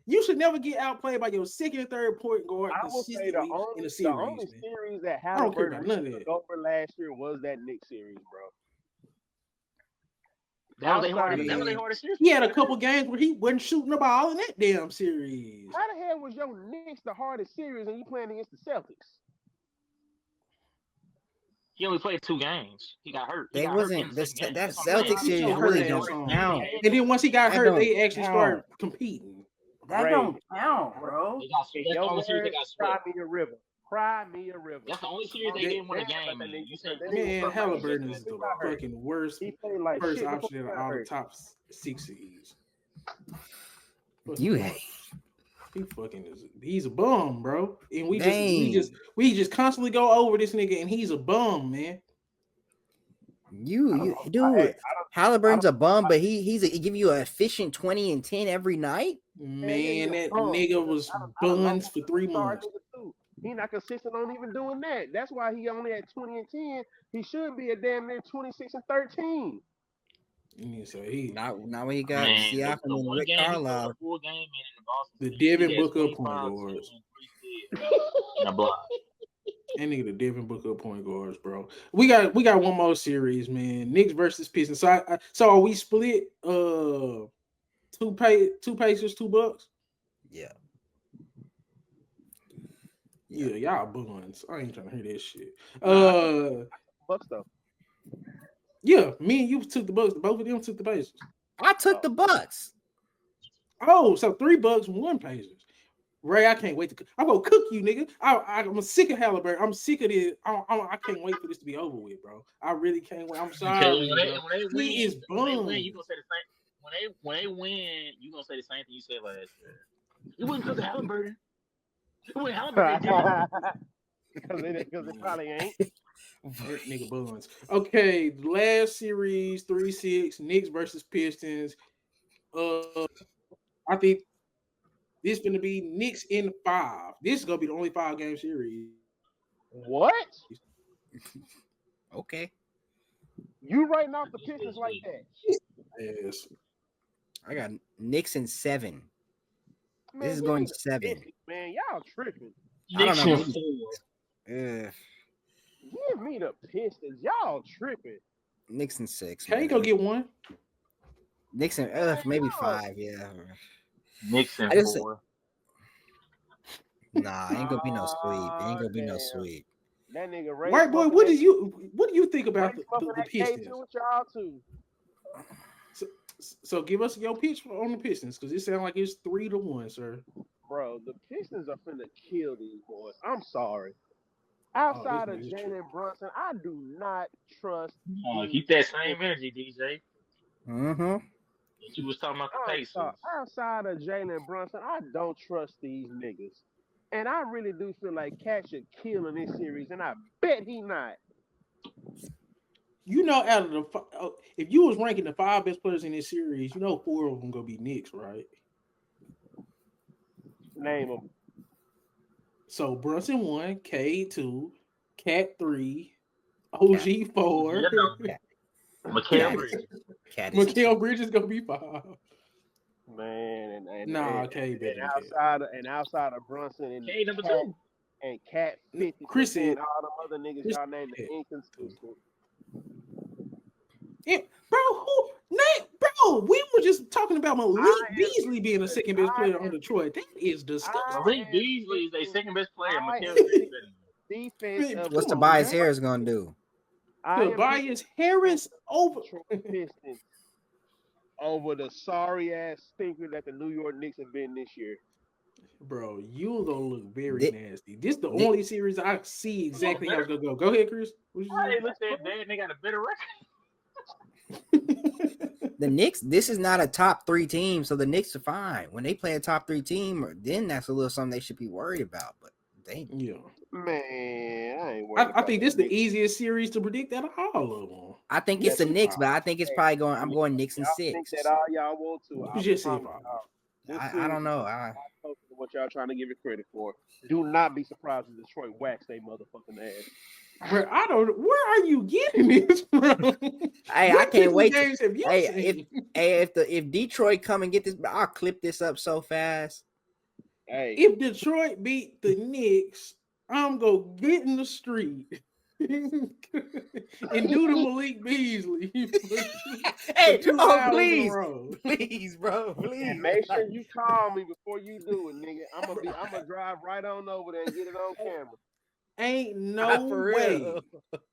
You should never get outplayed by your second and third point guard I will say consistently in a the series. only Man. series that I don't care Halliburton about none of really that. took over last year was that Knicks series, bro. That was their Man, hardest series. he had a couple games where he wasn't shooting the ball in that damn series. How the hell was your Knicks the hardest series and you playing against the Celtics? He only played 2 games. He got hurt. They wasn't that Celtics He series so really hurt don't ass on. count. And then once he got That hurt, don't they actually count. started competing. That Ray. don't count, bro. They got In that's the your only series they words, got cry swept. me a river. Cry me a river. That's the only series they didn't win a game in. You said Man, Halliburton is the fucking worst He played like first shit option before in he got all the hurt. top 6 seeds. You hate. He fucking is. He's a bum, bro. And we Dang. just constantly go over this nigga, and he's a bum, man. Dude, Halliburton's a bum, but he give you an efficient 20 and 10 every night. Man, that nigga was buns for 3 months. He not consistent on even doing that. That's why he only at 20 and 10. He should be at damn near 26 and 13. So he Not when he got Man, Siakam the and one Rick game he played Carlisle. a full game in the Boston the series, Devin he had Booker point 25, 10, guards. and 3 steals in a block. That nigga the Devin Booker point guards, bro. We got one more series, man. Knicks versus Pistons. So are we split? 2 Pacers, 2 Bucks. Yeah. Yeah, y'all buns. I ain't trying to hear that shit. Bucks though. Yeah, me and you took the Bucks. Both of them took the Pacers. I took the Bucks. Oh, so 3 Bucks, 1 Pacers. Ray, I can't wait to. I'm gonna cook you, nigga. I'm sick of Halliburton. I'm sick of this. I can't wait for this to be over with, bro. I really can't wait. I'm sorry. When they win, He is when they bum. win, you gonna say the same. When they win, you gonna say the same thing you said last year. It wasn't because of Halliburton. It wasn't Halliburton. Because it probably ain't. Nigga buns. Okay, the last series, 3-6, Knicks versus Pistons. I think this is gonna be Knicks in 5. This is gonna be the only 5-game series. What? Okay. You writing off the Pistons like that? Yes. I got Knicks in 7. Man, This is give going me the 7. Pistons, man. Y'all tripping. I don't Knicks know. in Maybe, 4. Give me the Pistons. Y'all tripping. Knicks in 6. Can you Man. go get one? Knicks in maybe 5. Yeah. Knicks in I just 4. nah. Ain't gonna be no sweep. Ain't gonna be no Damn. sweep. That nigga Ray White boy, smoking what that- do you think Ray about smoking the that Pistons? K2 with y'all too. So give us your pitch on the Pistons because it sounds like it's 3-1, sir. Bro, the Pistons are finna kill these boys. I'm sorry. Oh, Outside this of nigga's true. Jalen Brunson, I do not trust. Keep that same energy, DJ. Mm-hmm. You was talking about the Pacers. Outside of Jalen Brunson, I don't trust these niggas. And I really do feel like Cat should kill in this series, and I bet he not. You know, out of the if you was ranking the 5 best players in this series, you know 4 of them gonna be Knicks, right? Name them. So Brunson 1, K 2, Cat 3, OG 4. You know, Mikal Bridges. Cat is Mikal Bridges gonna be 5. Man, K better and outside of Brunson and K number Cat 2. and Cat 50, Chris said- and all them other niggas Chris y'all named said- inconsistent. Yeah, bro, we were just talking about Malik Beasley being the second best player on Detroit. That is disgusting. Malik Beasley is their second best player. I Mikal am Bridges better than him. Defense of What's Come on, Tobias man. Harris gonna do? Tobias Harris over. Detroit Pistons over the sorry ass stinker that the New York Knicks have been this year. Bro, you gonna look very Thi- nasty. This the thi- only series I see exactly how it's gonna go. Go ahead, Chris. What you Why they saying? look that bad and they got a better record? The Knicks, this is not a top 3 team, so the Knicks are fine. When they play a top 3 team, then that's a little something they should be worried about. But they Yeah, Man, I ain't worried. I think this is the easiest series to predict out of all of them. I think it's the Yes, Knicks, but I think it's probably going. I'm going Knicks in Y'all think 6. that all y'all want to. You just said promise 5. y'all, this I series don't know. is closer to what y'all trying to give it credit for. Do not be surprised if Detroit wax they motherfucking ass. Bro, I don't. Where are you getting this from? Hey, I What can't wait. Games have you seen? If Detroit come and get this, I'll clip this up so fast. Hey, If Detroit beat the Knicks, I'm gonna get in the street and do the Malik Beasley. Hey, for 2 oh hours in a please, row. please, bro, please. and make sure you call me before you do it, nigga. I'm gonna drive right on over there and get it on camera. Ain't no For way. real.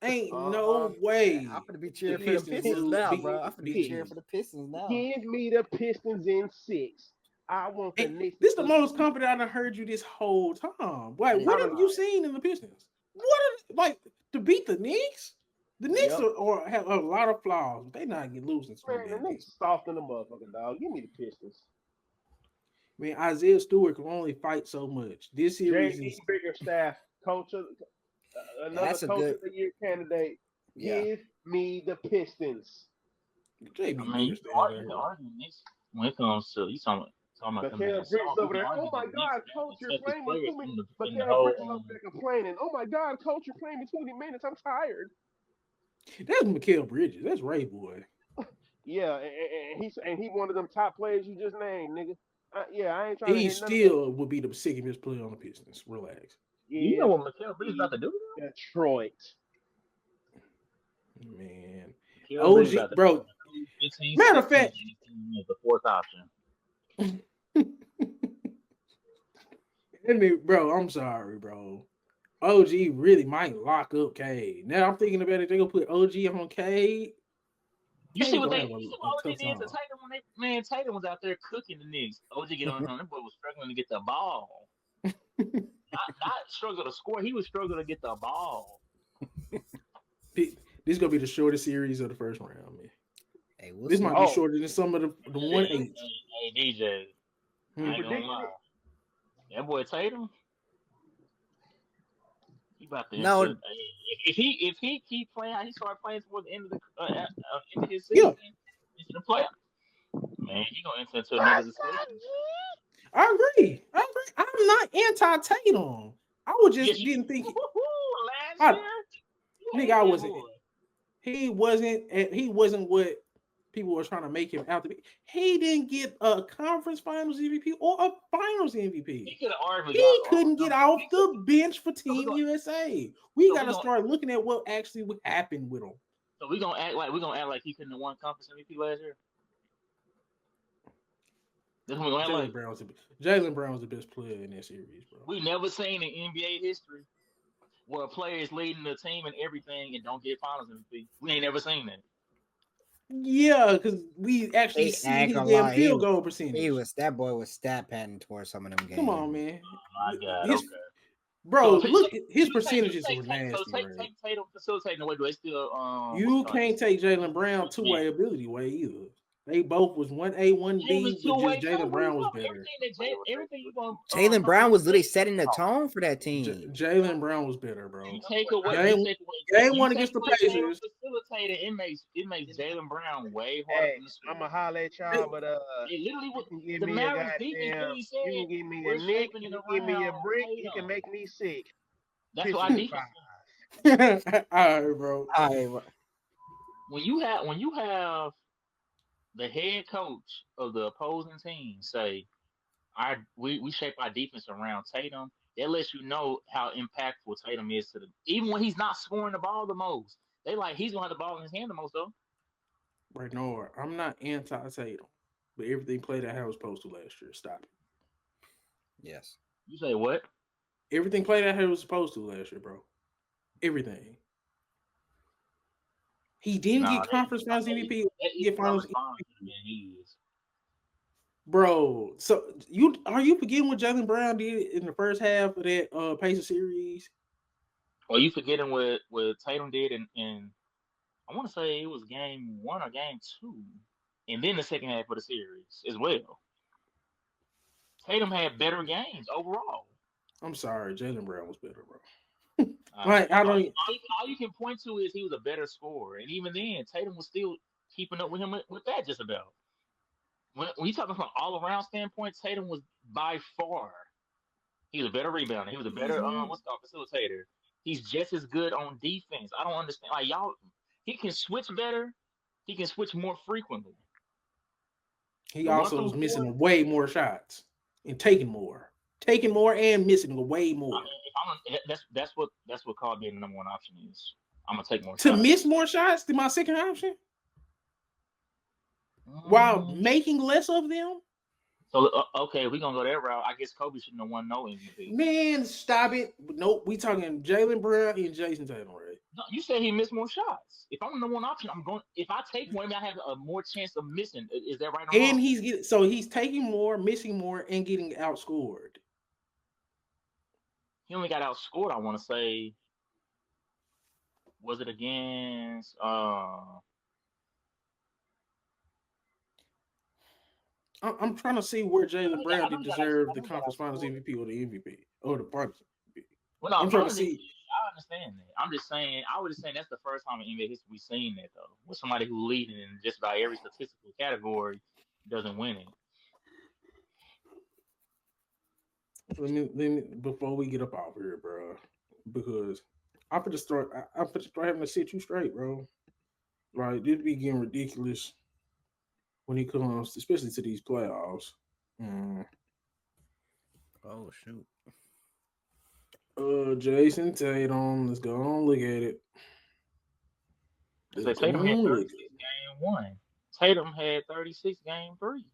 Ain't Uh-huh. no way. I'm gonna be cheering The for the Pistons Pistons will now, beat bro. I'm gonna be the cheering Knicks. for the Pistons now. Give me the Pistons in 6. I want the And Knicks. this is the most confident I've heard you this whole time. Like, what have you seen in the Pistons? Like to beat the Knicks? The Knicks are have a lot of flaws. They not get losing. Man, the Knicks soft in the motherfucking dog. Give me the Pistons. Man, Isaiah Stewart can only fight so much. This series JD is Bickerstaff, coach of another That's a coach good- of the year candidate. Yeah. Give me the Pistons. JB I mean, you Bickerstaff. argue this when it comes to you talking about them Mikal being Bridges soft, over you there. can Oh argue my the God, Knicks coach, the you're toughest playing players with too many. in the Mikal whole. Bridges over there complaining. Oh my God, coach, you're playing me too many minutes. I'm tired. That's Mikal Bridges. That's Ray Boy. Yeah, and he one of them top players you just named, nigga. Yeah, I ain't trying to He hear none of still would be the second best player on the Pistons. Relax. that. You Yeah, know what Mikal Bridges about to do? Detroit. Man. Mikal Bridges about OG, to bro. do 15, Matter of 16, fact, 18 is the fourth option. bro, I'm sorry, bro. OG really might lock up Cade. Now I'm thinking about it. They gonna put OG on Cade. You see what they Cade gonna did have to a tough Tatum time. when Tatum was out there cooking the Knicks. OG get on him. That boy was struggling to get the ball. not struggle to score. He was struggling to get the ball. This is gonna be the shortest series of the first round, man. Hey, we'll This see. might be shorter than some of the 1-8. Hey, DJ. I ain't gonna lie. That boy Tatum. He about to No. if he keep playing how he started playing towards the end of the end of his season into the playoffs, man, he gonna enter into another discussion. I agree. I'm not anti-Tatum. I would just didn't think last year. nigga, I wasn't. He wasn't what people were trying to make him out to be. He didn't get a conference finals MVP or a finals MVP. He could have arguably He got couldn't get off the bench for Team gonna- USA. We so got we to gonna- start looking at what actually happened with him. So we're gonna act like he couldn't have won conference MVP last year. That's what we're gonna act like. Jaylen Brown was the best player in that series, bro. We never seen in NBA history where a player is leading the team and everything and don't get finals MVP. We ain't never seen that. Yeah, because we actually He see ain't his gonna damn lie, field goal percentage. That boy was stat padding towards some of them games. Come on, man. Oh my God, His, okay. Bro, So, look, his you percentages take were nasty. take Tatum facilitating away. Do they still You can't take Jaylen Brown two-way ability way either. They both was 1A, 1B, but just Jaylen Brown was better. Everything you gonna Jaylen Brown was literally setting the tone for that team. Jaylen Brown was better, bro. You take away game one against the Pacers. Facilitated, it makes Jaylen Brown way harder. Hey, I'ma holler at y'all, but it literally was you can give the me a Mavericks defense. goddamn, He said, you can give me a we're nick, shaping you it can give me a around brick, you Tatum. can make me sick. That's what I defense. All right, bro. When you have the head coach of the opposing team say, we shape our defense around Tatum, that lets you know how impactful Tatum is to even when he's not scoring the ball the most. They like he's gonna have the ball in his hand the most though. Right, no, I'm not anti-Tatum, but everything played out how it was supposed to last year. Stop it. Yes. You say what? Everything played out how it was supposed to last year, bro. Everything. He didn't get conference finals MVP. Get finals MVP. Bro, so are you forgetting what Jaylen Brown did in the first half of that Pacers series? Or you forgetting what Tatum did in I want to say it was game 1 or game 2, and then the second half of the series as well. Tatum had better games overall. I'm sorry, Jaylen Brown was better, bro. Like I don't. All you can point to is he was a better scorer, and even then, Tatum was still keeping up with him with that just about. When you talking from all around standpoint, Tatum was by far. He was a better rebounder. He was a better facilitator. He's just as good on defense. I don't understand. Like y'all, he can switch better. He can switch more frequently. He also was missing way more shots and taking more and missing way more. I mean, that's what called being the number one option is. I'm gonna take more to shots. Miss more shots than my second option, while making less of them. So okay, we're gonna go that route. I guess Kobe shouldn't have won no MVP. Man, stop it! Nope, we talking Jaylen Brown and Jason Tatum, right? No, you said he missed more shots. If I'm the number one option, I'm going. If I take one, I have a more chance of missing. Is that right? Or and wrong? He's taking more, missing more, and getting outscored. He only got outscored. I want to say, was it against? I'm trying to see where Jaylen Brown did deserve the conference finals MVP or the MVP or the finals MVP. Well, no, I'm trying to see. I understand that. I'm just saying. I was just saying that's the first time in NBA history we've seen that though, with somebody who leading in just about every statistical category doesn't win it. Let me before we get up off here, bro, because I'm gonna start having to sit you straight, bro. Like this be getting ridiculous when he comes, especially to these playoffs. Oh shoot. Jason Tatum, let's go on look at it. So Tatum had 36 game 1. Tatum had 36 game 3.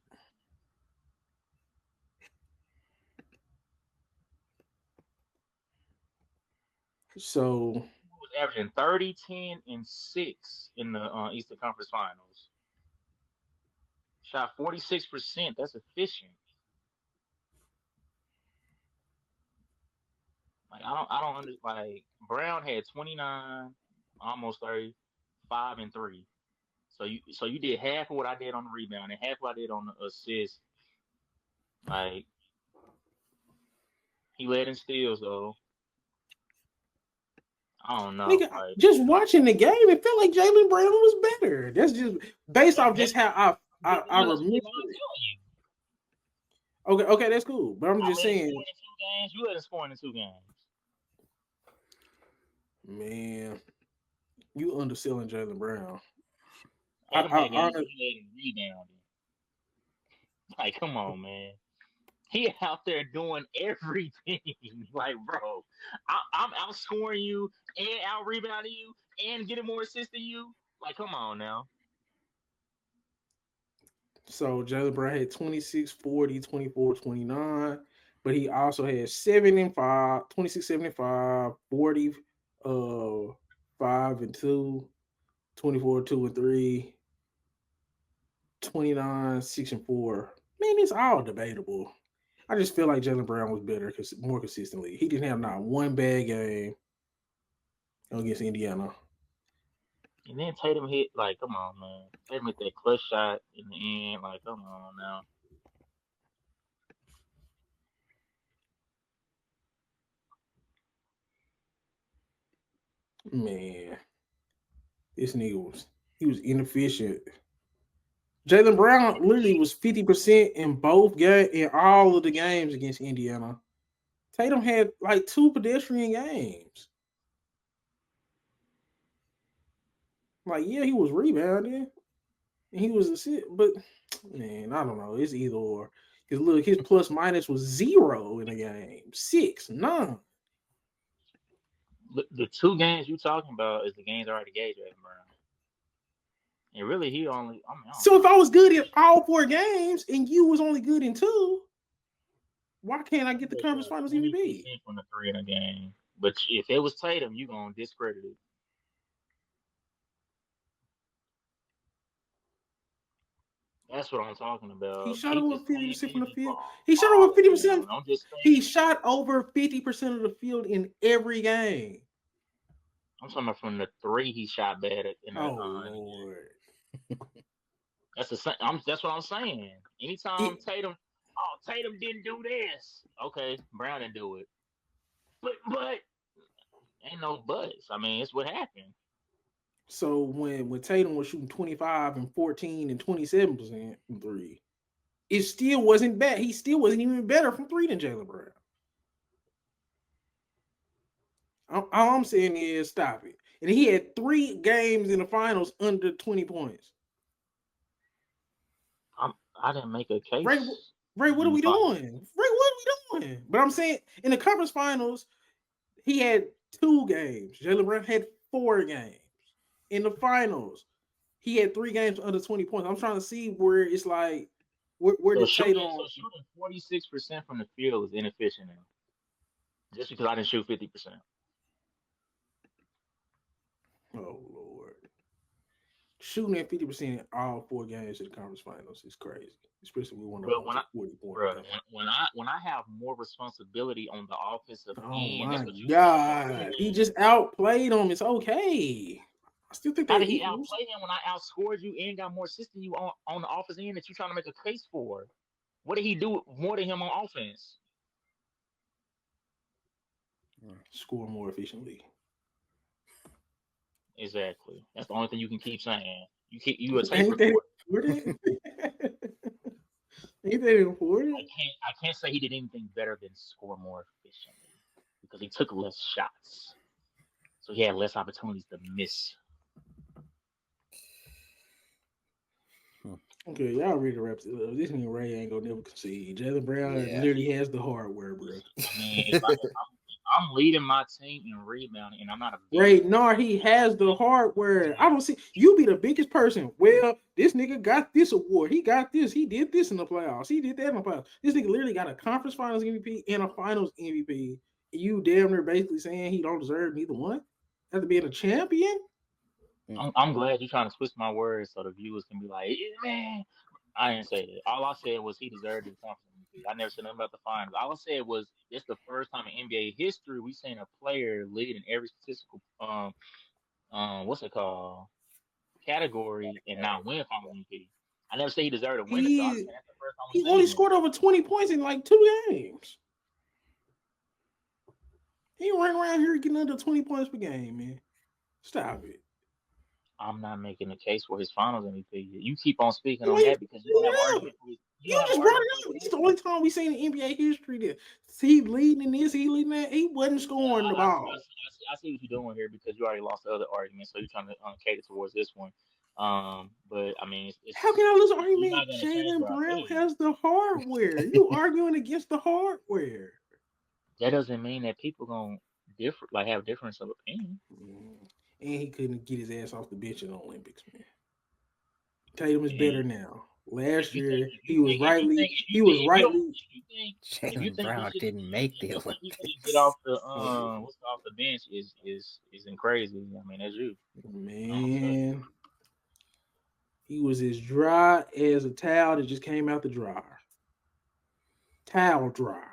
So he was averaging 30, 10, and 6 in the Eastern Conference Finals. Shot 46%. That's efficient. Like I don't understand. Like Brown had 29, almost 30, 5 and 3. So you did half of what I did on the rebound and half what I did on the assist. Like he led in steals though. I don't know. Nigga, just watching the game, it felt like Jaylen Brown was better. That's just based off just how I remember. Okay, that's cool. But I'm just saying. You let him score in 2 games. Man, you underselling Jaylen Brown. Tatum I had games where he led in rebounding. Like, come on, man. He out there doing everything. Like, bro, I'm outscoring you and out rebounding you and getting more assists than you. Like, come on now. So Jalen Brown had 26, 40, 24, 29, but he also had 7 and 5, 26, 75, 40, 5 and 2, 24, 2 and 3, 29, 6 and 4. Man, it's all debatable. I just feel like Jalen Brown was better because more consistently. He didn't have not one bad game against Indiana. And then Tatum hit, like, come on, man. Tatum hit that clutch shot in the end. Like, come on now. Man, this nigga was inefficient. Jalen Brown literally was 50% in all of the games against Indiana. Tatum had like 2 pedestrian games. Like, yeah, he was rebounding and he was assist, but man, I don't know. It's either or. Because look, his plus minus was 0 in the game. 6, 9. The 2 games you talking about is the games I already gave Jalen Brown. And really, he only. I mean, So if I was good in all 4 games and you was only good in 2, why can't I get the conference finals MVP? From the 3 in a game. But if it was Tatum, you gonna discredit it. That's what I'm talking about. He shot over 50% from the field. He shot shot over 50%. I'm just saying. He shot over 50% of the field in every game. I'm talking about from the 3 he shot bad at. Lord. That's what I'm saying. Anytime Tatum didn't do this. Okay, Brown didn't do it. But ain't no buts. I mean, it's what happened. So when Tatum was shooting 25 and 14 and 27% from 3, it still wasn't bad. He still wasn't even better from 3 than Jalen Brown. All I'm saying is stop it. And he had 3 games in the finals under 20 points. I didn't make a case. Ray, what are we doing? But I'm saying in the conference finals, he had 2 games. Jalen Brown had 4 games. In the finals, he had 3 games under 20 points. I'm trying to see where it's like, where did Tatum? So shooting 46% from the field is inefficient now. Just because I didn't shoot 50%. Oh Lord, shooting at 50% in all 4 games of the conference finals is crazy. Especially we want to 40 points. When I have more responsibility on the offensive end, my God, he just outplayed him. It's okay. I still think how did he outplay him when I outscored you and got more assists than you on the offensive end that you're trying to make a case for? What did he do more than him on offense? Score more efficiently. Exactly. That's the only thing you can keep saying. You a tape recorder. Ain't that important? I can't say he did anything better than score more efficiently because he took less shots, so he had less opportunities to miss. Okay, y'all ready to wrap it up. This nigga Ray ain't gonna never concede. Jalen Brown literally has the hardware, bro. I mean, I'm leading my team in rebounding, and I'm not a Ray. No, he has the hardware. I don't see you be the biggest person. Well, this nigga got this award. He got this. He did this in the playoffs. He did that in the playoffs. This nigga literally got a conference finals MVP and a finals MVP. You damn near basically saying he don't deserve neither one after being a champion. I'm glad you're trying to twist my words so the viewers can be like, man. I didn't say that. All I said was he deserved the conference MVP. I never said nothing about the finals. All I said was it's the first time in NBA history we've seen a player lead in every statistical what's it called category and not win finals MVP. I never said he deserved to win it. So I said that's the first time he only scored over 20 points in like 2 games. He running around here getting under 20 points per game, man. Stop it. I'm not making a case for his finals MVP. You keep on speaking on that because you don't have argument for you just brought it up. It's the only time we seen in NBA history that he leading in this, he leading that. He wasn't scoring the ball. I see what you're doing here because you already lost the other argument, so you're trying to cater towards this one. But I mean, it's How can I lose an you're not argument? gonna change Jaylen what I Brown said. has the hardware. You arguing against the hardware. That doesn't mean that people gonna have difference of opinion. And he couldn't get his ass off the bench in the Olympics, man. Tatum is And better now. Last year, if you think if you don't if you Jalen think he Brown should didn't make the if you think he should get Olympics. off the bench is crazy. I mean, that's you. Man, he was as dry as a towel that just came out the dryer. Towel dry.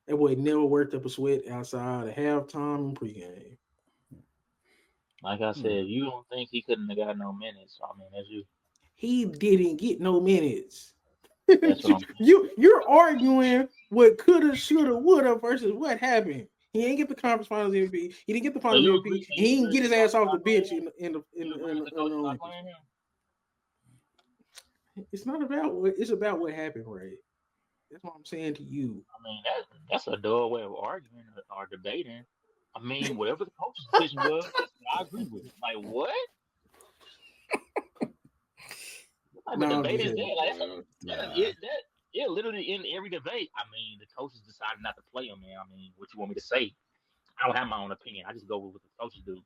That boy never worked up a sweat outside of halftime and pregame. Like I said, you don't think he couldn't have got no minutes. I mean, that's you. He didn't get no minutes. That's what I'm saying. You're arguing what coulda, shoulda, woulda versus what happened. He ain't get the conference finals MVP. He didn't get the So finals you MVP. agree? So And he you didn't agree get with his the ass coach off the not bench playing him? in You agree with the the coach not Olympics. playing him? It's not about what it's about what happened, Ray. That's what I'm saying to you. I mean, that's a dull way of arguing or debating. I mean, whatever the coach's decision was, that's what I agree with. Like what? What type of No, I'm debate just is saying. that? Like yeah, literally in every debate. I mean, the coaches decided not to play him, man. I mean, what you want me to say? I don't have my own opinion. I just go with what the coaches do.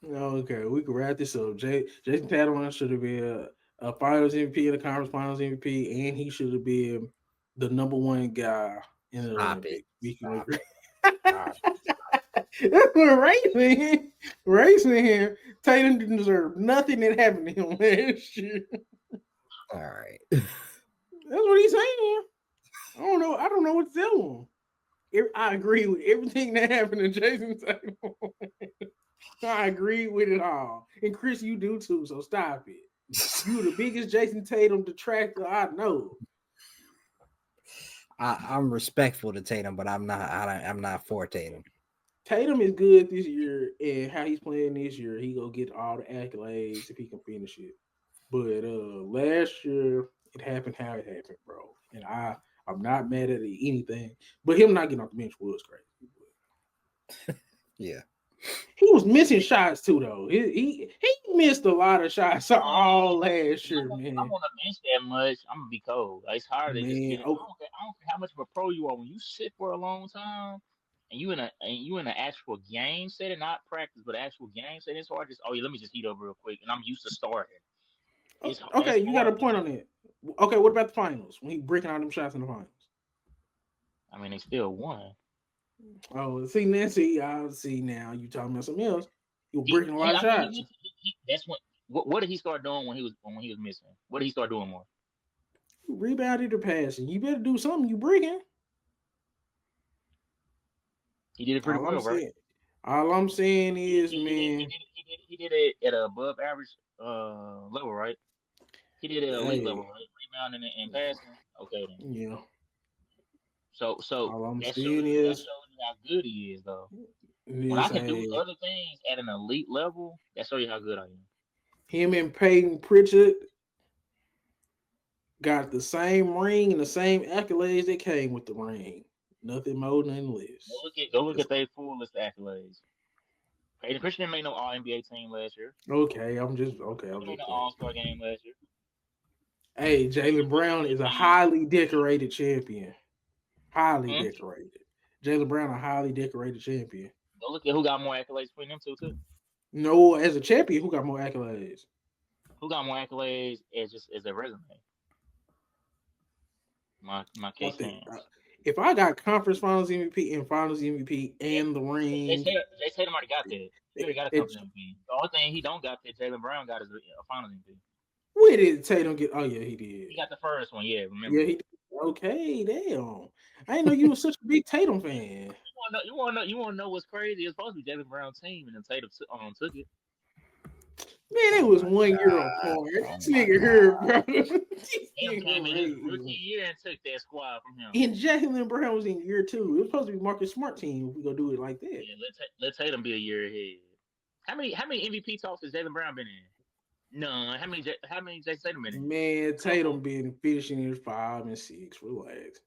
Okay, we can wrap this up. Jason Tatum should have been a Finals MVP and a Conference Finals MVP, and he should have been the number one guy in the Olympics. We can agree. That's what Ray saying. Tatum didn't deserve nothing that happened to him last year. All right. That's what he's saying. I don't know what to tell him. I agree with everything that happened to Jason Tatum. I agree with it all. And Chris, you do too, so stop it. You the biggest Jason Tatum detractor I know. I'm respectful to Tatum, but I'm not for Tatum. Tatum is good this year, and how he's playing this year, he gonna get all the accolades if he can finish it. But last year it happened how it happened, bro. And I'm not mad at anything. But him not getting off the bench was crazy. Yeah. He was missing shots too, though. He missed a lot of shots all last year, man. I'm on the bench that much. I'm gonna be cold. Like, it's hard to just get it. I don't care how much of a pro you are. When you sit for a long time and you in an actual game setting, not practice, but actual game setting, it's hard. Let me just heat up real quick, and I'm used to starting. Okay, you got a point on that. Okay, what about the finals? When he breaking all them shots in the finals? I mean, they still won. Oh, see, Nancy, I see now. You talking about something else? You were breaking a lot of shots. That's what did he start doing when he was missing? What did he start doing more? You rebounded or passing. You better do something. You breaking. He did it pretty well, right? All I'm saying is, man, he did it at an above average level, right? He did it at elite level, right? Rebounding and passing. Okay, then. Yeah. So all I'm that saying shows you how good he is, though. When I can do do other things at an elite level, that shows you how good I am. Him and Peyton Pritchard got the same ring and the same accolades that came with the ring. Nothing more, nothing less. Go look at their full list of accolades. Peyton Pritchard didn't make no All NBA team last year. Okay, I'm just made an All-Star game last year. Hey, Jaylen Brown is a highly decorated champion. Highly decorated. Jaylen Brown, a highly decorated champion. Go look at who got more accolades between them two, too. No, as a champion, who got more accolades? Who got more accolades as a resume? My case stands. If I got conference finals MVP and finals MVP and the ring, Jay Tatum already got that. He already got a conference MVP. The only thing he don't got that Jaylen Brown got is a finals MVP. Where did Tatum get? Oh yeah, he did. He got the first one. Yeah, remember? Yeah, he did. Okay, damn. I didn't know you were such a big Tatum fan. You want to know what's crazy? It's supposed to be Jaylen Brown's team, and then Tatum took it. Man, it was 1 year apart. This nigga here, bro. He came in his rookie year and took that squad from him. And Jaylen Brown was in year 2. It was supposed to be Marcus Smart team if we gonna do it like that. Yeah, let Tatum be a year ahead. How many MVP talks has Jaylen Brown been in? None. How many Jason Tatum been in? Man, Tatum been finishing in 5 and 6. Relax.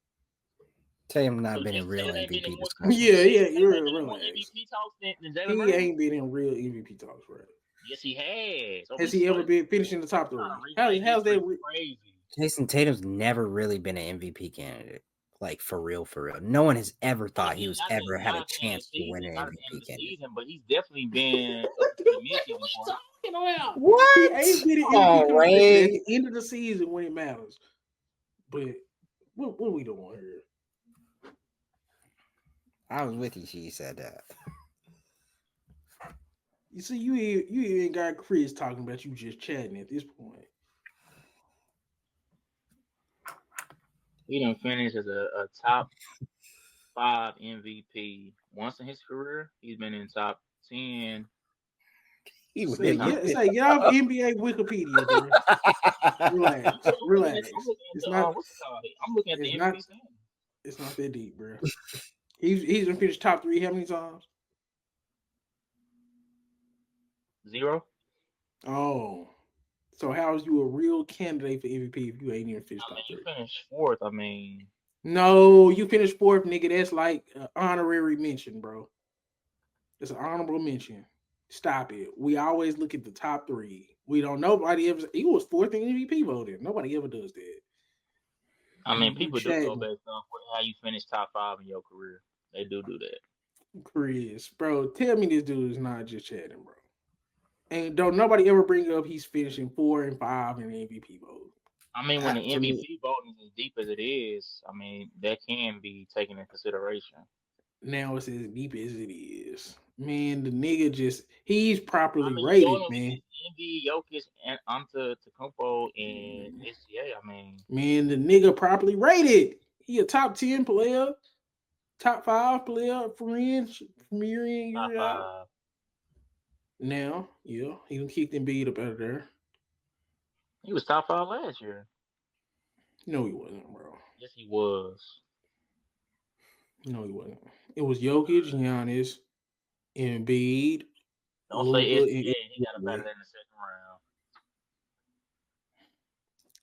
Tatum not So been in Jason real Tatum ain't been in MVP more. discussion. Yeah, Jason Tatum you're ain't been in more relax. MVP talks than Jalen He Brown. ain't been in real MVP talks, right? Yes, he has. Oh, Has he's he ever straight- been finishing the top three? trying to rewrite How's that? history crazy? Jason Tatum's never really been an MVP candidate. Like, for real. No one has ever thought he was ever had a chance to win an not at the end MVP of the candidate. season, but he's definitely been up to the midseason What part. you talking about? What? He ain't been in Come on, MVP conversation Ray. at the end of the season when it matters. But what are we doing here? I was with you. She said that. You see, you even got Chris talking about you just chatting at this point. He done finished as a top 5 MVP once in his career. He's been in top 10. He was Say, get off NBA Wikipedia, bro. Relax. It's not. I'm looking at the MVP standing. It's not that deep, bro. He's gonna finish top 3 how many times? 0. Oh, so how is you a real candidate for MVP if you ain't even finished top 3? You finished 4th. I mean, no, you finished 4th, nigga. That's like an honorary mention, bro. It's an honorable mention. Stop it. We always look at the top 3. We don't. Nobody ever. He was 4th in MVP voting. Nobody ever does that. I mean, people do go based off how you finish top 5 in your career. They do that. Chris, bro, tell me this dude is not just chatting, bro. And don't nobody ever bring up he's finishing 4 and 5 in the MVP vote. I mean, when the MVP voting is as deep as it is, I mean, that can be taken into consideration. Now it's as deep as it is. Man, the nigga he's properly rated, man. Embiid, Jokic, and Antetokounmpo and SGA, I mean. Man, the nigga properly rated. He a top 10 player, top 5 player from year in, year out. Now, yeah, he done kicked Embiid up out of there. He was top 5 last year. No, he wasn't, bro. Yes, he was. No, he wasn't. It was Jokic, Giannis, Embiid. Don't say SGA. He got a better than the second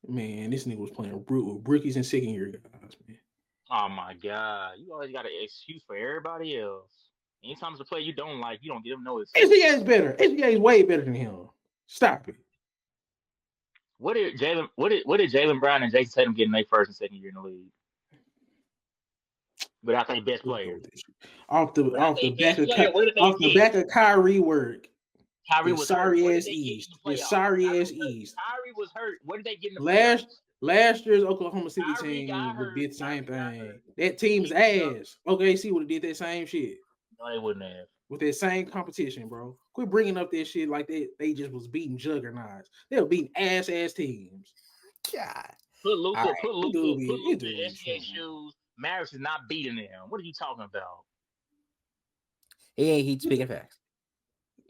round. Man, this nigga was playing with rookies and second year guys, man. Oh my God. You always got an excuse for everybody else. Anytime it's a player you don't like, you don't give them no excuse. SGA is better. SGA is way better than him. Stop it. What did Jalen Brown and Jason Tatum get in their first and second year in the league? Without their best player. Off the back of Kyrie work. Kyrie was sorry ass East. Sorry ass East. Kyrie was hurt. What did they get in the playoffs? Last year's Oklahoma City team did the same thing. That team's ass. OKC would have did that same shit. No, they wouldn't have. With that same competition, bro. Quit bringing up that shit like they just was beating juggernauts. They were beating ass teams. God. Put Luka in SGA shoes. Mavs is not beating them. What are you talking about? He's speaking facts.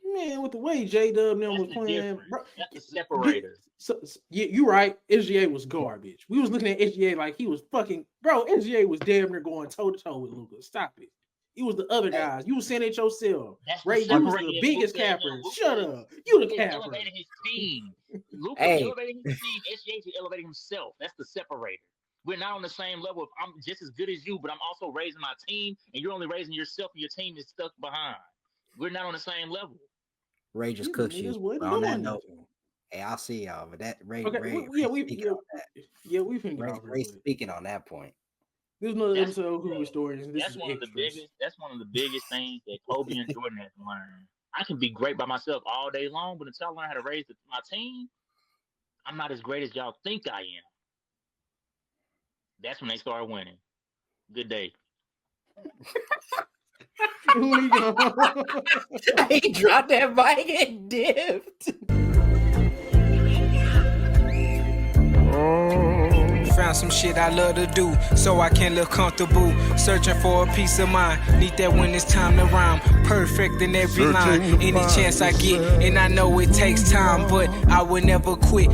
Man, with the way J-Dub them was playing, bro, that's the separator. So, you right. SGA was garbage. We was looking at SGA like he was fucking, bro. SGA was damn near going toe to toe with Luka. Stop it. It was the other guys. You was saying it yourself. Ray, you was the biggest capper. Shut up. You the capper. Elevating his team. Luka elevating his team. SGA is elevating himself. That's the separator. We're not on the same level. I'm just as good as you, but I'm also raising my team, and you're only raising yourself, and your team is stuck behind. We're not on the same level. Ray just cooks you. On that note, hey, I'll see y'all. But that Ray, we've been Ray speaking on that point. There's another episode of Who Historians. That's one of the biggest things that Kobe and Jordan have learned. I can be great by myself all day long, but until I learn how to raise my team, I'm not as great as y'all think I am. That's when they start winning. Good day. He dropped that mic and dipped. Found some shit I love to do, so I can look comfortable. Searching for a peace of mind. Need that when it's time to rhyme. Perfect in every line. Any chance I get, and I know it takes time, but I will never quit.